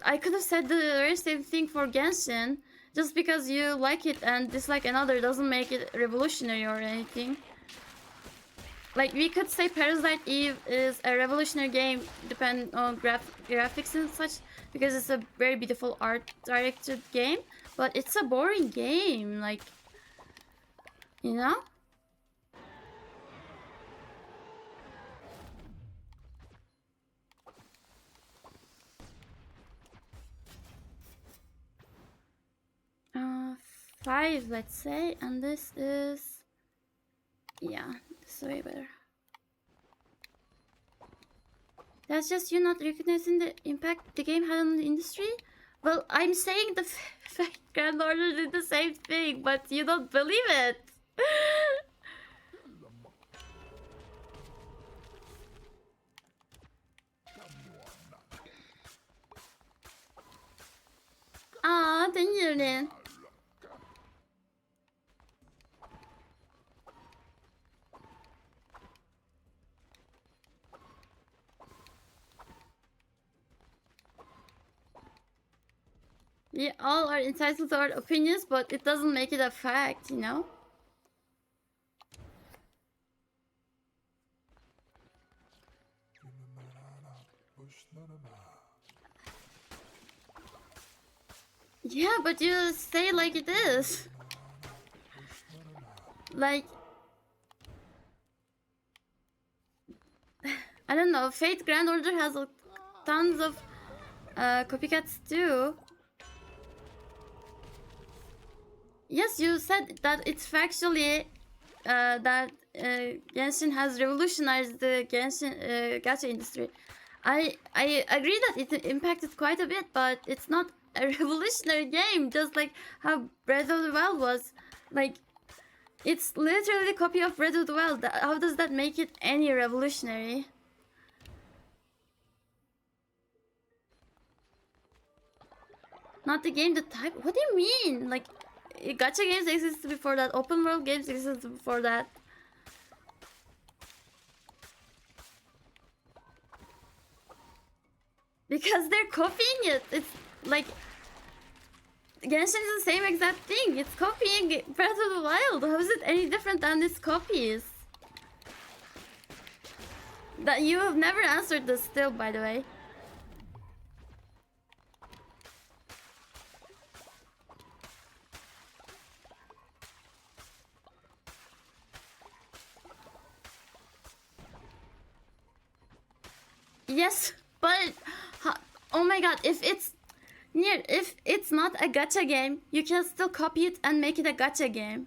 I could have said the very same thing for Genshin. Just because you like it and dislike another doesn't make it revolutionary or anything. Like, we could say Parasite Eve is a revolutionary game depending on graphics and such, because it's a very beautiful art-directed game, but it's a boring game, like, you know? Uh, 5, let's say, and this is... yeah, this is way better. That's just you not recognizing the impact the game had on the industry? Well, I'm saying the fact Grand Order did the same thing, but you don't believe it. Aw, thank you, Lin. We all are entitled to our opinions, but it doesn't make it a fact, you know? Yeah, but you say like it is. Like... I don't know, Fate Grand Order has tons of copycats too. Yes, you said that it's factually that Genshin has revolutionized the Genshin gacha industry. I agree that it impacted quite a bit, but it's not a revolutionary game, just like how Breath of the Wild was. Like, it's literally a copy of Breath of the Wild. How does that make it any revolutionary? Not the game, the type? What do you mean? Like, gacha games existed before that. Open world games existed before that. Because they're copying it. It's like... Genshin is the same exact thing. It's copying Breath of the Wild. How is it any different than its copies? That you have never answered this still, by the way. Yes, but oh my god, if it's not a gacha game, you can still copy it and make it a gacha game.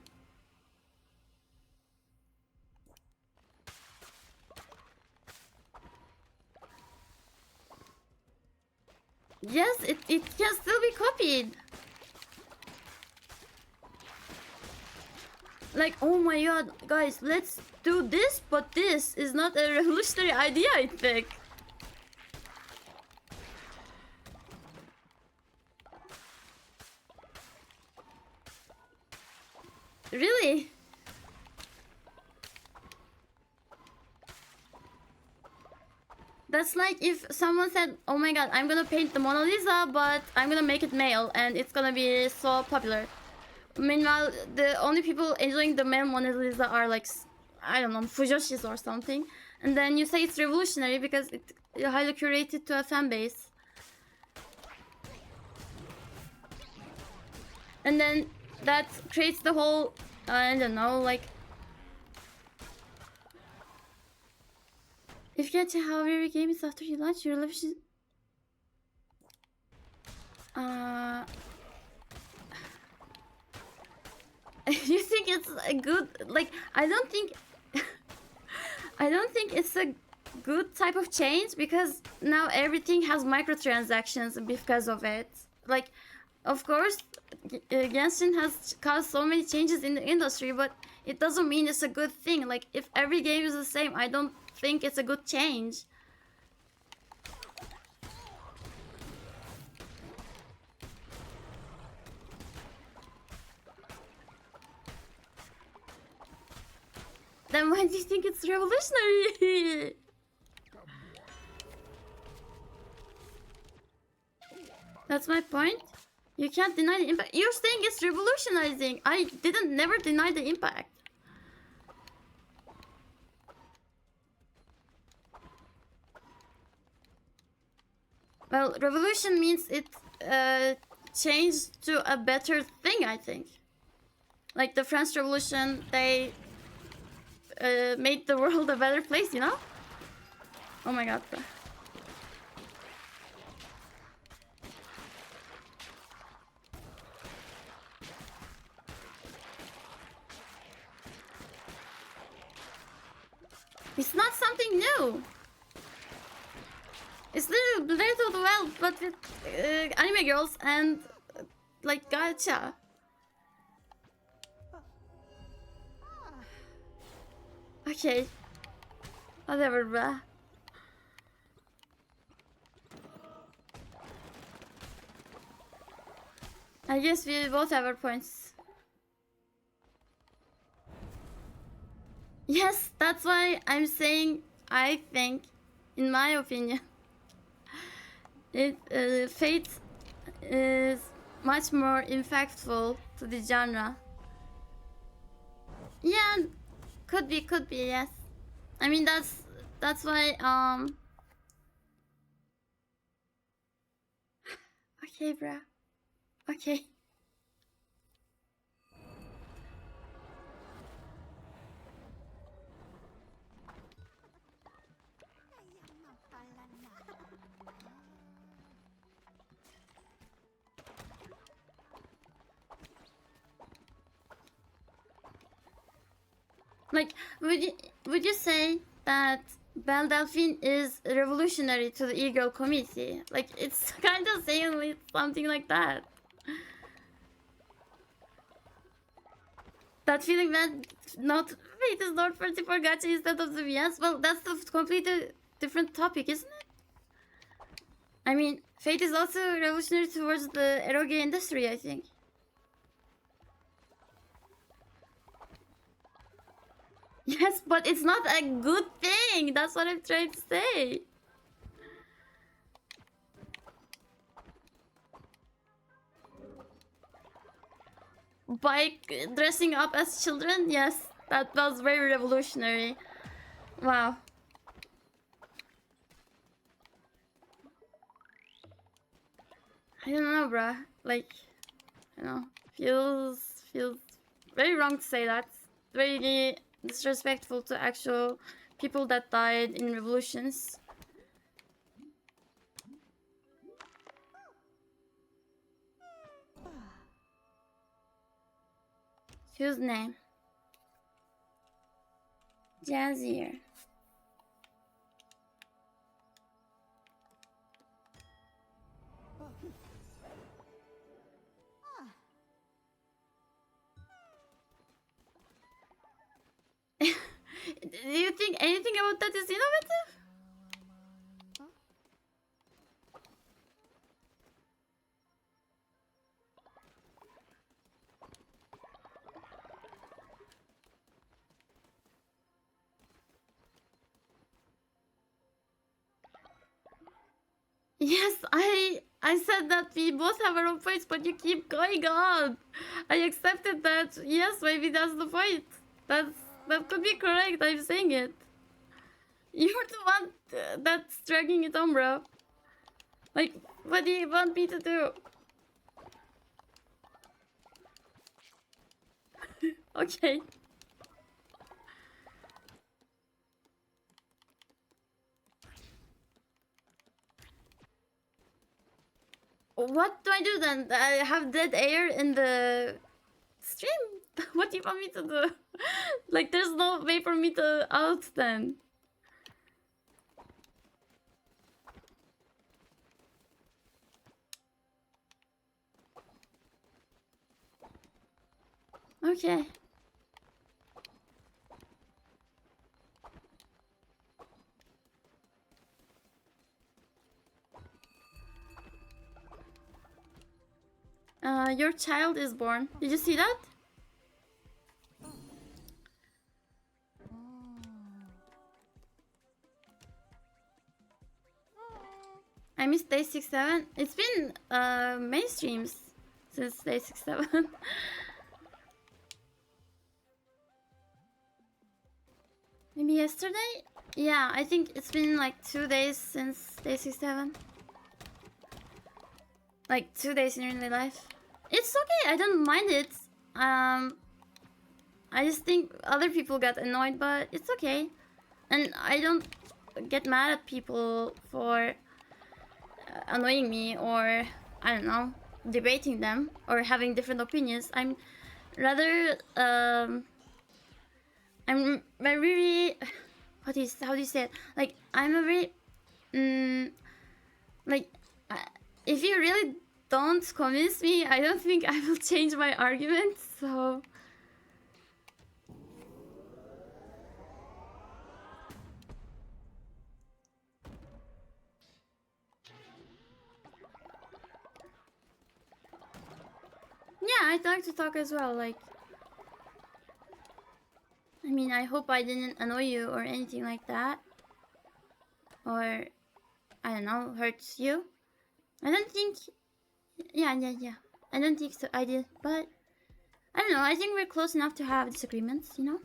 Yes, it can still be copied. Like, oh my god, guys, let's do this, but this is not a revolutionary idea, I think. Really? That's like if someone said, oh my god, I'm gonna paint the Mona Lisa, but I'm gonna make it male and it's gonna be so popular. Meanwhile, the only people enjoying the male Mona Lisa are like, I don't know, Fujoshis or something. And then you say it's revolutionary because it's highly curated to a fan base. And then that creates the whole, I don't know, like... If you can't tell how every game is after you launch, your life should... You think it's a good... Like, I don't think... I don't think it's a good type of change, because now everything has microtransactions because of it. Like, of course, Genshin has caused so many changes in the industry, but it doesn't mean it's a good thing. Like, if every game is the same, I don't think it's a good change. Then why do you think it's revolutionary? That's my point. You can't deny the impact. You're saying it's revolutionizing. I didn't never deny the impact. Well, revolution means it changed to a better thing, I think. Like the French Revolution, they made the world a better place, you know? Oh my god, bro. It's not something new. It's literally Blade of the Wild, but with anime girls and like gacha. Okay. Whatever, bruh. I guess we both have our points. Yes, that's why I'm saying I think, in my opinion, Fate is much more impactful to the genre. Yeah, could be, yes. I mean, that's why, okay, bruh. Okay. Like, would you say that Belle Delphine is revolutionary to the e-girl community? Like, it's kind of saying something like that. That feeling that Fate is not 44 gacha instead of the VS. Well, that's a completely different topic, isn't it? I mean, Fate is also revolutionary towards the eroge industry, I think. Yes, but it's not a good thing. That's what I'm trying to say. By dressing up as children, yes, that was very revolutionary. Wow. I don't know, bruh. Like, you know, feels very wrong to say that. Very disrespectful to actual people that died in revolutions. Whose name? Jazzier. Do you think anything about that is innovative? Yes, I said that we both have our own points, but you keep going on. I accepted that. Yes, maybe that's the point. That could be correct. I'm saying it. You're the one that's dragging it on, bro. Like, what do you want me to do? Okay. What do I do then? I have dead air in the stream? What do you want me to do? Like, there's no way for me to out then. Okay. Your child is born. Did you see that? I missed day 6-7. It's been many streams since day 6-7. Maybe yesterday? Yeah, I think it's been like 2 days since day 6-7. Like 2 days in real life. It's okay, I don't mind it. I just think other people got annoyed, but it's okay. And I don't get mad at people for annoying me, or I don't know, debating them or having different opinions. I'm rather I'm very how do you say it? Like I'm a very like if you really don't convince me, I don't think I will change my argument. So yeah, I'd like to talk as well. Like, I mean, I hope I didn't annoy you or anything like that, or I don't know, hurt you. I don't think. Yeah. I don't think so. I did, but I don't know. I think we're close enough to have disagreements, you know.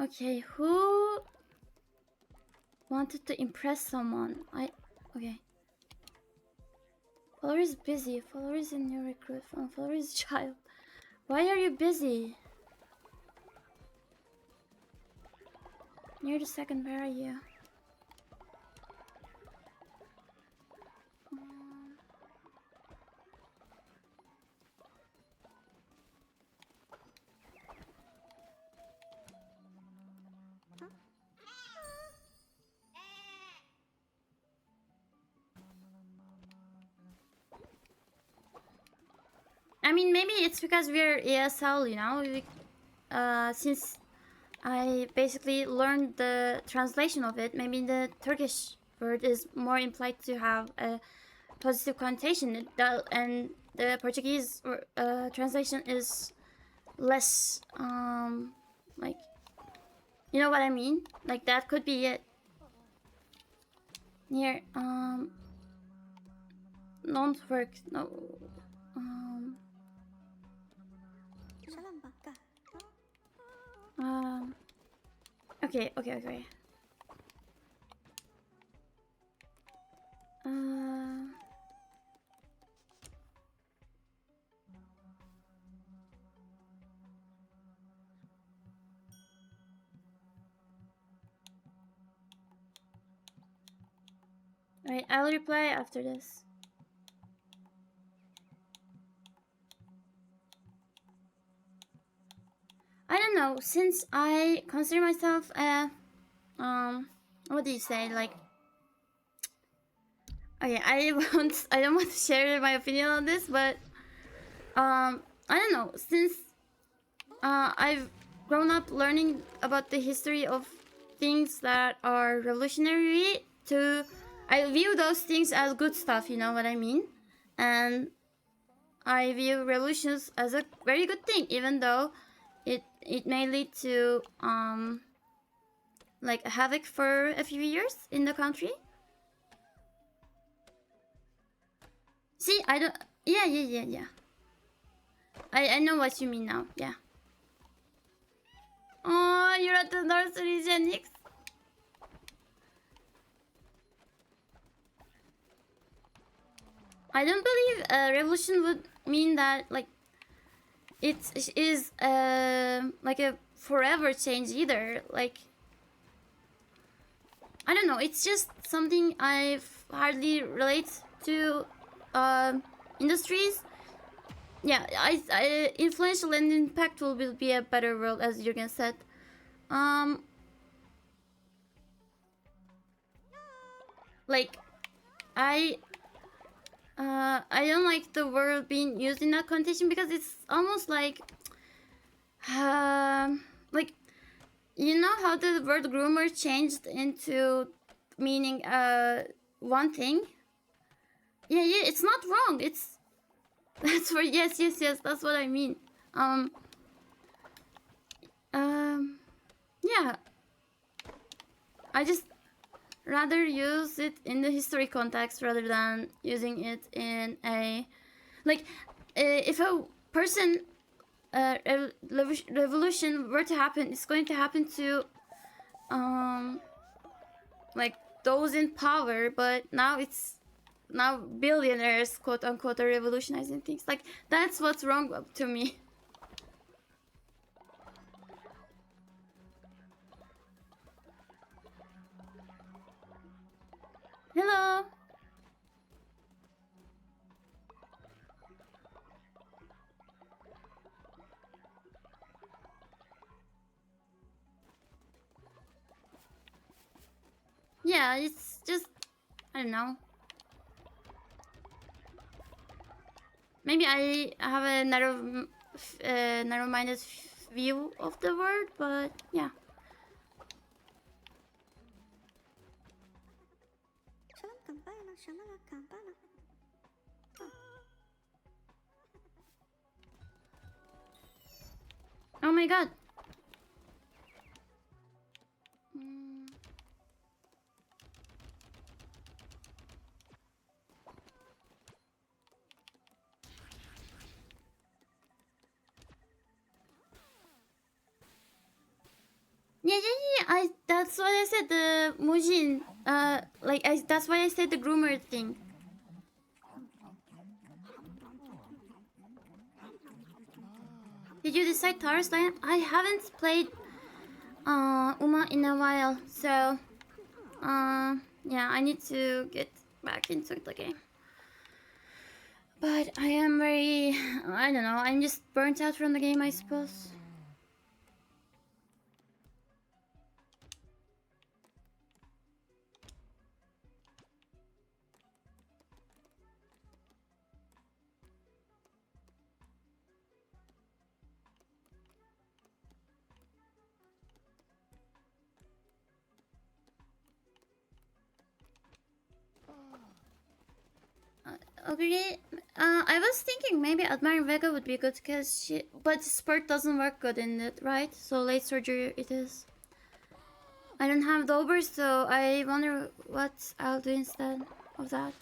Okay, who wanted to impress someone? Okay. Follower is busy. Follower is a new recruit. Follower is child. Why are you busy? Near the second, where are you? I mean, maybe it's because we're ESL, you know. Since I basically learned the translation of it, maybe the Turkish word is more implied to have a positive connotation, and the Portuguese translation is less, like, you know what I mean? Like, that could be it. Near, don't work, no, okay. Alright, I'll reply after this. I don't know, since I consider myself a, what do you say, like, okay, I don't want to share my opinion on this, but, I don't know, since, I've grown up learning about the history of things that are revolutionary, I view those things as good stuff, you know what I mean? And I view revolutions as a very good thing, even though it may lead to like havoc for a few years in the country. See, I don't. Yeah. I know what you mean now. Yeah. Oh, you're at the nursery, Genix. I don't believe revolution would mean that like it is like a forever change either. Like I don't know. It's just something I've hardly relate to industries. Yeah, I influential and impactful will be a better world, as Jürgen said. Like I don't like the word being used in that connotation because it's almost like you know how the word groomer changed into meaning one thing. Yeah, it's not wrong. It's that's what. Yes. That's what I mean. Yeah. I just rather use it in the history context rather than using it in a like if a person revolution were to happen, it's going to happen to like those in power, but now it's billionaires quote unquote are revolutionizing things. Like that's what's wrong to me. Hello. Yeah, it's just I don't know. Maybe I have a narrow-minded view of the world, but yeah. Oh my god. Yeah. That's what I said. The Mujin. That's why I said the groomer thing. Did you decide Taurus Lion? I haven't played Uma in a while, so yeah, I need to get back into the game. But I am very, I don't know, I'm just burnt out from the game, I suppose. Okay, I was thinking maybe Admiring Vega would be good because but Spurt doesn't work good in it, right? So late surgery it is. I don't have Dober, so I wonder what I'll do instead of that.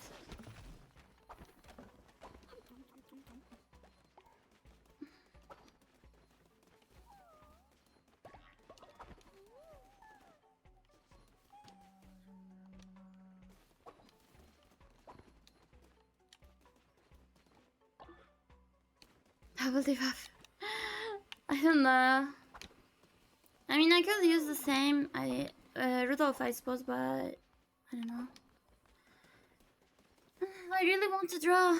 Double debuff. I don't know. I mean, I could use the same Rudolph, I suppose, but I don't know. I really want to draw,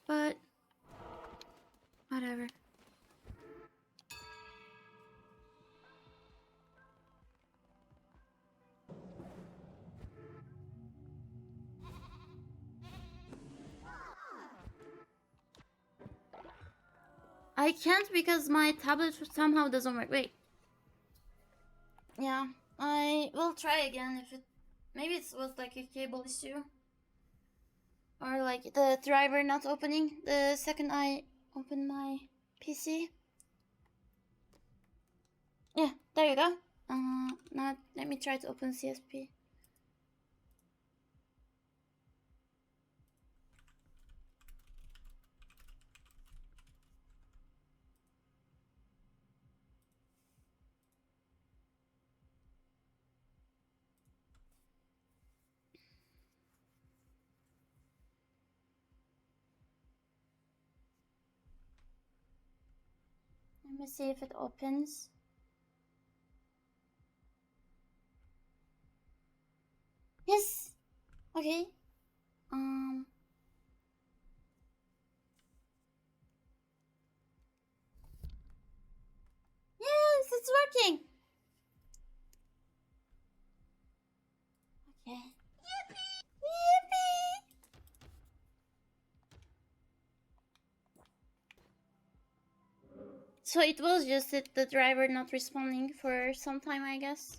but whatever. I can't because my tablet somehow doesn't work. Wait. Yeah, I will try again if it... Maybe it was like a cable issue. Or like the driver not opening the second I open my PC. Yeah, there you go. Now let me try to open CSP. Let me see if it opens. Yes. Okay. Yes, it's working. Okay. Yippee! So it was just the driver not responding for some time, I guess.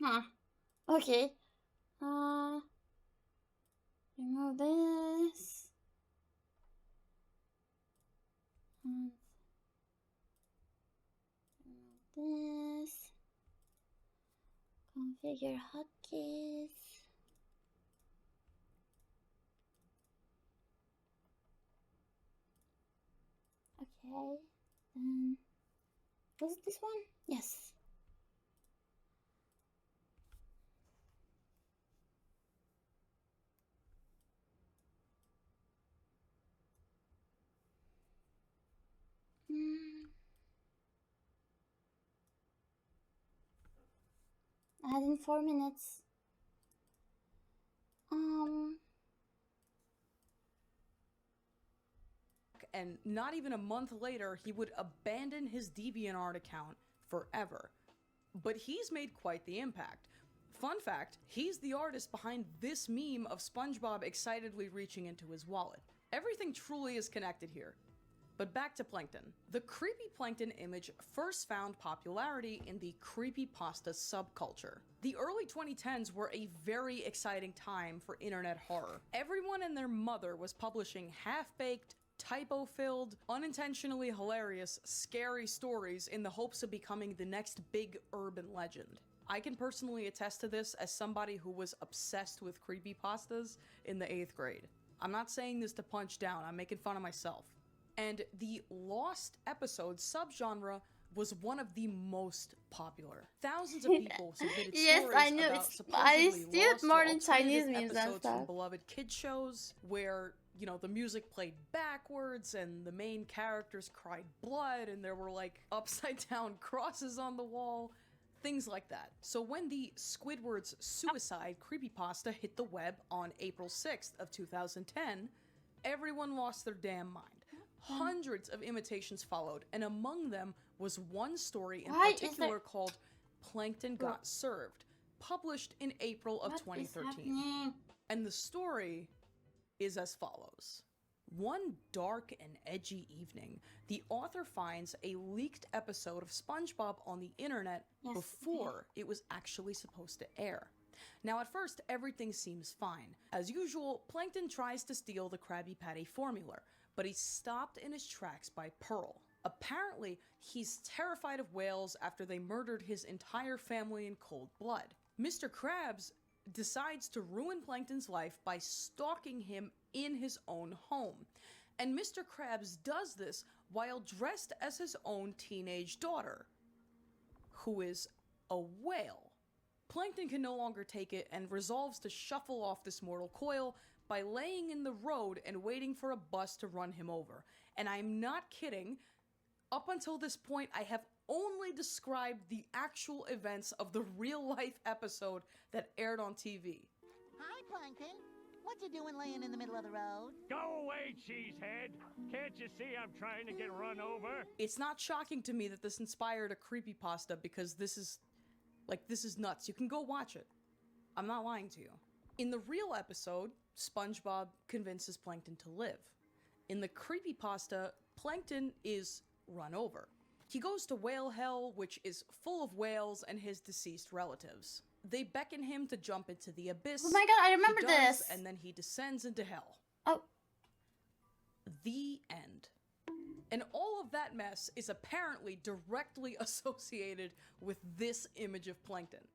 Huh. Okay. Remove this. Remove this. Configure hotkeys. Okay. Then was it this one? Yes. Add in 4 minutes. And not even a month later, he would abandon his DeviantArt account forever. But he's made quite the impact. Fun fact, he's the artist behind this meme of SpongeBob excitedly reaching into his wallet. Everything truly is connected here. But back to Plankton. The creepy Plankton image first found popularity in the creepypasta subculture. The early 2010s were a very exciting time for internet horror. Everyone and their mother was publishing half-baked, typo-filled, unintentionally hilarious, scary stories in the hopes of becoming the next big urban legend. I can personally attest to this as somebody who was obsessed with creepypastas in the 8th grade. I'm not saying this to punch down, I'm making fun of myself. And the lost episode subgenre was one of the most popular. Thousands of people submitted Yes, stories I know. about I supposedly see it lost more or in Chinese alternative memes and episodes stuff. from beloved kid shows where, you know, the music played backwards and the main characters cried blood and there were like upside down crosses on the wall. Things like that. So when the Squidward's suicide creepypasta hit the web on April 6th of 2010, everyone lost their damn mind. Hundreds of imitations followed, and among them was one story in particular called Plankton Got Served, published in April of 2013. And the story is as follows. One dark and edgy evening, the author finds a leaked episode of SpongeBob on the internet before it was actually supposed to air. Now at first, everything seems fine. As usual, Plankton tries to steal the Krabby Patty formula, but he's stopped in his tracks by Pearl. Apparently, he's terrified of whales after they murdered his entire family in cold blood. Mr. Krabs decides to ruin Plankton's life by stalking him in his own home. And Mr. Krabs does this while dressed as his own teenage daughter, who is a whale. Plankton can no longer take it and resolves to shuffle off this mortal coil by laying in the road and waiting for a bus to run him over. And I'm not kidding, up until this point I have only described the actual events of the real-life episode that aired on TV. Hi, Plankton. What you doing laying in the middle of the road? Go away, cheesehead! Can't you see I'm trying to get run over? It's not shocking to me that this inspired a creepypasta because this is nuts. You can go watch it. I'm not lying to you. In the real episode, SpongeBob convinces Plankton to live. In the creepypasta, Plankton is run over. He goes to whale hell, which is full of whales and his deceased relatives. They beckon him to jump into the abyss. Oh my god, I remember He does, this! and then he descends into hell. Oh. The end. And all of that mess is apparently directly associated with this image of Plankton.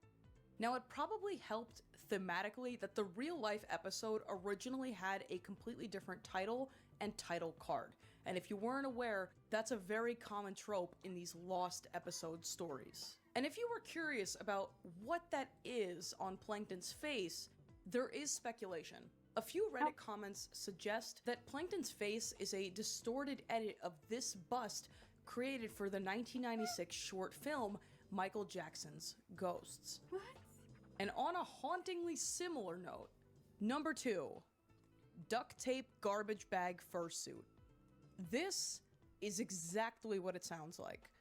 Now, it probably helped thematically that the real-life episode originally had a completely different title and title card. And if you weren't aware, that's a very common trope in these lost episode stories. And if you were curious about what that is on Plankton's face, there is speculation. A few Reddit comments suggest that Plankton's face is a distorted edit of this bust created for the 1996 short film Michael Jackson's Ghosts. What? And on a hauntingly similar note, number 2, duct tape garbage bag fursuit. This is exactly what it sounds like.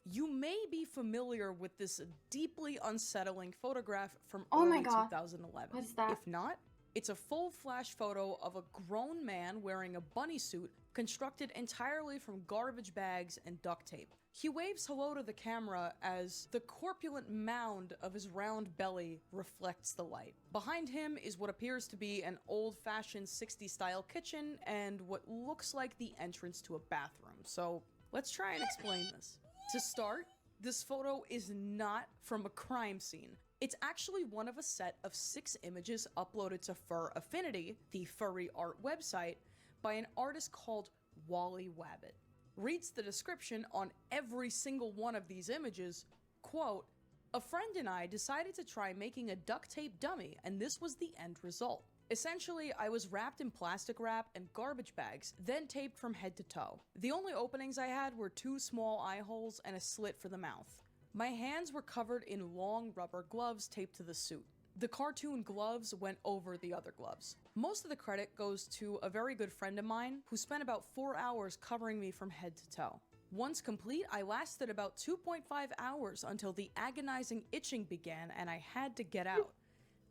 You may be familiar with this deeply unsettling photograph from early 2011. What's that? If not, it's a full flash photo of a grown man wearing a bunny suit constructed entirely from garbage bags and duct tape. He waves hello to the camera as the corpulent mound of his round belly reflects the light. Behind him is what appears to be an old-fashioned 60s style kitchen and what looks like the entrance to a bathroom. So let's try and explain this. To start, this photo is not from a crime scene. It's actually one of a set of 6 images uploaded to Fur Affinity, the furry art website, by an artist called Wally Wabbit. Reads the description on every single one of these images, quote, "A friend and I decided to try making a duct tape dummy, and this was the end result. Essentially, I was wrapped in plastic wrap and garbage bags, then taped from head to toe. The only openings I had were 2 small eye holes and a slit for the mouth. My hands were covered in long rubber gloves taped to the suit. The cartoon gloves went over the other gloves. Most of the credit goes to a very good friend of mine who spent about 4 hours covering me from head to toe. Once complete, I lasted about 2.5 hours until the agonizing itching began and I had to get out.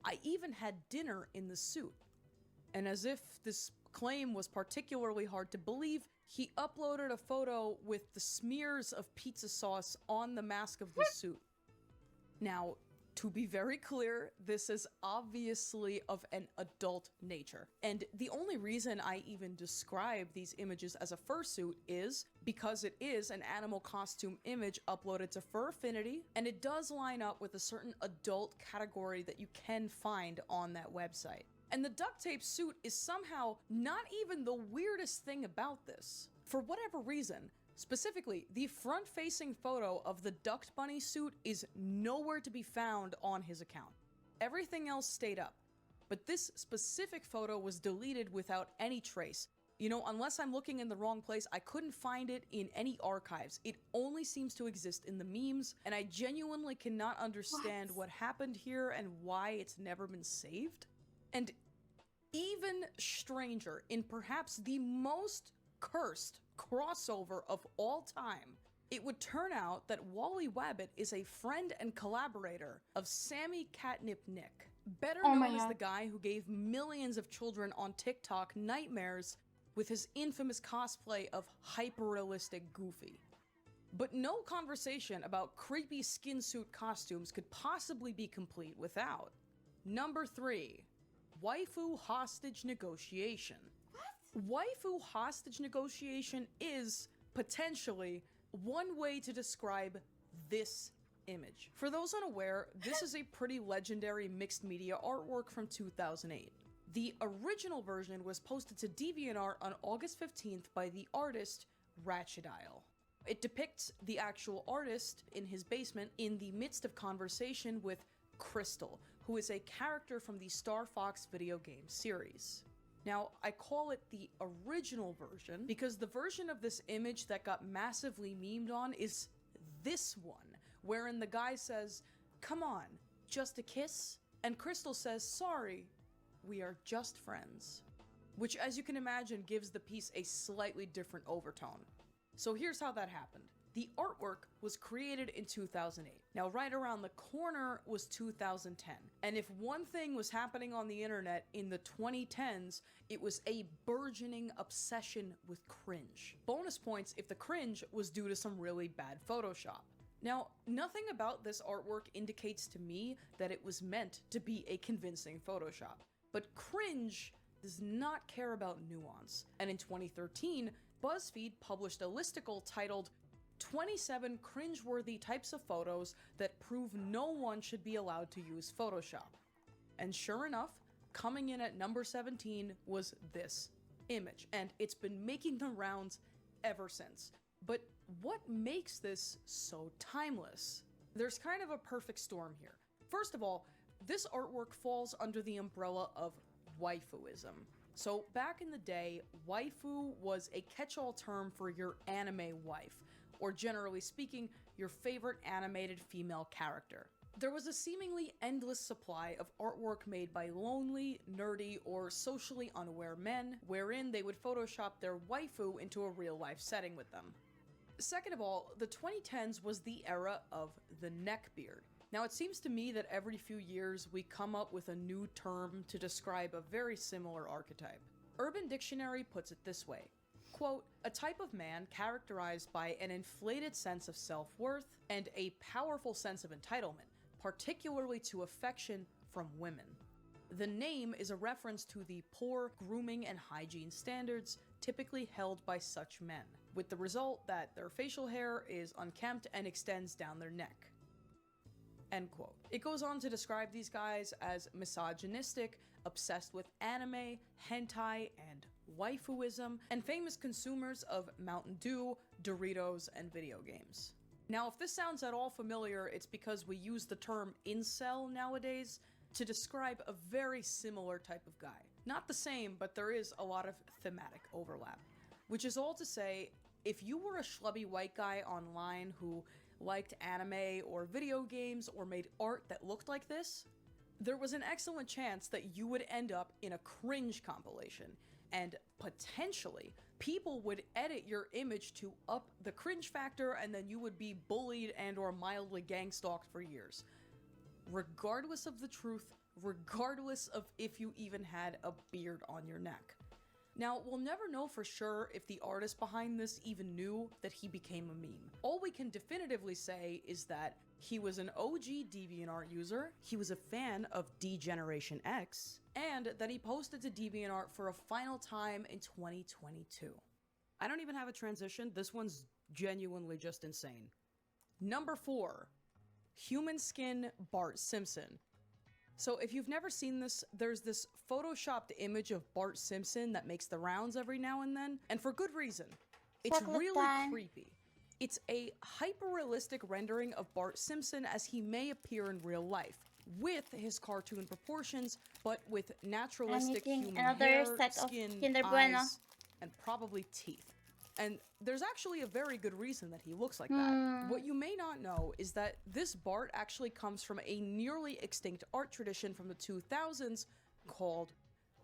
I even had dinner in the suit." And as if this claim was particularly hard to believe, he uploaded a photo with the smears of pizza sauce on the mask of the suit. Now, to be very clear, this is obviously of an adult nature. And the only reason I even describe these images as a fursuit is because it is an animal costume image uploaded to Fur Affinity, and it does line up with a certain adult category that you can find on that website. And the duct tape suit is somehow not even the weirdest thing about this. For whatever reason, specifically, the front-facing photo of the Duct Bunny suit is nowhere to be found on his account. Everything else stayed up, but this specific photo was deleted without any trace. You know, unless I'm looking in the wrong place, I couldn't find it in any archives. It only seems to exist in the memes, and I genuinely cannot understand what happened here and why it's never been saved. And even stranger, in perhaps the most cursed crossover of all time, it would turn out that Wally Wabbit is a friend and collaborator of Sammy Catnip Nick, better Oh my known as God. the guy who gave millions of children on TikTok nightmares with his infamous cosplay of hyper-realistic Goofy. But no conversation about creepy skin suit costumes could possibly be complete without number 3, waifu hostage negotiation. Waifu hostage negotiation is, potentially, one way to describe this image. For those unaware, this is a pretty legendary mixed media artwork from 2008. The original version was posted to DeviantArt on August 15th by the artist Ratchetile. It depicts the actual artist in his basement in the midst of conversation with Crystal, who is a character from the Star Fox video game series. Now, I call it the original version because the version of this image that got massively memed on is this one, wherein the guy says, "Come on, just a kiss?" And Crystal says, "Sorry, we are just friends." Which, as you can imagine, gives the piece a slightly different overtone. So here's how that happened. The artwork was created in 2008. Now, right around the corner was 2010. And if one thing was happening on the internet in the 2010s, it was a burgeoning obsession with cringe. Bonus points if the cringe was due to some really bad Photoshop. Now, nothing about this artwork indicates to me that it was meant to be a convincing Photoshop. But cringe does not care about nuance. And in 2013, BuzzFeed published a listicle titled 27 cringeworthy types of photos that prove no one should be allowed to use Photoshop. And sure enough, coming in at number 17 was this image, and it's been making the rounds ever since. But what makes this so timeless? There's kind of a perfect storm here. First of all, this artwork falls under the umbrella of waifuism. So back in the day, waifu was a catch-all term for your anime wife, or generally speaking, your favorite animated female character. There was a seemingly endless supply of artwork made by lonely, nerdy, or socially unaware men, wherein they would Photoshop their waifu into a real-life setting with them. Second of all, the 2010s was the era of the neckbeard. Now, it seems to me that every few years we come up with a new term to describe a very similar archetype. Urban Dictionary puts it this way, Quote, a type of man characterized by an inflated sense of self-worth and a powerful sense of entitlement, particularly to affection from women. The name is a reference to the poor grooming and hygiene standards typically held by such men, with the result that their facial hair is unkempt and extends down their neck. End quote. It goes on to describe these guys as misogynistic, obsessed with anime, hentai, and waifuism, and famous consumers of Mountain Dew, Doritos, and video games. Now, if this sounds at all familiar, it's because we use the term incel nowadays to describe a very similar type of guy. Not the same, but there is a lot of thematic overlap. Which is all to say, if you were a schlubby white guy online who liked anime or video games or made art that looked like this, there was an excellent chance that you would end up in a cringe compilation, and potentially people would edit your image to up the cringe factor, and then you would be bullied and or mildly gang-stalked for years. Regardless of the truth, regardless of if you even had a beard on your neck. Now, we'll never know for sure if the artist behind this even knew that he became a meme. All we can definitively say is that he was an OG DeviantArt user, he was a fan of D-Generation X, and that he posted to DeviantArt for a final time in 2022. I don't even have a transition, this one's genuinely just insane. Number 4. Human Skin Bart Simpson. So if you've never seen this, there's this photoshopped image of Bart Simpson that makes the rounds every now and then, and for good reason. It's really creepy. It's a hyper-realistic rendering of Bart Simpson as he may appear in real life, with his cartoon proportions, but with naturalistic human hair, skin, eyes, and probably teeth. And there's actually a very good reason that he looks like that. What you may not know is that this Bart actually comes from a nearly extinct art tradition from the 2000s called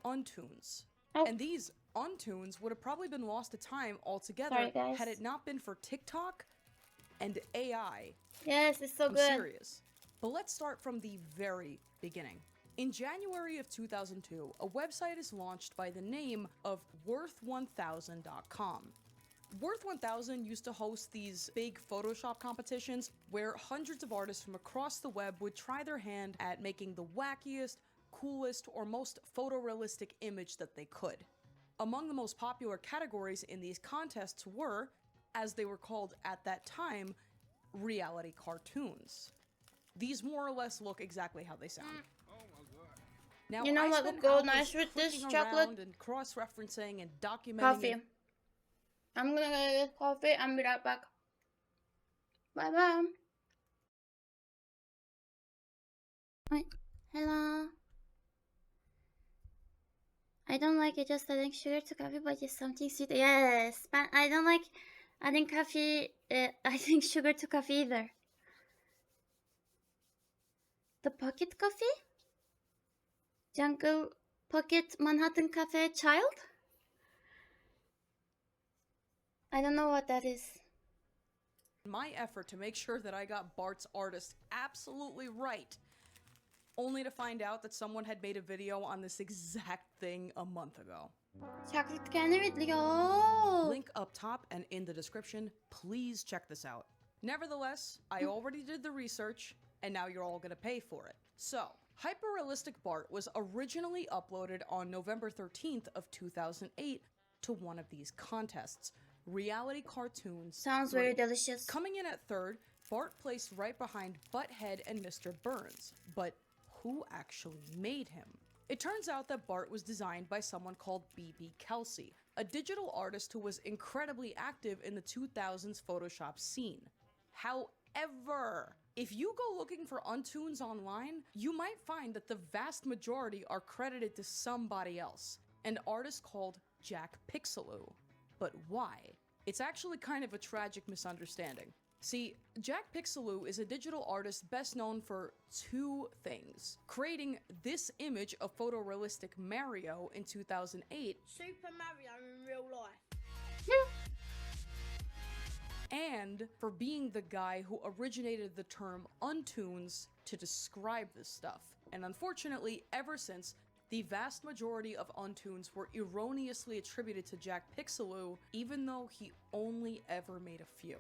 Untoons. And these Untoons would have probably been lost to time altogether had it not been for TikTok and AI. Yes, it's so good. I'm serious. But let's start from the very beginning. In January of 2002, a website is launched by the name of worth1000.com. Worth 1000 used to host these big Photoshop competitions where hundreds of artists from across the web would try their hand at making the wackiest, coolest, or most photorealistic image that they could. Among the most popular categories in these contests were, as they were called at that time, reality cartoons. These more or less look exactly how they sound. Now, you know what would go nice with this chocolate? And cross-referencing and documenting coffee. I'm gonna get coffee and be right back. Bye bye. Wait, hello. I don't like it just adding sugar to coffee, but it's something sweet. Yes, but I don't like adding coffee. Adding sugar to coffee either. The pocket coffee? Jungle Pocket Manhattan Cafe Child? I don't know what that is. My effort to make sure that I got Bart's artist absolutely right, only to find out that someone had made a video on this exact thing a month ago. Chocolate candy with Leo. Link up top and in the description. Please check this out. Nevertheless, I already did the research, and now you're all gonna pay for it. So, Hyper-Realistic Bart was originally uploaded on November 13th of 2008 to one of these contests. Reality Cartoons. Sounds very delicious. Coming in at third, Bart placed right behind Butthead and Mr. Burns. But who actually made him? It turns out that Bart was designed by someone called B.B. Kelsey, a digital artist who was incredibly active in the 2000s Photoshop scene. However, if you go looking for Untoons online, you might find that the vast majority are credited to somebody else, an artist called Jack Pixeloo. But why? It's actually kind of a tragic misunderstanding. See, Jack Pixeloo is a digital artist best known for two things: creating this image of photorealistic Mario in 2008, Super Mario in real life, and for being the guy who originated the term Untoons to describe this stuff. And unfortunately, ever since, The vast majority of Untunes were erroneously attributed to Jack Pixeloo, even though he only ever made a few.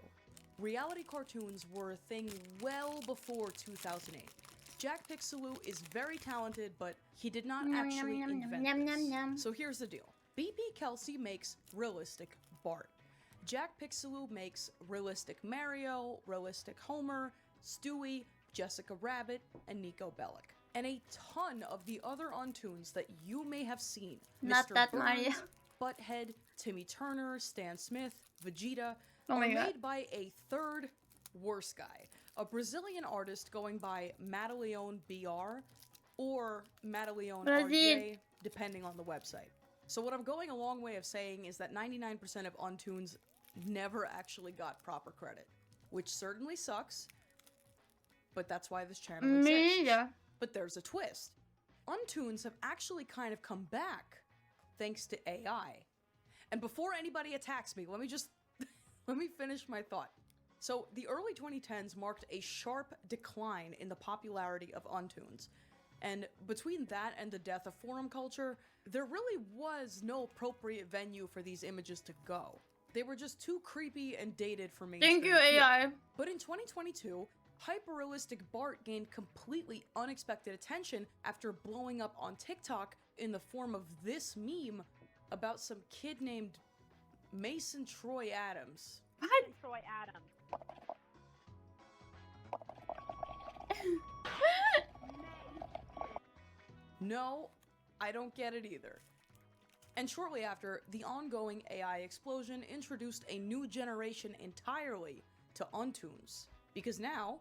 Reality cartoons were a thing well before 2008. Jack Pixeloo is very talented, but he did not actually invent this. So here's the deal. BP Kelsey makes realistic Bart. Jack Pixeloo makes realistic Mario, realistic Homer, Stewie, Jessica Rabbit, and Nico Bellic. And a ton of the other Untunes that you may have seen. Not Mr. that Burns, Mario. Butthead, Timmy Turner, Stan Smith, Vegeta, Oh my are God. made by a third worse guy. A Brazilian artist going by Madaleone BR or Madaleone Brazil. RJ, depending on the website. So what I'm going a long way of saying is that 99% of Untunes never actually got proper credit, which certainly sucks, but that's why this channel exists. Yeah. But there's a twist. Untunes have actually kind of come back thanks to AI. And before anybody attacks me, let me finish my thought. So the early 2010s marked a sharp decline in the popularity of Untunes. And between that and the death of forum culture, there really was no appropriate venue for these images to go. They were just too creepy and dated for mainstream. Thank you, AI. But in 2022, hyper-realistic Bart gained completely unexpected attention after blowing up on TikTok in the form of this meme about some kid named Mason Troy Adams. Troy Adams. No, I don't get it either. And shortly after, the ongoing AI explosion introduced a new generation entirely to Untunes. Because now,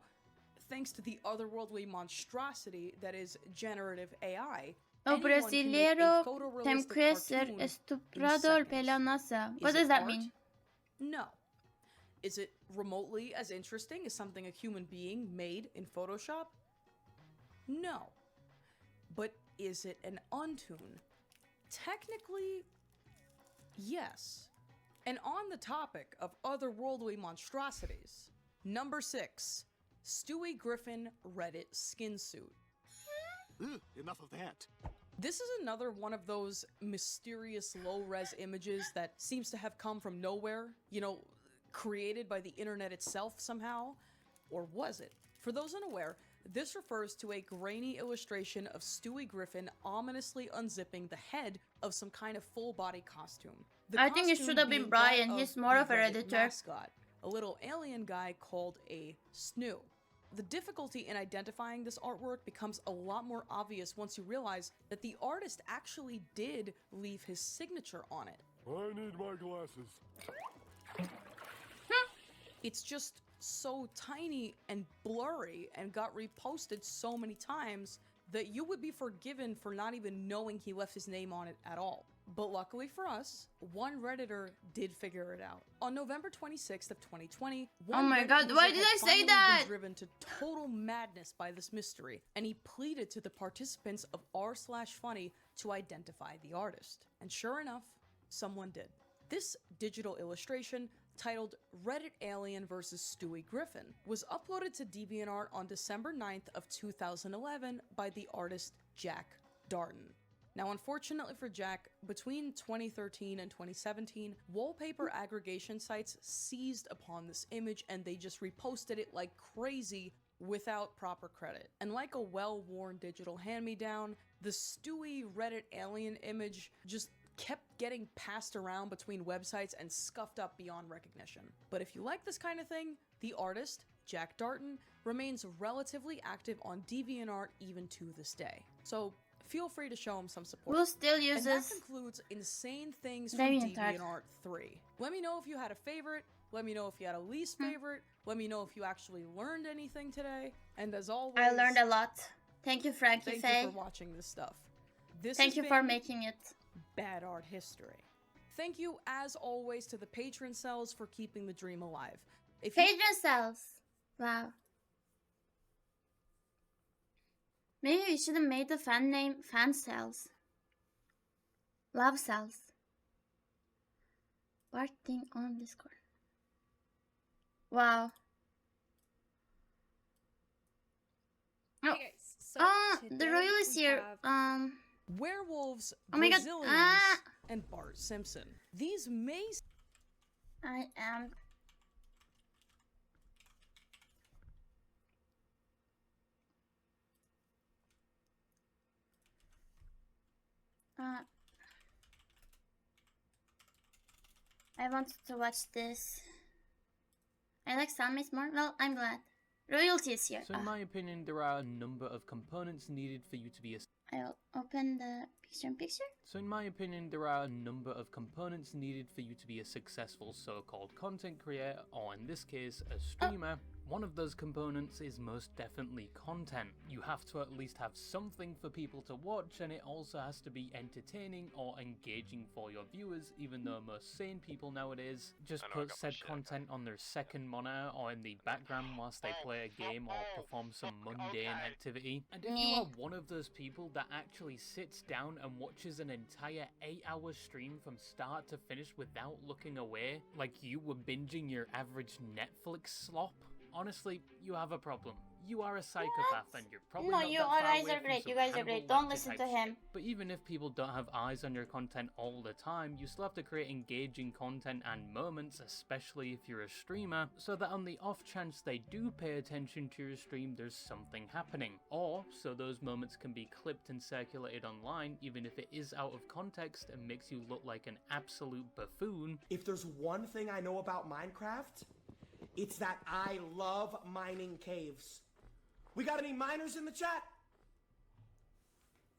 thanks to the otherworldly monstrosity that is generative AI, O anyone can make a brasileiro photorealistic tem que ser cartoon in estuprador seconds. pela NASA. Is What it does that art? mean? No. Is it remotely as interesting as something a human being made in Photoshop? No. But is it an Untune? Technically, yes. And on the topic of otherworldly monstrosities, number 6, Stewie Griffin Reddit skin suit. Enough of that. This is another one of those mysterious low-res images that seems to have come from nowhere, you know, created by the internet itself somehow. Or was it? For those unaware, this refers to a grainy illustration of Stewie Griffin ominously unzipping the head of some kind of full-body costume. The I think it costume should have been being Brian. that He's of more the of a Reddit Redditor. mascot, a little alien guy called a Snoo. The difficulty in identifying this artwork becomes a lot more obvious once you realize that the artist actually did leave his signature on it. I need my glasses. It's just so tiny and blurry and got reposted so many times that you would be forgiven for not even knowing he left his name on it at all. But luckily for us, one Redditor did figure it out. On November 26th of 2020, Oh one my Reddit God, why user did had I say finally that? been driven to total madness by this mystery, and he pleaded to the participants of r/funny to identify the artist. And sure enough, someone did. This digital illustration, titled Reddit Alien vs. Stewie Griffin, was uploaded to DeviantArt on December 9th of 2011 by the artist Jack Darton. Now, unfortunately for Jack, between 2013 and 2017, wallpaper aggregation sites seized upon this image and they just reposted it like crazy without proper credit. And like a well-worn digital hand-me-down, the Stewie Reddit Alien image just kept getting passed around between websites and scuffed up beyond recognition. But if you like this kind of thing, the artist, Jack Darton, remains relatively active on DeviantArt even to this day. So feel free to show him some support. Who still And that uses concludes Insane Things from DeviantArt? DeviantArt 3. Let me know if you had a favorite, let me know if you had a least favorite, let me know if you actually learned anything today, and as always, I learned a lot. Thank you, Frankie thank Faye. you for watching this stuff. This Thank has you for been making it. Bad Art History. Thank you, as always, to the patron cells for keeping the dream alive. If you Patron cells. Wow. Maybe we should have made the fan name Fan Cells. Love Cells. Barting on Discord. Wow. Hey guys, so The today royal is we here. have werewolves, Oh my god. Brazilians, and Bart Simpson. These may I am. I wanted to watch this. I like Sammy's more. Well, I'm glad. Royalty is here. So in my opinion, there are a number of components needed for you to be a... I'll open the picture-in-picture. So in my opinion, there are a number of components needed for you to be a successful so-called content creator, or in this case, a streamer. One of those components is most definitely content. You have to at least have something for people to watch, and it also has to be entertaining or engaging for your viewers, even though most sane people nowadays just put said content on their second monitor or in the background whilst they play a game or perform some mundane activity. And if you are one of those people that actually sits down and watches an entire 8-hour stream from start to finish without looking away, like you were binging your average Netflix slop, honestly, you have a problem. You are a psychopath, and you're probably not that far guys away are from great. some You guys are Hannibal great. Don't Lecter listen type to him. shit. But even if people don't have eyes on your content all the time, you still have to create engaging content and moments, especially if you're a streamer, so that on the off chance they do pay attention to your stream, there's something happening. Or so those moments can be clipped and circulated online, even if it is out of context and makes you look like an absolute buffoon. If there's one thing I know about Minecraft, it's that I love mining caves. We got any miners in the chat?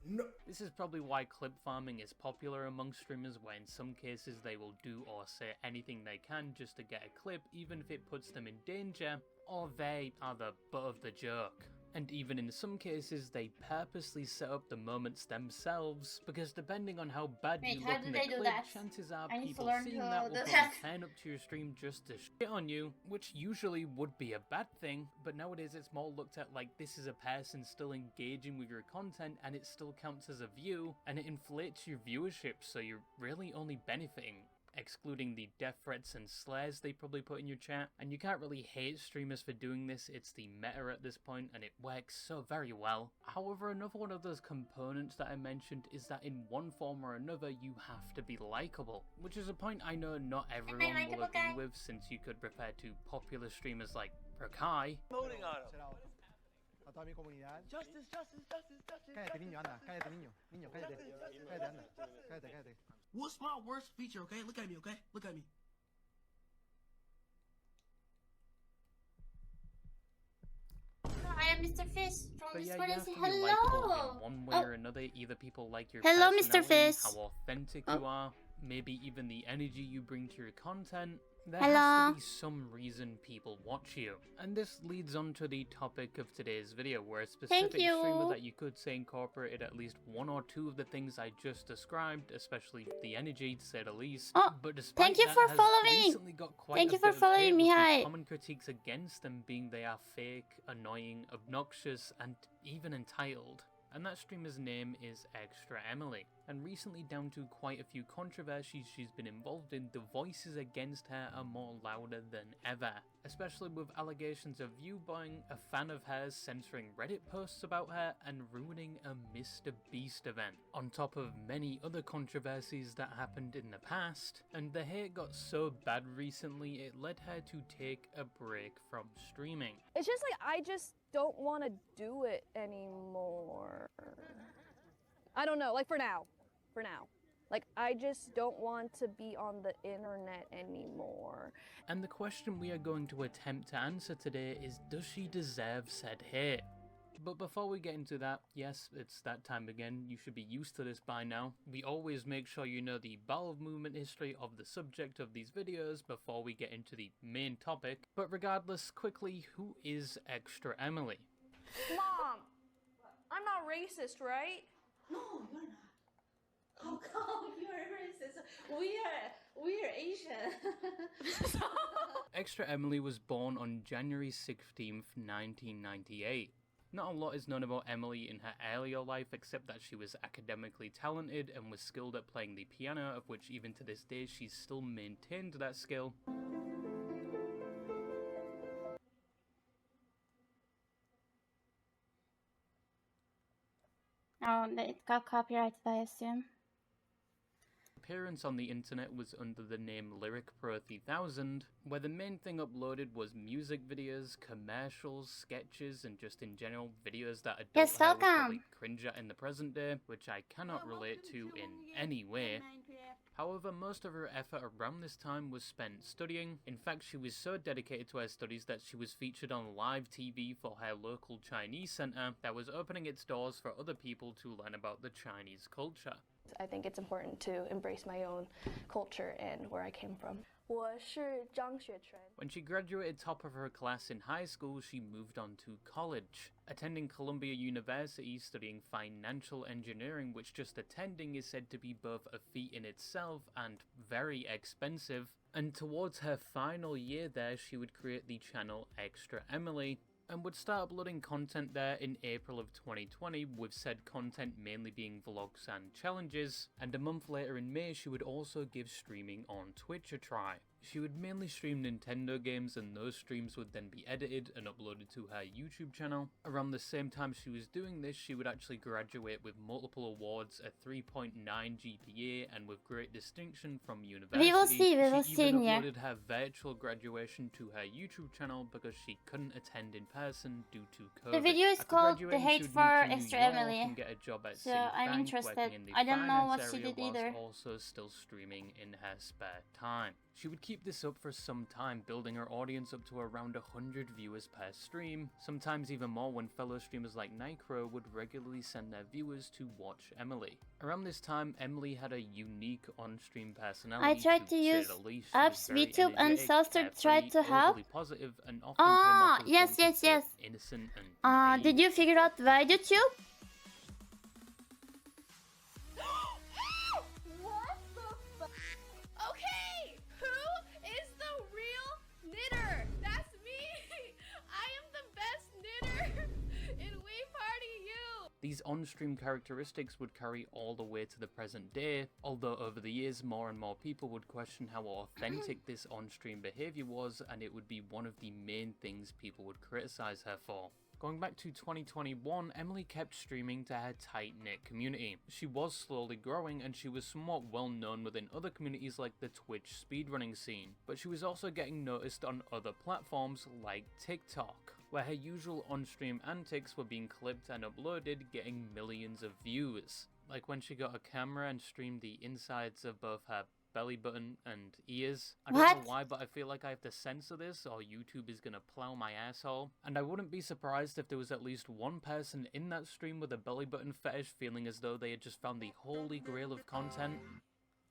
No. This is probably why clip farming is popular among streamers, where in some cases they will do or say anything they can just to get a clip, even if it puts them in danger, or they are the butt of the joke. And even in some cases, they purposely set up the moments themselves, because depending on how bad you look in the clip, chances are people seeing that will probably turn up to your stream just to shit on you, which usually would be a bad thing, but nowadays it's more looked at like this is a person still engaging with your content, and it still counts as a view, and it inflates your viewership, so you're really only benefiting, excluding the death threats and slares they probably put in your chat. And you can't really hate streamers for doing this, it's the meta at this point and it works so very well. However, another one of those components that I mentioned is that in one form or another you have to be likable, which is a point I know not everyone will agree with, since you could refer to popular streamers like Rakai. Voting on him. A toda mi comunidad. Justice, justice, justice, justice. Cállate, niño, anda. Cállate, niño. Niño, cállate. Cállate, anda. Cállate, cállate. What's my worst feature, okay? Look at me, okay? Look at me. I am Mr. Fish from But yeah, Discord. you have to be Hello. likable in one way or another. Either people like your Hello, Mr. personality, Fish. how authentic you are, maybe even the energy you bring to your content. There Hello. has to be some reason people watch you. And this leads on to the topic of today's video, where a specific streamer that you could say incorporated at least one or two of the things I just described, especially the energy to say the least. But despite thank you that, for has following. recently got quite Thank a you for bit of following hate me. with the Hi. common critiques against them being they are fake, annoying, obnoxious, and even entitled. And that streamer's name is Extra Emily. And recently, down to quite a few controversies she's been involved in, the voices against her are more louder than ever. Especially with allegations of viewboying, a fan of hers censoring Reddit posts about her, and ruining a Mr. Beast event. On top of many other controversies that happened in the past, and the hate got so bad recently it led her to take a break from streaming. It's just like, I just don't want to do it anymore. I don't know, like for now. Like, I just don't want to be on the internet anymore. And the question we are going to attempt to answer today is, does she deserve said hate? But before we get into that, yes, it's that time again, you should be used to this by now. We always make sure you know the bowel movement history of the subject of these videos before we get into the main topic. But regardless, quickly, who is Extra Emily? Mom, I'm not racist, right? No, you're not. How come you're racist? We are Asian. Extra Emily was born on January 16th, 1998. Not a lot is known about Emily in her earlier life, except that she was academically talented and was skilled at playing the piano, of which even to this day she's still maintained that skill. Oh, it got copyrighted, I assume. Appearance on the internet was under the name Lyric Pro 3000, where the main thing uploaded was music videos, commercials, sketches, and just in general videos that adult Yes, hair would welcome. probably cringe at in the present day, which I cannot relate to in any way. However, most of her effort around this time was spent studying. In fact, she was so dedicated to her studies that she was featured on live TV for her local Chinese center that was opening its doors for other people to learn about the Chinese culture. I think it's important to embrace my own culture and where I came from. 我是张雪纯. When she graduated top of her class in high school, she moved on to college, attending Columbia University studying financial engineering, which just attending is said to be both a feat in itself and very expensive. And towards her final year there, she would create the channel Extra Emily, and would start uploading content there in April of 2020, with said content mainly being vlogs and challenges, and a month later in May she would also give streaming on Twitch a try. She would mainly stream Nintendo games, and those streams would then be edited and uploaded to her YouTube channel. Around the same time she was doing this, she would actually graduate with multiple awards, a 3.9 GPA, and with great distinction from university. We will see, She even uploaded her virtual graduation to her YouTube channel because she couldn't attend in person due to COVID. The video is After called The graduating, Hate she would for move to New Extra York Emily. and get a job at So Citibank, I'm interested. working in the I don't know what finance she area did whilst either. also still streaming in her spare time. She would keep this up for some time, building her audience up to around 100 viewers per stream, sometimes even more when fellow streamers like Nycro would regularly send their viewers to watch Emily. Around this time, Emily had a unique on-stream personality. I tried to say use the least. She was apps very VTube and energetic, celsterr tried to help. overly positive, and often Ah, came off as yes, wanting yes, to yes. be innocent and Did you figure out why YouTube? What the fuck? Okay, who is the real knitter? That's me. I am the best knitter in We Party You. These on-stream characteristics would carry all the way to the present day, although over the years more and more people would question how authentic this on-stream behavior was, and it would be one of the main things people would criticize her for. Going back to 2021, Emily kept streaming to her tight-knit community. She was slowly growing, and she was somewhat well known within other communities like the Twitch speedrunning scene, but she was also getting noticed on other platforms like TikTok, where her usual on-stream antics were being clipped and uploaded, getting millions of views. Like when she got a camera and streamed the insides of both her belly button and ears. I don't know why, but I feel like I have to censor this or YouTube is gonna plow my asshole. And I wouldn't be surprised if there was at least one person in that stream with a belly button fetish feeling as though they had just found the holy grail of content.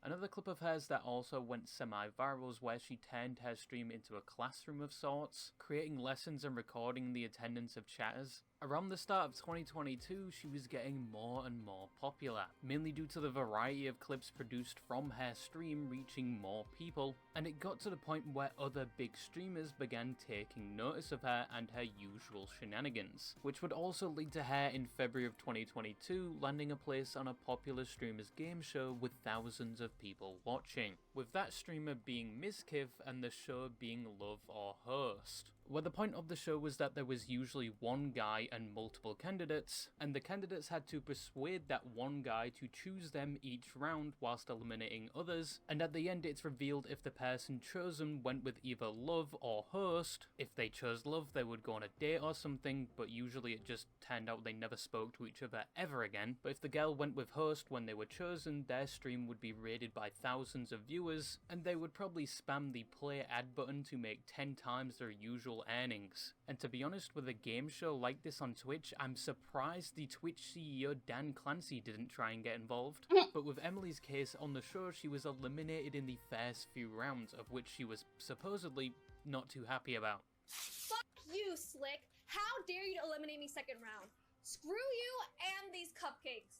Another clip of hers that also went semi-viral was where she turned her stream into a classroom of sorts, creating lessons and recording the attendance of chatters. Around the start of 2022, she was getting more and more popular, mainly due to the variety of clips produced from her stream reaching more people, and it got to the point where other big streamers began taking notice of her and her usual shenanigans, which would also lead to her in February of 2022 landing a place on a popular streamer's game show with thousands of people watching, with that streamer being Miss Kiv and the show being Love or Host, where the point of the show was that there was usually one guy and multiple candidates, and the candidates had to persuade that one guy to choose them each round whilst eliminating others, and at the end it's revealed if the person chosen went with either Love or Host. If they chose Love, they would go on a date or something, but usually it just turned out they never spoke to each other ever again. But if the girl went with Host when they were chosen, their stream would be rated by thousands of viewers, and they would probably spam the play ad button to make 10 times their usual earnings. And to be honest, with a game show like this on Twitch, I'm surprised the Twitch CEO Dan Clancy didn't try and get involved. But with Emily's case, on the show she was eliminated in the first few rounds, of which she was supposedly not too happy about. Fuck you, Slick. How dare you to eliminate me second round? Screw you and these cupcakes.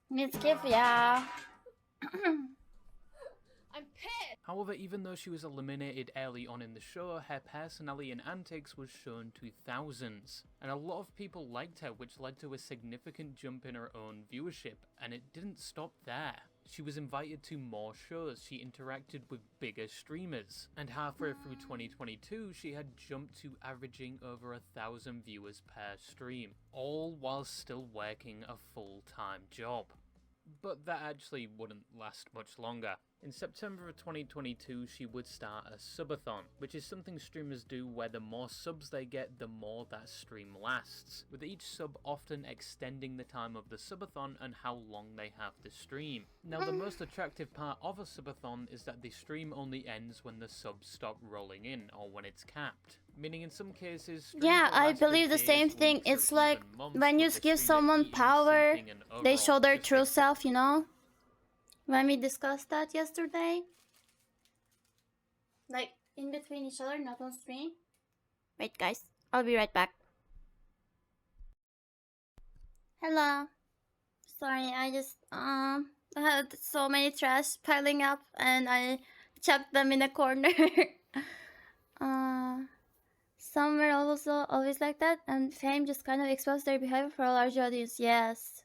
Miss Kiv, yeah. I'm pissed. However, even though she was eliminated early on in the show, her personality and antics was shown to thousands, and a lot of people liked her, which led to a significant jump in her own viewership, and it didn't stop there. She was invited to more shows, she interacted with bigger streamers, and halfway through 2022 she had jumped to averaging over 1,000 viewers per stream, all while still working a full-time job. But that actually wouldn't last much longer. In September of 2022, she would start a subathon, which is something streamers do where the more subs they get, the more that stream lasts, with each sub often extending the time of the subathon and how long they have to stream. Now, the most attractive part of a subathon is that the stream only ends when the subs stop rolling in, or when it's capped. Meaning in some cases, streams Yeah, will I last for believe the days, same thing. weeks, or It's like even months, when you with the give streamer someone eating power, something and they show overall their just true a self, you know? When we discussed that yesterday. Like, in between each other, not on stream. Wait, guys. I'll be right back. Hello. Sorry, I just, had so many trash piling up and I chucked them in a corner. Some were also always like that, and fame just kind of exposed their behavior for a large audience. Yes.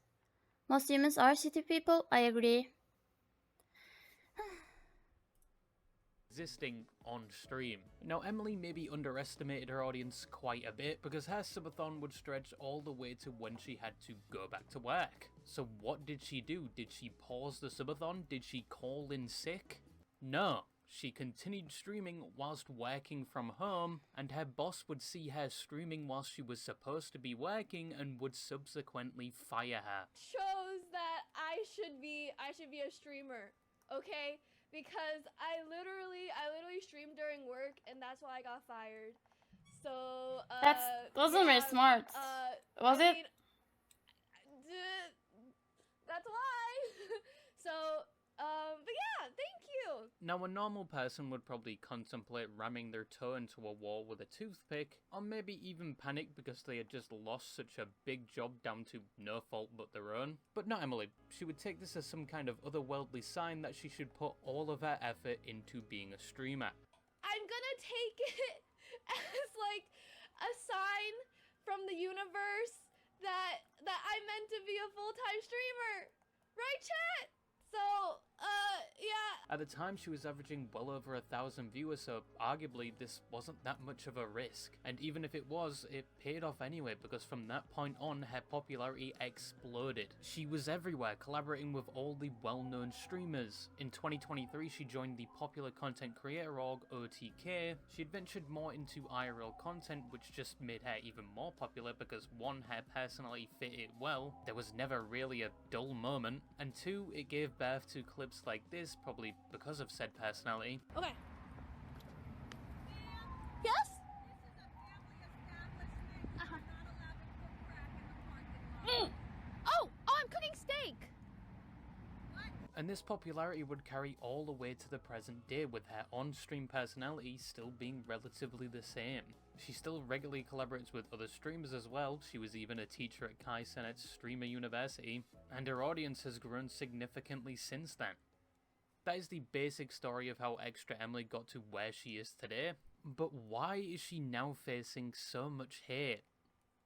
Most humans are shitty people, I agree. Existing on stream. Now, Emily maybe underestimated her audience quite a bit because her subathon would stretch all the way to when she had to go back to work. So what did she do? Did she pause the subathon? Did she call in sick? No. She continued streaming whilst working from home, and her boss would see her streaming whilst she was supposed to be working and would subsequently fire her. Shows that I should be a streamer, okay? Because I literally streamed during work, and that's why I got fired. So That wasn't very smart. Was it? That's why. So but yeah, thank you. Now, a normal person would probably contemplate ramming their toe into a wall with a toothpick, or maybe even panic because they had just lost such a big job down to no fault but their own. But not Emily. She would take this as some kind of otherworldly sign that she should put all of her effort into being a streamer. I'm gonna take it as like a sign from the universe that I'm meant to be a full-time streamer. Right, chat? So, yeah. At the time, she was averaging well over 1,000 viewers, so arguably this wasn't that much of a risk. And even if it was, it paid off anyway, because from that point on, her popularity exploded. She was everywhere, collaborating with all the well-known streamers. In 2023, she joined the popular content creator org OTK. She'd ventured more into IRL content, which just made her even more popular because one, her personality fit it well, there was never really a dull moment, and two, it gave birth to clips like this, probably because of said personality. Okay. Yes? Oh, I'm cooking steak. And this popularity would carry all the way to the present day, with her on-stream personality still being relatively the same. She still regularly collaborates with other streamers as well. She was even a teacher at Kai Cenat's Streamer University, and her audience has grown significantly since then. That is the basic story of how Extra Emily got to where she is today, but why is she now facing so much hate?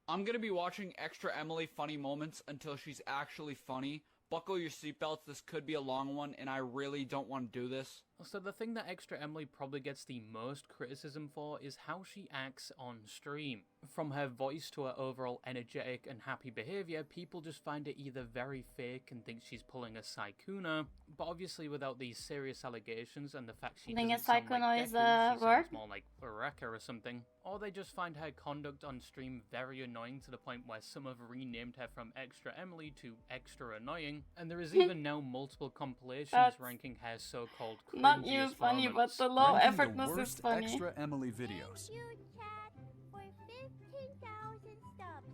I'm gonna be watching Extra Emily funny moments until she's actually funny. Buckle your seatbelts, this could be a long one, and I really don't want to do this. So the thing that Extra Emily probably gets the most criticism for is how she acts on stream. From her voice to her overall energetic and happy behaviour, people just find it either very fake and think she's pulling a Saikuna, but obviously without these serious allegations and the fact she doesn't sound like Deku, she sounds more like Ureka or something. Or they just find her conduct on stream very annoying to the point where some have renamed her from Extra Emily to Extra Annoying, and there is even now multiple compilations ranking her so-called not even funny, but the low effortness is funny. Extra Emily videos. Thank you, chat, for 15,000 subs.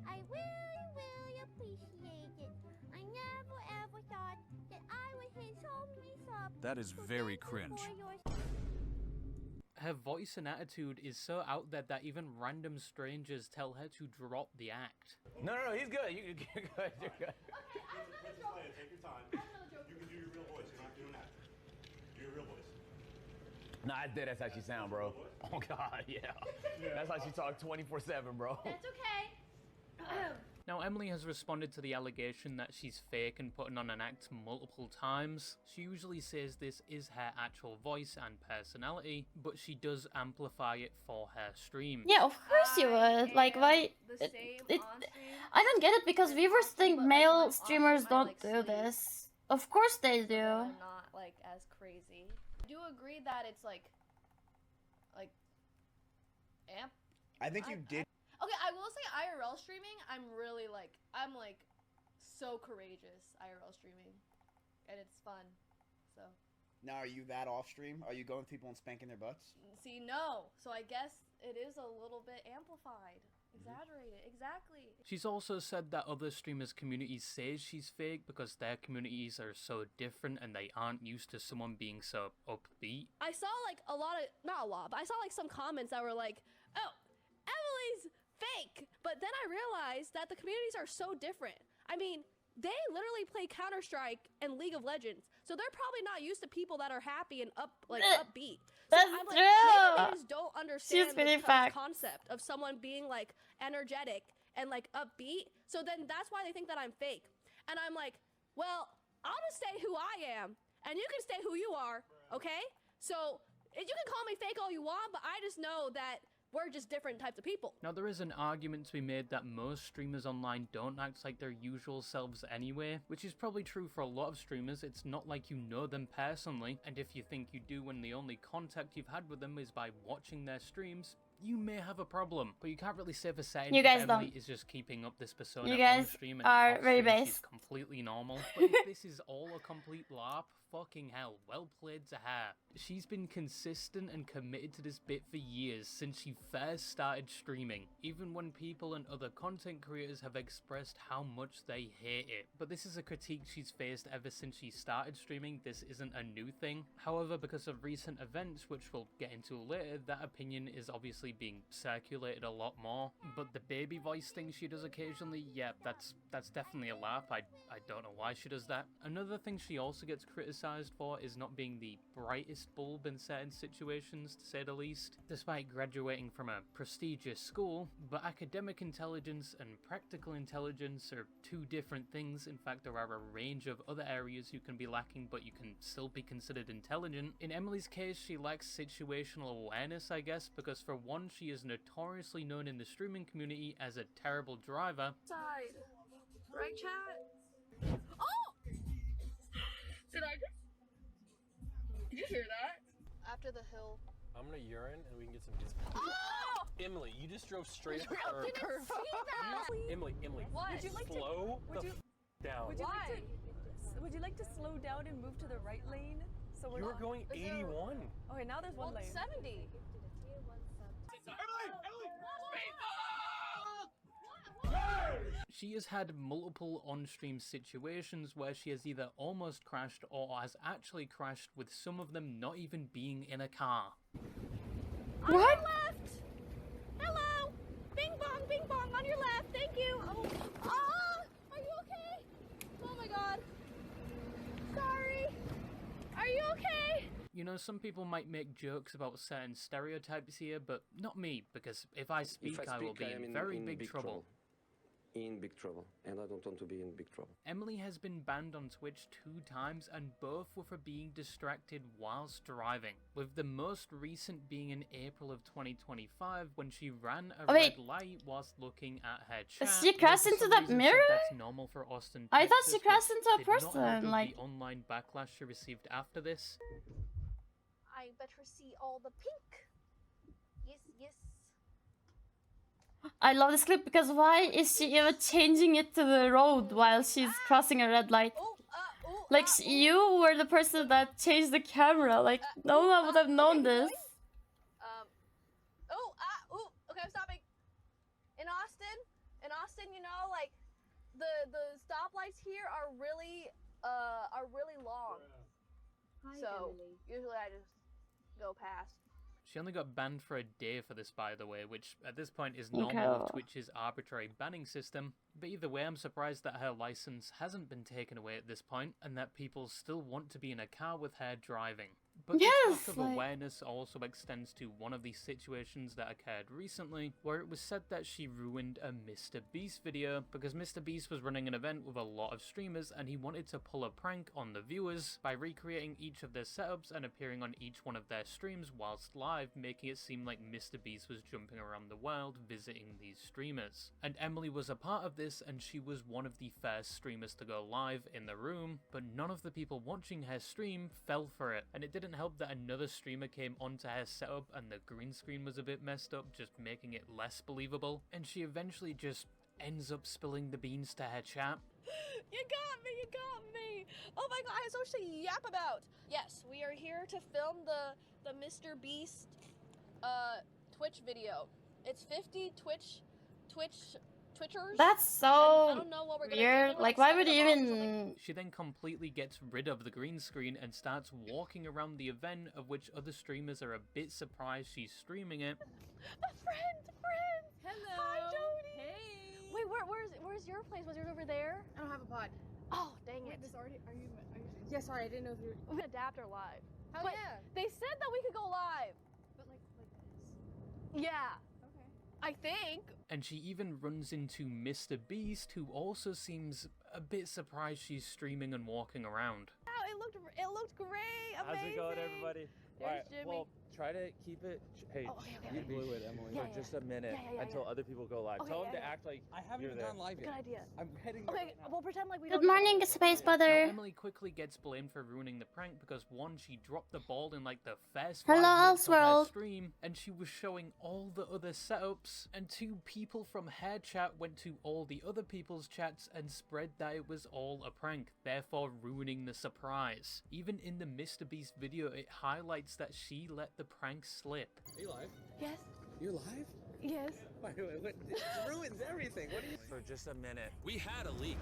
I really appreciate it. I never ever thought that I would hit so many subs. That is very cringe. Her voice and attitude is so out there that even random strangers tell her to drop the act. No, he's good. You're good. You're good. Take your time. You can do your real voice. You're not doing that. Do your real voice. Nah, that's how she sound, bro. Oh God, yeah. That's how she talk 24/7, bro. That's okay. Now, Emily has responded to the allegation that she's fake and putting on an act multiple times. She usually says this is her actual voice and personality, but she does amplify it for her streams. Yeah, of course you would. Like, why? I don't get it because viewers think male streamers don't do this. Of course they do. I'm not like as crazy. I do agree that it's like amp. I think you did. Okay, I will say IRL streaming, I'm so courageous IRL streaming, and it's fun. So. Now, are you that off stream? Are you going with people and spanking their butts? See, no. So I guess it is a little bit amplified. Exaggerated, exactly. She's also said that other streamers' communities say she's fake because their communities are so different and they aren't used to someone being so upbeat. I saw like not a lot, but I saw like some comments that were like, oh, Emily's fake. But then I realized that the communities are so different. I mean, they literally play Counter-Strike and League of Legends, so they're probably not used to people that are happy and upbeat. So That's I'm like, true. maybe they just don't understand She's the pretty fact. concept of someone being like energetic and like upbeat. So then that's why they think that I'm fake. And I'm like, well, I'll just stay who I am, and you can stay who you are, okay? So you can call me fake all you want, but I just know that we're just different types of people. Now, there is an argument to be made that most streamers online don't act like their usual selves anyway, which is probably true for a lot of streamers. It's not like you know them personally, and if you think you do when the only contact you've had with them is by watching their streams, you may have a problem. But you can't really say for certain You guys if Emily don't. is just keeping up this persona You on guys stream and are off very stream base. she's completely normal. But if this is all a complete LARP, fucking hell, well played to her. She's been consistent and committed to this bit for years since she first started streaming, even when people and other content creators have expressed how much they hate it. But this is a critique she's faced ever since she started streaming. This isn't a new thing. However, because of recent events, which we'll get into later, that opinion is obviously being circulated a lot more. But the baby voice thing she does occasionally, yeah, that's definitely a laugh. I don't know why she does that. Another thing she also gets criticized for is not being the brightest bulb in certain situations, to say the least. Despite graduating from a prestigious school, but academic intelligence and practical intelligence are two different things. In fact, there are a range of other areas you can be lacking, but you can still be considered intelligent. In Emily's case, she lacks situational awareness, I guess, because for one, she is notoriously known in the streaming community as a terrible driver. Side. Right, chat? Oh! Did you hear that? After the hill. I'm gonna urine and we can get some disc. Oh! Emily, you just drove straight up the I curb. didn't see that! Emily, What? would you like slow down? Would you like to slow down and move to the right lane? So we're You were not- going 81. Okay, now there's one lane. 70. She has had multiple on-stream situations where she has either almost crashed or has actually crashed, with some of them not even being in a car. On your left! Hello! Bing bong on your left, thank you! Oh, are you okay? Oh my god. Sorry. Are you okay? You know, some people might make jokes about certain stereotypes here, but not me, because if I speak, I will be in very big trouble. In big trouble, and I don't want to be in big trouble. Emily has been banned on Twitch 2 times, and both were for being distracted whilst driving, with the most recent being in April of 2025 when she ran a red light whilst looking at her chat. She crashed into that mirror? That's normal for Austin, I thought Texas, she crashed which into a did not person, help with like- the online backlash she received after this. I better see all the pink. Yes, yes. I love this clip because why is she even changing it to the road while she's crossing a red light? Like, you were the person that changed the camera. Like, no one would have known this. Okay, I'm stopping. In Austin, you know, like the stoplights here are really long. So usually I just go past. She only got banned for a day for this, by the way, which at this point is normal Okay. with Twitch's arbitrary banning system. But either way, I'm surprised that her license hasn't been taken away at this point, and that people still want to be in a car with her driving. But Yes, this lack of like- awareness also extends to one of these situations that occurred recently, where it was said that she ruined a Mr. Beast video because Mr. Beast was running an event with a lot of streamers and he wanted to pull a prank on the viewers by recreating each of their setups and appearing on each one of their streams whilst live, making it seem like Mr. Beast was jumping around the world visiting these streamers. And Emily was a part of this, and she was one of the first streamers to go live in the room, but none of the people watching her stream fell for it, and it didn't help that another streamer came onto her setup and the green screen was a bit messed up, just making it less believable, and she eventually just ends up spilling the beans to her chat. You got me, you got me. Oh my god, I have so much to yap about. Yes, we are here to film the Mr. Beast Twitch video. It's 50 Twitchers. That's and I so don't know what we're gonna weird. do. Like, why would you even? She then completely gets rid of the green screen and starts walking around the event, of which other streamers are a bit surprised she's streaming it. A friend. Hello. Hi, Jody. Hey. Wait, where's your place? Was yours over there? I don't have a pod. Oh, dang Wait, it. this already? Are you? Yeah, sorry, I didn't know if you were. We can adapt our live. Hell But yeah. They said that we could go live. But like this. Yeah. Okay. I think. And she even runs into Mr. Beast, who also seems a bit surprised she's streaming and walking around. Wow, it looked great. Amazing. How's it going, everybody? There's Alright, Jimmy. well, try to keep it. Hey, Oh, okay, you blew it, Emily, Yeah, for just a minute until other people go live. Okay, Tell them yeah, to yeah. act like I haven't you're even there. gone live Good yet. idea. I'm heading there. Okay, we'll pretend like we Good don't. morning, Space Now, Butter. Emily quickly gets blamed for ruining the prank because one, she dropped the ball in like the first Hello, 5 minutes of her Elseworld. stream, and she was showing all the other setups, and 2 people from her chat went to all the other people's chats and spread that it was all a prank, therefore ruining the surprise. Even in the Mr. Beast video, it highlights that she let the prank slip. Are you live? Yes. You're live? Yes. Wait, it ruins everything. What are you? For just a minute. We had a leak.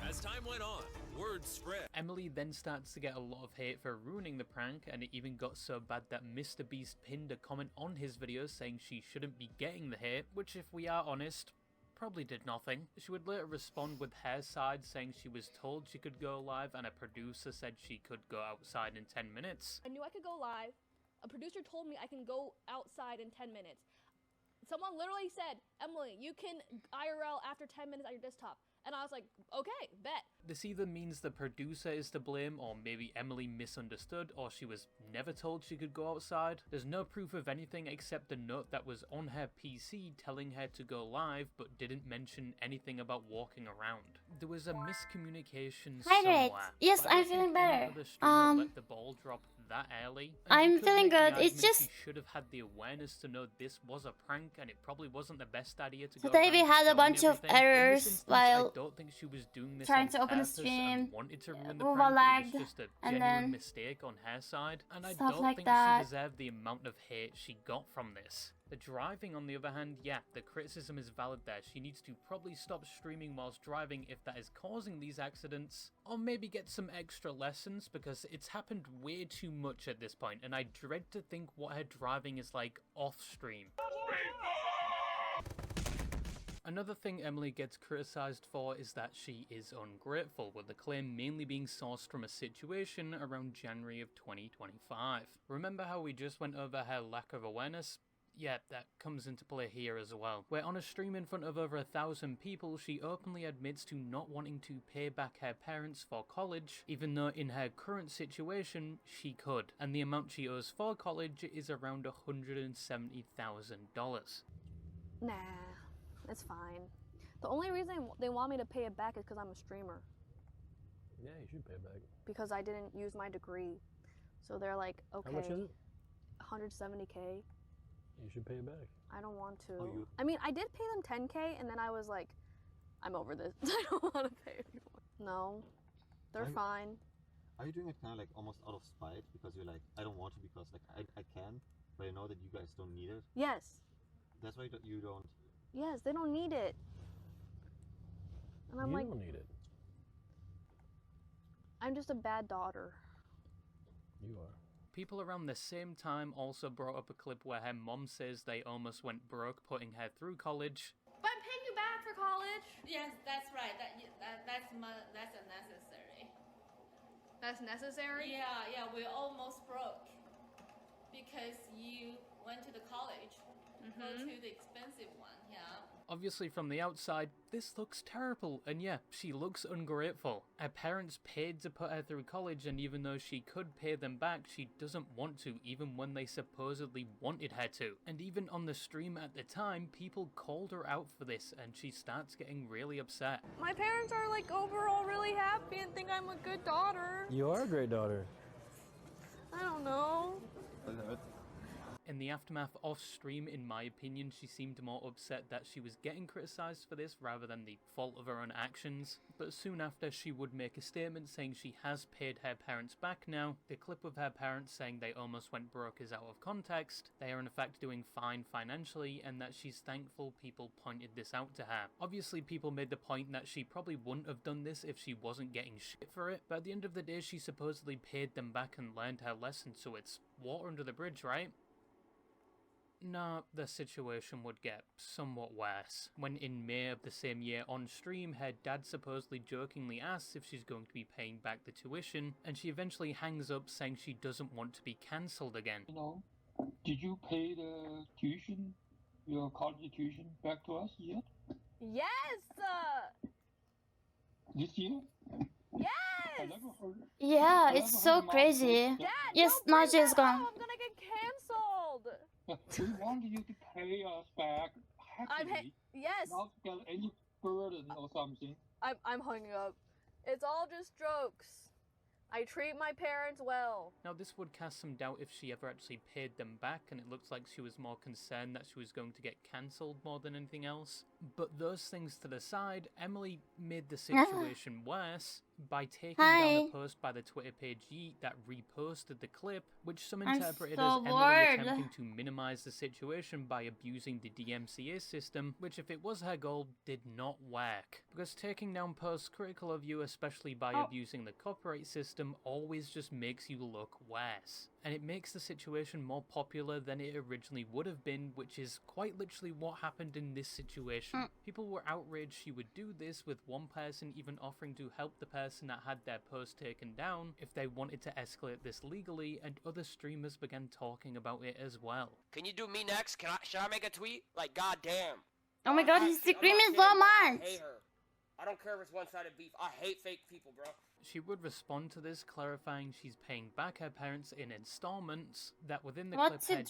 As time went on, word spread. Emily then starts to get a lot of hate for ruining the prank, and it even got so bad that Mr. Beast pinned a comment on his video saying she shouldn't be getting the hate, which, if we are honest, probably did nothing. She would later respond with her side, saying she was told she could go live and a producer said she could go outside in 10 minutes. I knew I could go live. A producer told me I can go outside in 10 minutes. Someone literally said, Emily, you can IRL after 10 minutes at your desktop. And I was like, okay, bet. This either means the producer is to blame, or maybe Emily misunderstood, or she was never told she could go outside. There's no proof of anything except the note that was on her PC telling her to go live, but didn't mention anything about walking around. There was a miscommunication Hydrate. somewhere. Yes, but I I'm don't feeling think any better. other streamer let the ball drop that early. And I'm you could feeling make the good. It's argument just- she should have had the awareness to know this was a prank, and it probably wasn't the best idea to go Today we around had a showing bunch of everything. In this errors instance, while I don't think she was doing this trying on to open the purpose and stream. wanted to ruin the Ruva prank. It lagged, was just a and genuine then mistake on her side, and I stuff don't like think that. she deserved the amount of hate she got from this. The driving, on the other hand, yeah, the criticism is valid there. She needs to probably stop streaming whilst driving if that is causing these accidents, or maybe get some extra lessons, because it's happened way too much at this point, and I dread to think what her driving is like off-stream. Another thing Emily gets criticised for is that she is ungrateful, with the claim mainly being sourced from a situation around January of 2025. Remember how we just went over her lack of awareness? Yeah, that comes into play here as well, where on a stream in front of over 1,000 people, she openly admits to not wanting to pay back her parents for college, even though in her current situation, she could, and the amount she owes for college is around $170,000. Nah, it's fine. The only reason they want me to pay it back is because I'm a streamer. Yeah, you should pay it back. Because I didn't use my degree. So they're like, okay. How much is it? 170K. You should pay it back. I don't want to. Oh, you- I mean, I did pay them 10K, and then I was like, I'm over this. I don't want to pay anymore. No, they're I'm- fine. Are you doing it kind of like almost out of spite because you're like, I don't want to because like I can, but I know that you guys don't need it. Yes. That's why you don't. Yes, they don't need it. And I'm You like, don't need it. I'm just a bad daughter. You are. People around the same time also brought up a clip where her mom says they almost went broke putting her through college. But I'm paying you back for college. Yes, that's right. That's unnecessary. That's necessary? Yeah, we almost broke because you went to the college, go to the expensive one. Yeah. Obviously from the outside, this looks terrible, and yeah, she looks ungrateful. Her parents paid to put her through college, and even though she could pay them back, she doesn't want to, even when they supposedly wanted her to. And even on the stream at the time, people called her out for this, and she starts getting really upset. My parents are like overall really happy and think I'm a good daughter. You are a great daughter. I don't know. In the aftermath off-stream, in my opinion, she seemed more upset that she was getting criticised for this rather than the fault of her own actions. But soon after, she would make a statement saying she has paid her parents back now. The clip of her parents saying they almost went broke is out of context. They are in fact doing fine financially, and that she's thankful people pointed this out to her. Obviously, people made the point that she probably wouldn't have done this if she wasn't getting shit for it, but at the end of the day, she supposedly paid them back and learned her lesson, so it's water under the bridge, right? Nah, the situation would get somewhat worse. When in May of the same year on stream, her dad supposedly jokingly asks if she's going to be paying back the tuition, and she eventually hangs up saying she doesn't want to be cancelled again. You know, did you pay the tuition, your college tuition back to us yet? Yes! This year? Yes! I never heard. Yeah, it's so crazy. Dad, Yes, don't bring Naja is that gone. up. I'm gonna get cancelled. We want you to pay us back happily, yes. not get any burden or something. I'm hanging up. It's all just jokes. I treat my parents well. Now this would cast some doubt if she ever actually paid them back, and it looks like she was more concerned that she was going to get cancelled more than anything else. But those things to the side, Emily made the situation worse by taking down the post by the Twitter page Yeet that reposted the clip, which some interpreted so as Emily bored. attempting to minimize the situation by abusing the DMCA system, which if it was her goal, did not work. Because taking down posts critical of you, especially by abusing the copyright system, always just makes you look worse. And it makes the situation more popular than it originally would have been, which is quite literally what happened in this situation. People were outraged she would do this, with one person even offering to help the person that had their post taken down if they wanted to escalate this legally, and other streamers began talking about it as well. Can you do me next? Should I make a tweet? Like, goddamn. Oh my god, he's screaming so I much! hate her. I don't care if it's one-sided beef. I hate fake people, bro. She would respond to this, clarifying she's paying back her parents in installments, that within the What clip her to dad was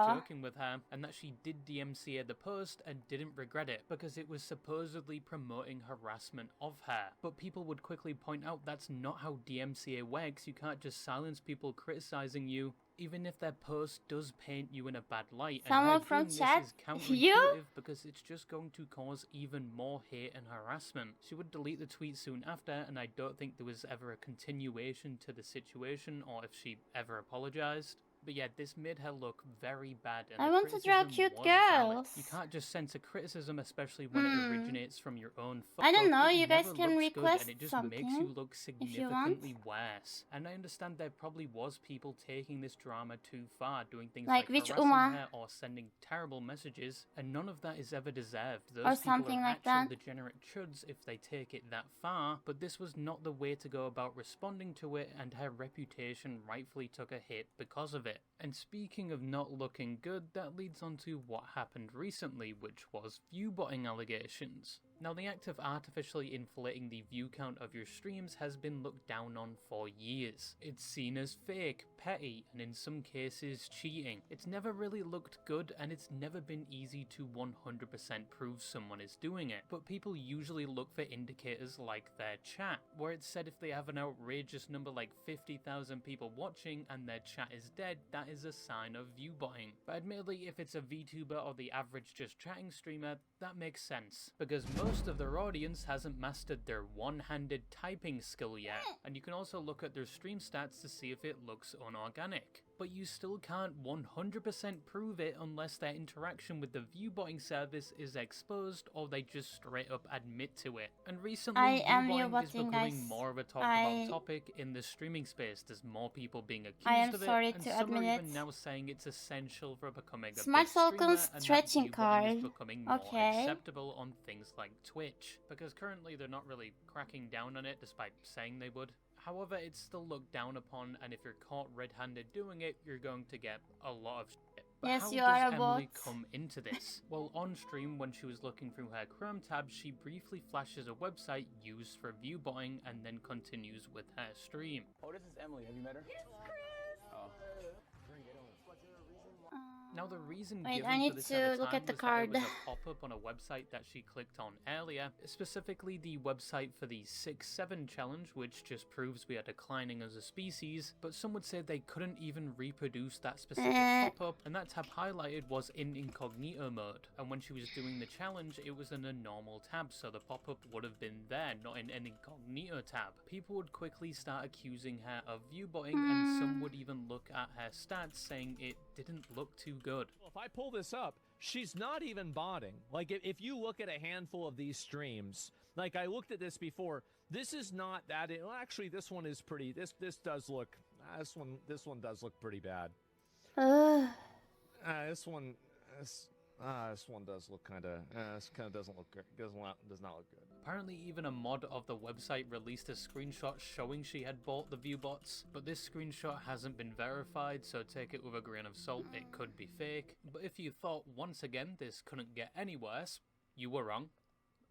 draw? joking with her, and that she did DMCA the post and didn't regret it, because it was supposedly promoting harassment of her. But people would quickly point out that's not how DMCA works. You can't just silence people criticizing you, even if their post does paint you in a bad light. Someone and her from doing chat? this is You? counterintuitive because it's just going to cause even more hate and harassment. She would delete the tweet soon after, and I don't think there was ever a continuation to the situation or if she ever apologized. But yeah, this made her look very bad. And I the want to draw criticism cute was valid. girls. You can't just censor criticism, especially when it originates from your own I don't know, It you guys never can looks good, request and it just something makes you look if you want. significantly worse. And I understand there probably was people taking this drama too far, doing things Like like which harassing Uma? her or sending terrible messages, and none of that is ever deserved. Those Or people something are like actual that. degenerate chuds if they take it that far, but this was not the way to go about responding to it, and her reputation rightfully took a hit because of it. And speaking of not looking good, that leads on to what happened recently, which was view-botting allegations. Now, the act of artificially inflating the view count of your streams has been looked down on for years. It's seen as fake, petty, and in some cases cheating. It's never really looked good, and it's never been easy to 100% prove someone is doing it. But people usually look for indicators like their chat, where it's said if they have an outrageous number like 50,000 people watching and their chat is dead, that is a sign of view-botting. But admittedly, if it's a VTuber or the average just chatting streamer, that makes sense, because most of their audience hasn't mastered their one-handed typing skill yet, and you can also look at their stream stats to see if it looks unorganic. But you still can't 100% prove it unless their interaction with the view-botting service is exposed or they just straight up admit to it. And recently, I am view-botting is view-botting, becoming guys. more of a talked about topic in the streaming space. There's more people being accused I am of it, sorry and to some are admit even it. now saying it's essential for becoming a Smart big streamer, Falcon's and that stretching view-botting is card. becoming more Okay. acceptable on things like Twitch, because currently they're not really cracking down on it despite saying they would. However, it's still looked down upon, and if you're caught red-handed doing it, you're going to get a lot of shit. But Yes, how you does are a Emily bot. come into this? Well, on stream, when she was looking through her Chrome tab, she briefly flashes a website used for view botting and then continues with her stream. Oh, this is Emily. Have you met her? Yes, Chris. Oh. Now, the reason Wait, given I for need this to at the look time at the was that it was card. a pop-up on a website that she clicked on earlier, specifically the website for the 6-7 challenge, which just proves we are declining as a species, but some would say they couldn't even reproduce that specific pop-up, and that tab highlighted was in incognito mode, and when she was doing the challenge, it was in a normal tab, so the pop-up would have been there, not in an incognito tab. People would quickly start accusing her of view-botting, and some would even look at her stats saying it didn't look too good. Well, if I pull this up, she's not even botting. Like, if you look at a handful of these streams, like I looked at this before, this is not that. Well, actually, this one is pretty. This does look. This one does look pretty bad. This one does look kind of. This kind of doesn't look good. Does not look good. Apparently, even a mod of the website released a screenshot showing she had bought the viewbots, but this screenshot hasn't been verified, so take it with a grain of salt. It could be fake. But if you thought once again this couldn't get any worse, you were wrong.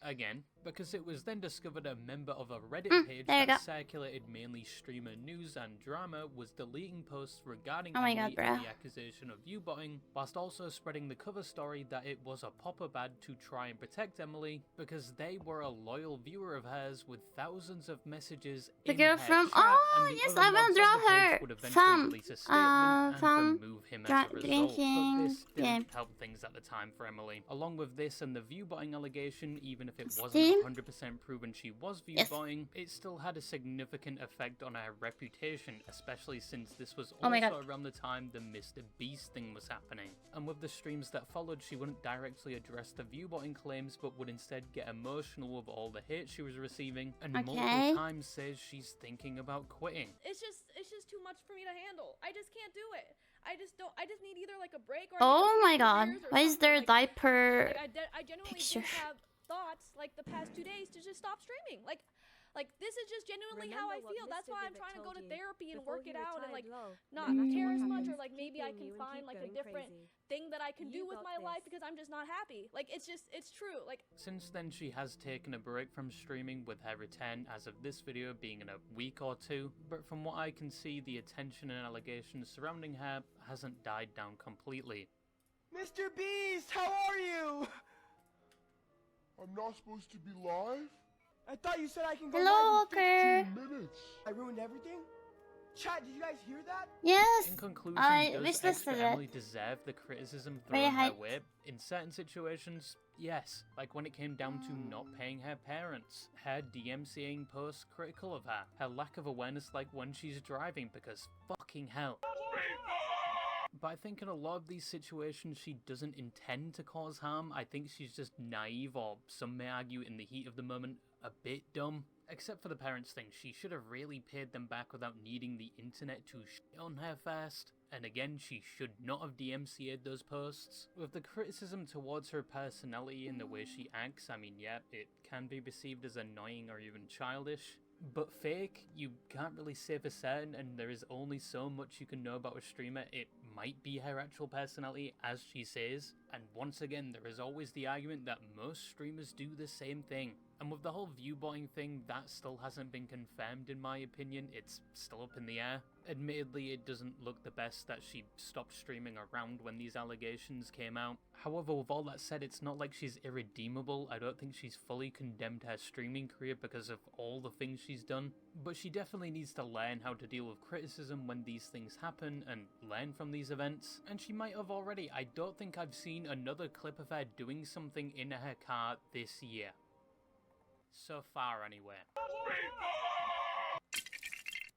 Again, because it was then discovered a member of a Reddit page that circulated mainly streamer news and drama was deleting posts regarding Emily and the accusation of view-botting, whilst also spreading the cover story that it was a pop-up ad to try and protect Emily because they were a loyal viewer of hers with thousands of messages The in girl her from chat, and the yes, other I will mods on draw the page her would eventually release a statement and remove him as a result, drinking. but this didn't help things at the time for Emily. Along with this and the view-botting allegation, even if it wasn't 100% proven she was view-botting, it still had a significant effect on her reputation, especially since this was also around the time the Mr. Beast thing was happening. And with the streams that followed, she wouldn't directly address the view-botting claims, but would instead get emotional with all the hate she was receiving, and multiple times says she's thinking about quitting. It's just too much for me to handle. I just can't do it. I just need either like a break or oh my god, why is there a diaper I genuinely picture? did have thoughts like the past 2 days to just stop streaming. Like this is just genuinely how I feel. That's why I'm trying to go to therapy and work it out and like not care as much, or like maybe I can find like a different thing that I can do with my life because I'm just not happy. Like it's true. Like since then she has taken a break from streaming, with her return as of this video being in a week or two, but from what I can see, the attention and allegations surrounding her hasn't died down completely. Mr. Beast, how are you? I'm not supposed to be live? I thought you said I can go live in 15 minutes. I ruined everything? Chat, did you guys hear that? Yes. In conclusion, I does extra Emily deserve the criticism thrown her way? In certain situations, yes. Like when it came down to not paying her parents, her DMCAing posts critical of her lack of awareness like when she's driving, because fucking hell. But I think in a lot of these situations she doesn't intend to cause harm. I think she's just naive, or some may argue in the heat of the moment, a bit dumb. Except for the parents thing, she should have really paid them back without needing the internet to shit on her first. And again, she should not have DMCA'd those posts. With the criticism towards her personality and the way she acts, I mean, yeah, it can be perceived as annoying or even childish. But fake, you can't really say for certain, and there is only so much you can know about a streamer. It might be her actual personality, as she says. And once again, there is always the argument that most streamers do the same thing. And with the whole view-botting thing, that still hasn't been confirmed in my opinion. It's still up in the air. Admittedly, it doesn't look the best that she stopped streaming around when these allegations came out. However, with all that said, it's not like she's irredeemable. I don't think she's fully condemned her streaming career because of all the things she's done. But she definitely needs to learn how to deal with criticism when these things happen and learn from these events. And she might have already. I don't think I've seen another clip of her doing something in her car this year. So far, anyway.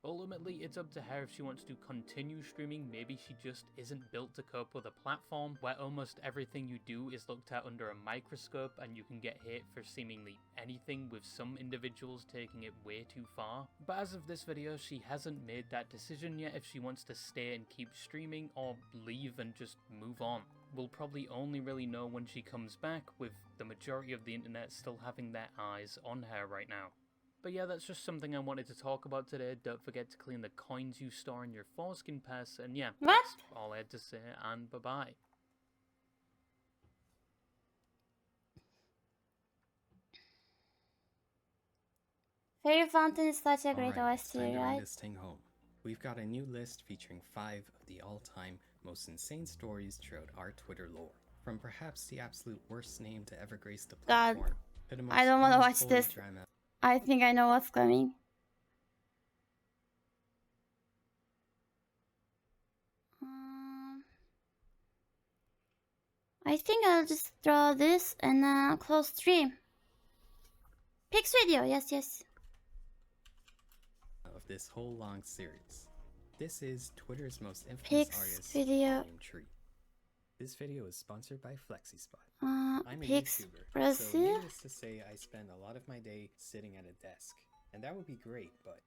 Ultimately, it's up to her if she wants to continue streaming. Maybe she just isn't built to cope with a platform where almost everything you do is looked at under a microscope and you can get hate for seemingly anything, with some individuals taking it way too far. But as of this video, she hasn't made that decision yet if she wants to stay and keep streaming or leave and just move on. We'll probably only really know when she comes back, with the majority of the internet still having their eyes on her right now. But yeah, that's just something I wanted to talk about today. Don't forget to clean the coins you store in your foreskin pass. And yeah, that's all I had to say, and bye-bye. Fairy Fountain is such a great Alright, OST, it's time to bring right? this thing home. We've got a new list featuring 5 of the all-time most insane stories throughout our Twitter lore. From perhaps the absolute worst name to ever grace the God, platform, to the most I don't want to watch unholy this. drama. I think I know what's coming. I think I'll just draw this and close stream. Pix video, yes. Of this whole long series. This is Twitter's most infamous Pix artist, video. Volume Tree. This video is sponsored by FlexiSpot. I'm a Pix YouTuber, Brazil? so needless to say I spend a lot of my day sitting at a desk. And that would be great, but...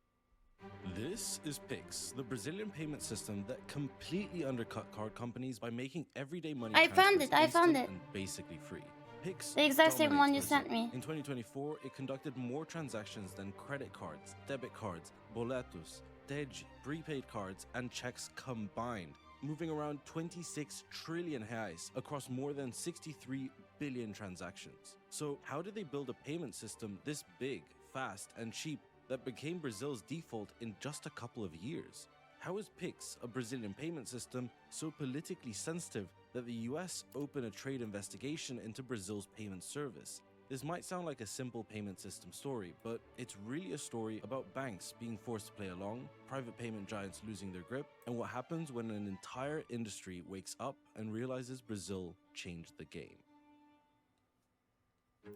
This is Pix, the Brazilian payment system that completely undercut card companies by making everyday money I found transfers it, I found instant it. and basically free. Pix The exact same dominates one you Brazil. sent me. In 2024, it conducted more transactions than credit cards, debit cards, boletos, TED, prepaid cards, and checks combined, moving around 26 trillion reais across more than 63 billion transactions. So how did they build a payment system this big, fast, and cheap that became Brazil's default in just a couple of years? How is Pix, a Brazilian payment system, so politically sensitive that the US opened a trade investigation into Brazil's payment service? This might sound like a simple payment system story, but it's really a story about banks being forced to play along, private payment giants losing their grip, and what happens when an entire industry wakes up and realizes Brazil changed the game.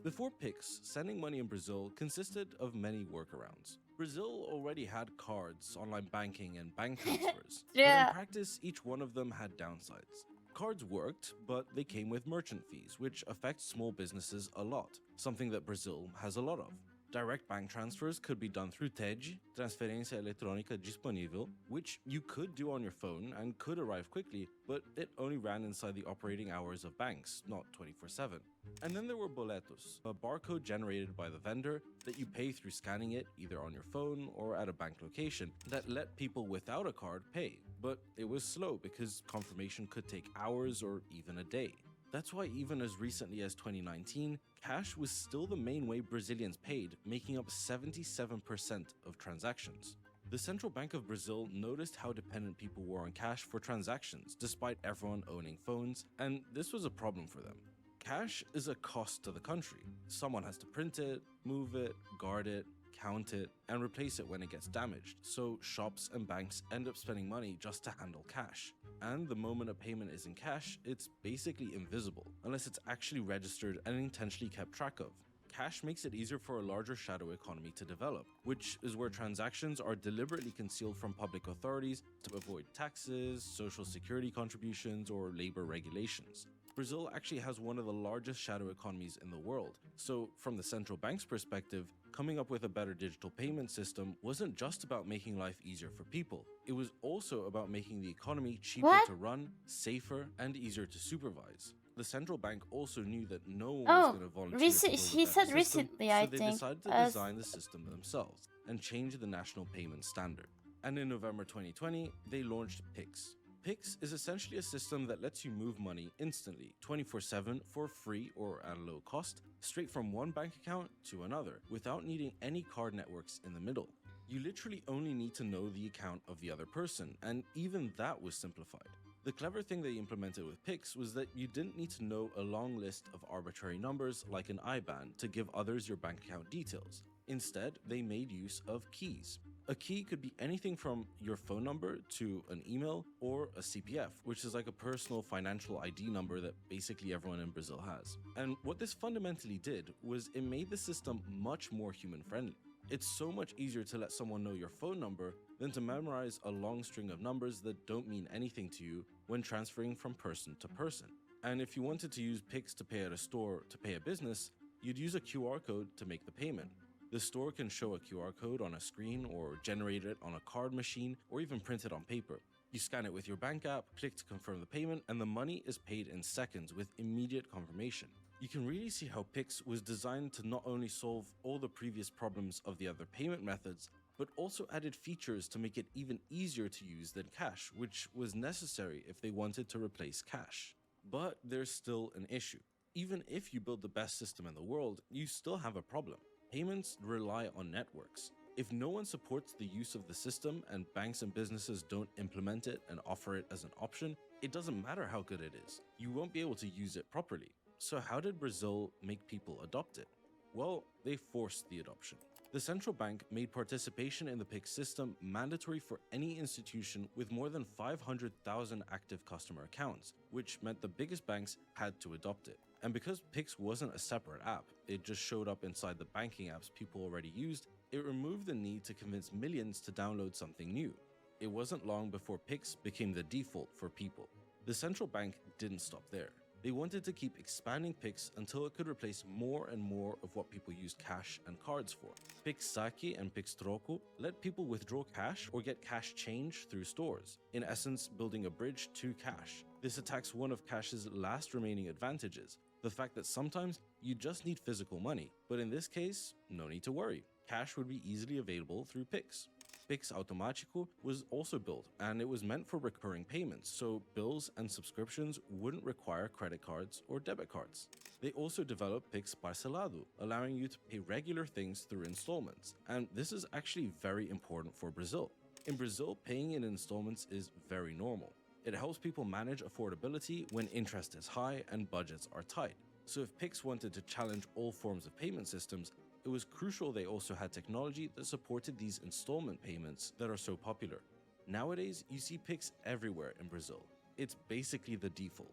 Before Pix, sending money in Brazil consisted of many workarounds. Brazil already had cards, online banking, and bank transfers. But Yeah. in practice, each one of them had downsides. Cards worked, but they came with merchant fees, which affect small businesses a lot, something that Brazil has a lot of. Direct bank transfers could be done through TED, Transferência Eletrônica Disponível, which you could do on your phone and could arrive quickly, but it only ran inside the operating hours of banks, not 24/7. And then there were boletos, a barcode generated by the vendor that you pay through scanning it either on your phone or at a bank location that let people without a card pay, but it was slow because confirmation could take hours or even a day. That's why even as recently as 2019, cash was still the main way Brazilians paid, making up 77% of transactions. The Central Bank of Brazil noticed how dependent people were on cash for transactions, despite everyone owning phones, and this was a problem for them. Cash is a cost to the country. Someone has to print it, move it, guard it, count it, and replace it when it gets damaged, so shops and banks end up spending money just to handle cash. And the moment a payment is in cash, it's basically invisible, unless it's actually registered and intentionally kept track of. Cash makes it easier for a larger shadow economy to develop, which is where transactions are deliberately concealed from public authorities to avoid taxes, social security contributions, or labor regulations. Brazil actually has one of the largest shadow economies in the world, so from the central bank's perspective, coming up with a better digital payment system wasn't just about making life easier for people, it was also about making the economy cheaper to run, safer, and easier to supervise. The central bank also knew that no one was going to volunteer to build a he better said system, recently, so I they think. decided to design the system themselves and change the national payment standard. And in November 2020, they launched Pix. Pix is essentially a system that lets you move money instantly, 24/7 for free or at a low cost, straight from one bank account to another, without needing any card networks in the middle. You literally only need to know the account of the other person, and even that was simplified. The clever thing they implemented with Pix was that you didn't need to know a long list of arbitrary numbers like an IBAN to give others your bank account details. Instead, they made use of keys. A key could be anything from your phone number to an email or a CPF, which is like a personal financial ID number that basically everyone in Brazil has. And what this fundamentally did was it made the system much more human-friendly. It's so much easier to let someone know your phone number than to memorize a long string of numbers that don't mean anything to you when transferring from person to person. And if you wanted to use Pix to pay at a store to pay a business, you'd use a QR code to make the payment. The store can show a QR code on a screen or generate it on a card machine or even print it on paper. You scan it with your bank app, click to confirm the payment, and the money is paid in seconds with immediate confirmation. you can really see how Pix was designed to not only solve all the previous problems of the other payment methods, but also added features to make it even easier to use than cash, which was necessary if they wanted to replace cash. But there's still an issue. Even if you build the best system in the world, you still have a problem. Payments rely on networks. If no one supports the use of the system and banks and businesses don't implement it and offer it as an option, it doesn't matter how good it is. You won't be able to use it properly. So how did Brazil make people adopt it? Well, they forced the adoption. The central bank made participation in the Pix system mandatory for any institution with more than 500,000 active customer accounts, which meant the biggest banks had to adopt it. And because Pix wasn't a separate app, it just showed up inside the banking apps people already used, it removed the need to convince millions to download something new. It wasn't long before Pix became the default for people. The central bank didn't stop there. They wanted to keep expanding Pix until it could replace more and more of what people use cash and cards for. Pix Saque and Pix Troco let people withdraw cash or get cash change through stores, in essence building a bridge to cash. This attacks one of cash's last remaining advantages, the fact that sometimes you just need physical money, but in this case, no need to worry. Cash would be easily available through Pix. Pix Automático was also built, and it was meant for recurring payments, so bills and subscriptions wouldn't require credit cards or debit cards. They also developed Pix Parcelado, allowing you to pay regular things through installments, and this is actually very important for Brazil. In Brazil, paying in installments is very normal. It helps people manage affordability when interest is high and budgets are tight. So if Pix wanted to challenge all forms of payment systems, it was crucial they also had technology that supported these installment payments that are so popular. Nowadays, you see Pix everywhere in Brazil. It's basically the default.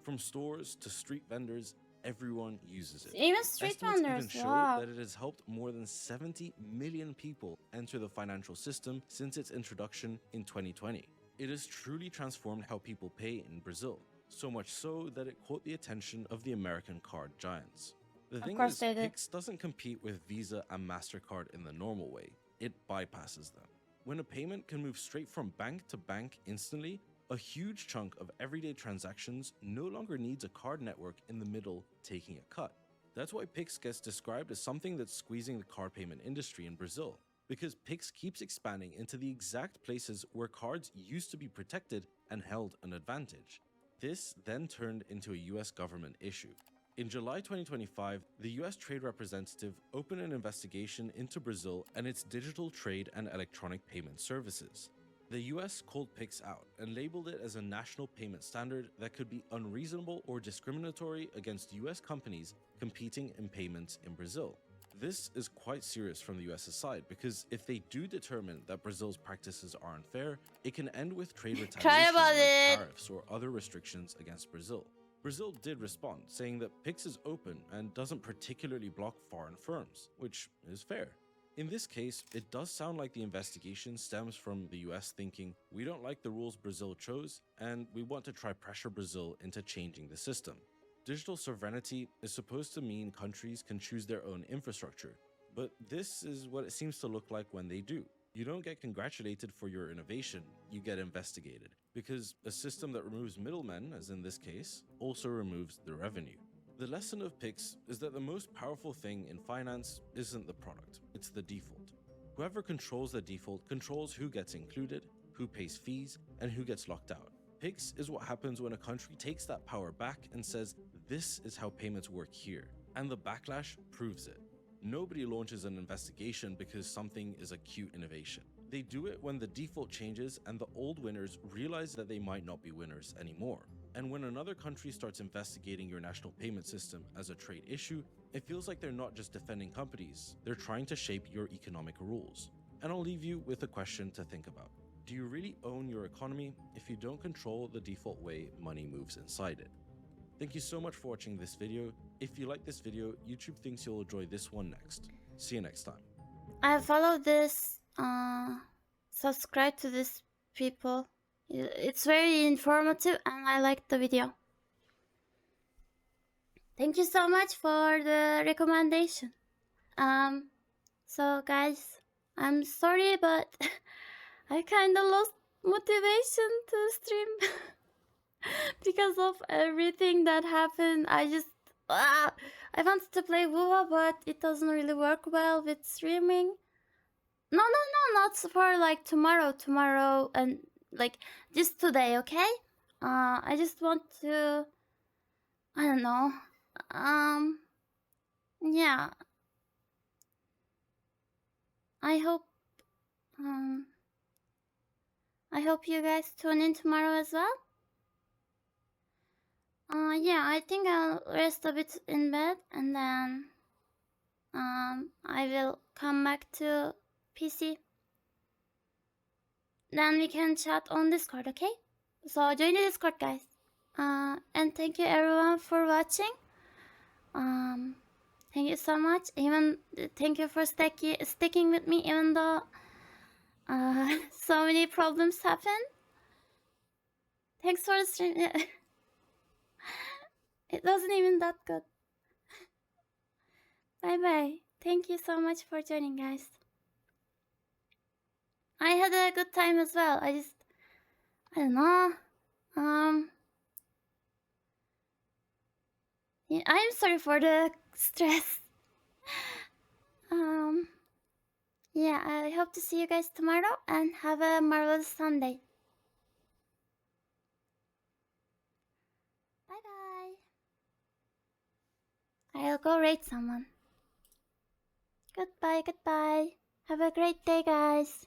From stores to street vendors, everyone uses it. Even street Estimates vendors, even show wow. that it has helped more than 70 million people enter the financial system since its introduction in 2020. It has truly transformed how people pay in Brazil, so much so that it caught the attention of the American card giants. The thing is, Pix doesn't compete with Visa and MasterCard in the normal way. It bypasses them. When a payment can move straight from bank to bank instantly, a huge chunk of everyday transactions no longer needs a card network in the middle taking a cut. That's why Pix gets described as something that's squeezing the card payment industry in Brazil, because Pix keeps expanding into the exact places where cards used to be protected and held an advantage. This then turned into a US government issue. In July 2025, the US Trade Representative opened an investigation into Brazil and its digital trade and electronic payment services. The US called Pix out and labeled it as a national payment standard that could be unreasonable or discriminatory against US companies competing in payments in Brazil. This is quite serious from the US's side because if they do determine that Brazil's practices are unfair, it can end with trade retaliation like tariffs or other restrictions against Brazil. Brazil did respond, saying that Pix is open and doesn't particularly block foreign firms, which is fair. In this case, it does sound like the investigation stems from the US thinking, we don't like the rules Brazil chose, and we want to try pressure Brazil into changing the system. Digital sovereignty is supposed to mean countries can choose their own infrastructure, but this is what it seems to look like when they do. You don't get congratulated for your innovation, you get investigated, because a system that removes middlemen, as in this case, also removes the revenue. The lesson of Pix is that the most powerful thing in finance isn't the product, it's the default. Whoever controls the default controls who gets included, who pays fees, and who gets locked out. Pix is what happens when a country takes that power back and says, this is how payments work here, and the backlash proves it. Nobody launches an investigation because something is a cute innovation. They do it when the default changes and the old winners realize that they might not be winners anymore. And when another country starts investigating your national payment system as a trade issue, it feels like they're not just defending companies, they're trying to shape your economic rules. And I'll leave you with a question to think about. Do you really own your economy if you don't control the default way money moves inside it? Thank you so much for watching this video. If you like this video, YouTube thinks you'll enjoy this one next. See you next time. I follow this, subscribe to this people. It's very informative and I like the video. Thank you so much for the recommendation. So guys, I'm sorry, but I kind of lost motivation to stream because of everything that happened. I just I wanted to play Wuha, but it doesn't really work well with streaming. No, not for like tomorrow, and like just today, okay? I just want to, I don't know, yeah. I hope you guys tune in tomorrow as well. Yeah, I think I'll rest a bit in bed and then I will come back to PC. Then we can chat on Discord, okay? So join the Discord, guys. And thank you everyone for watching. Thank you so much. Even thank you for sticking with me, even though so many problems happen. Thanks for the stream. It wasn't even that good. Bye bye. Thank you so much for joining, guys. I had a good time as well. I don't know. Yeah, I'm sorry for the stress. Yeah, I hope to see you guys tomorrow and have a marvelous Sunday. Bye bye. I'll go raid someone. Goodbye. Have a great day, guys.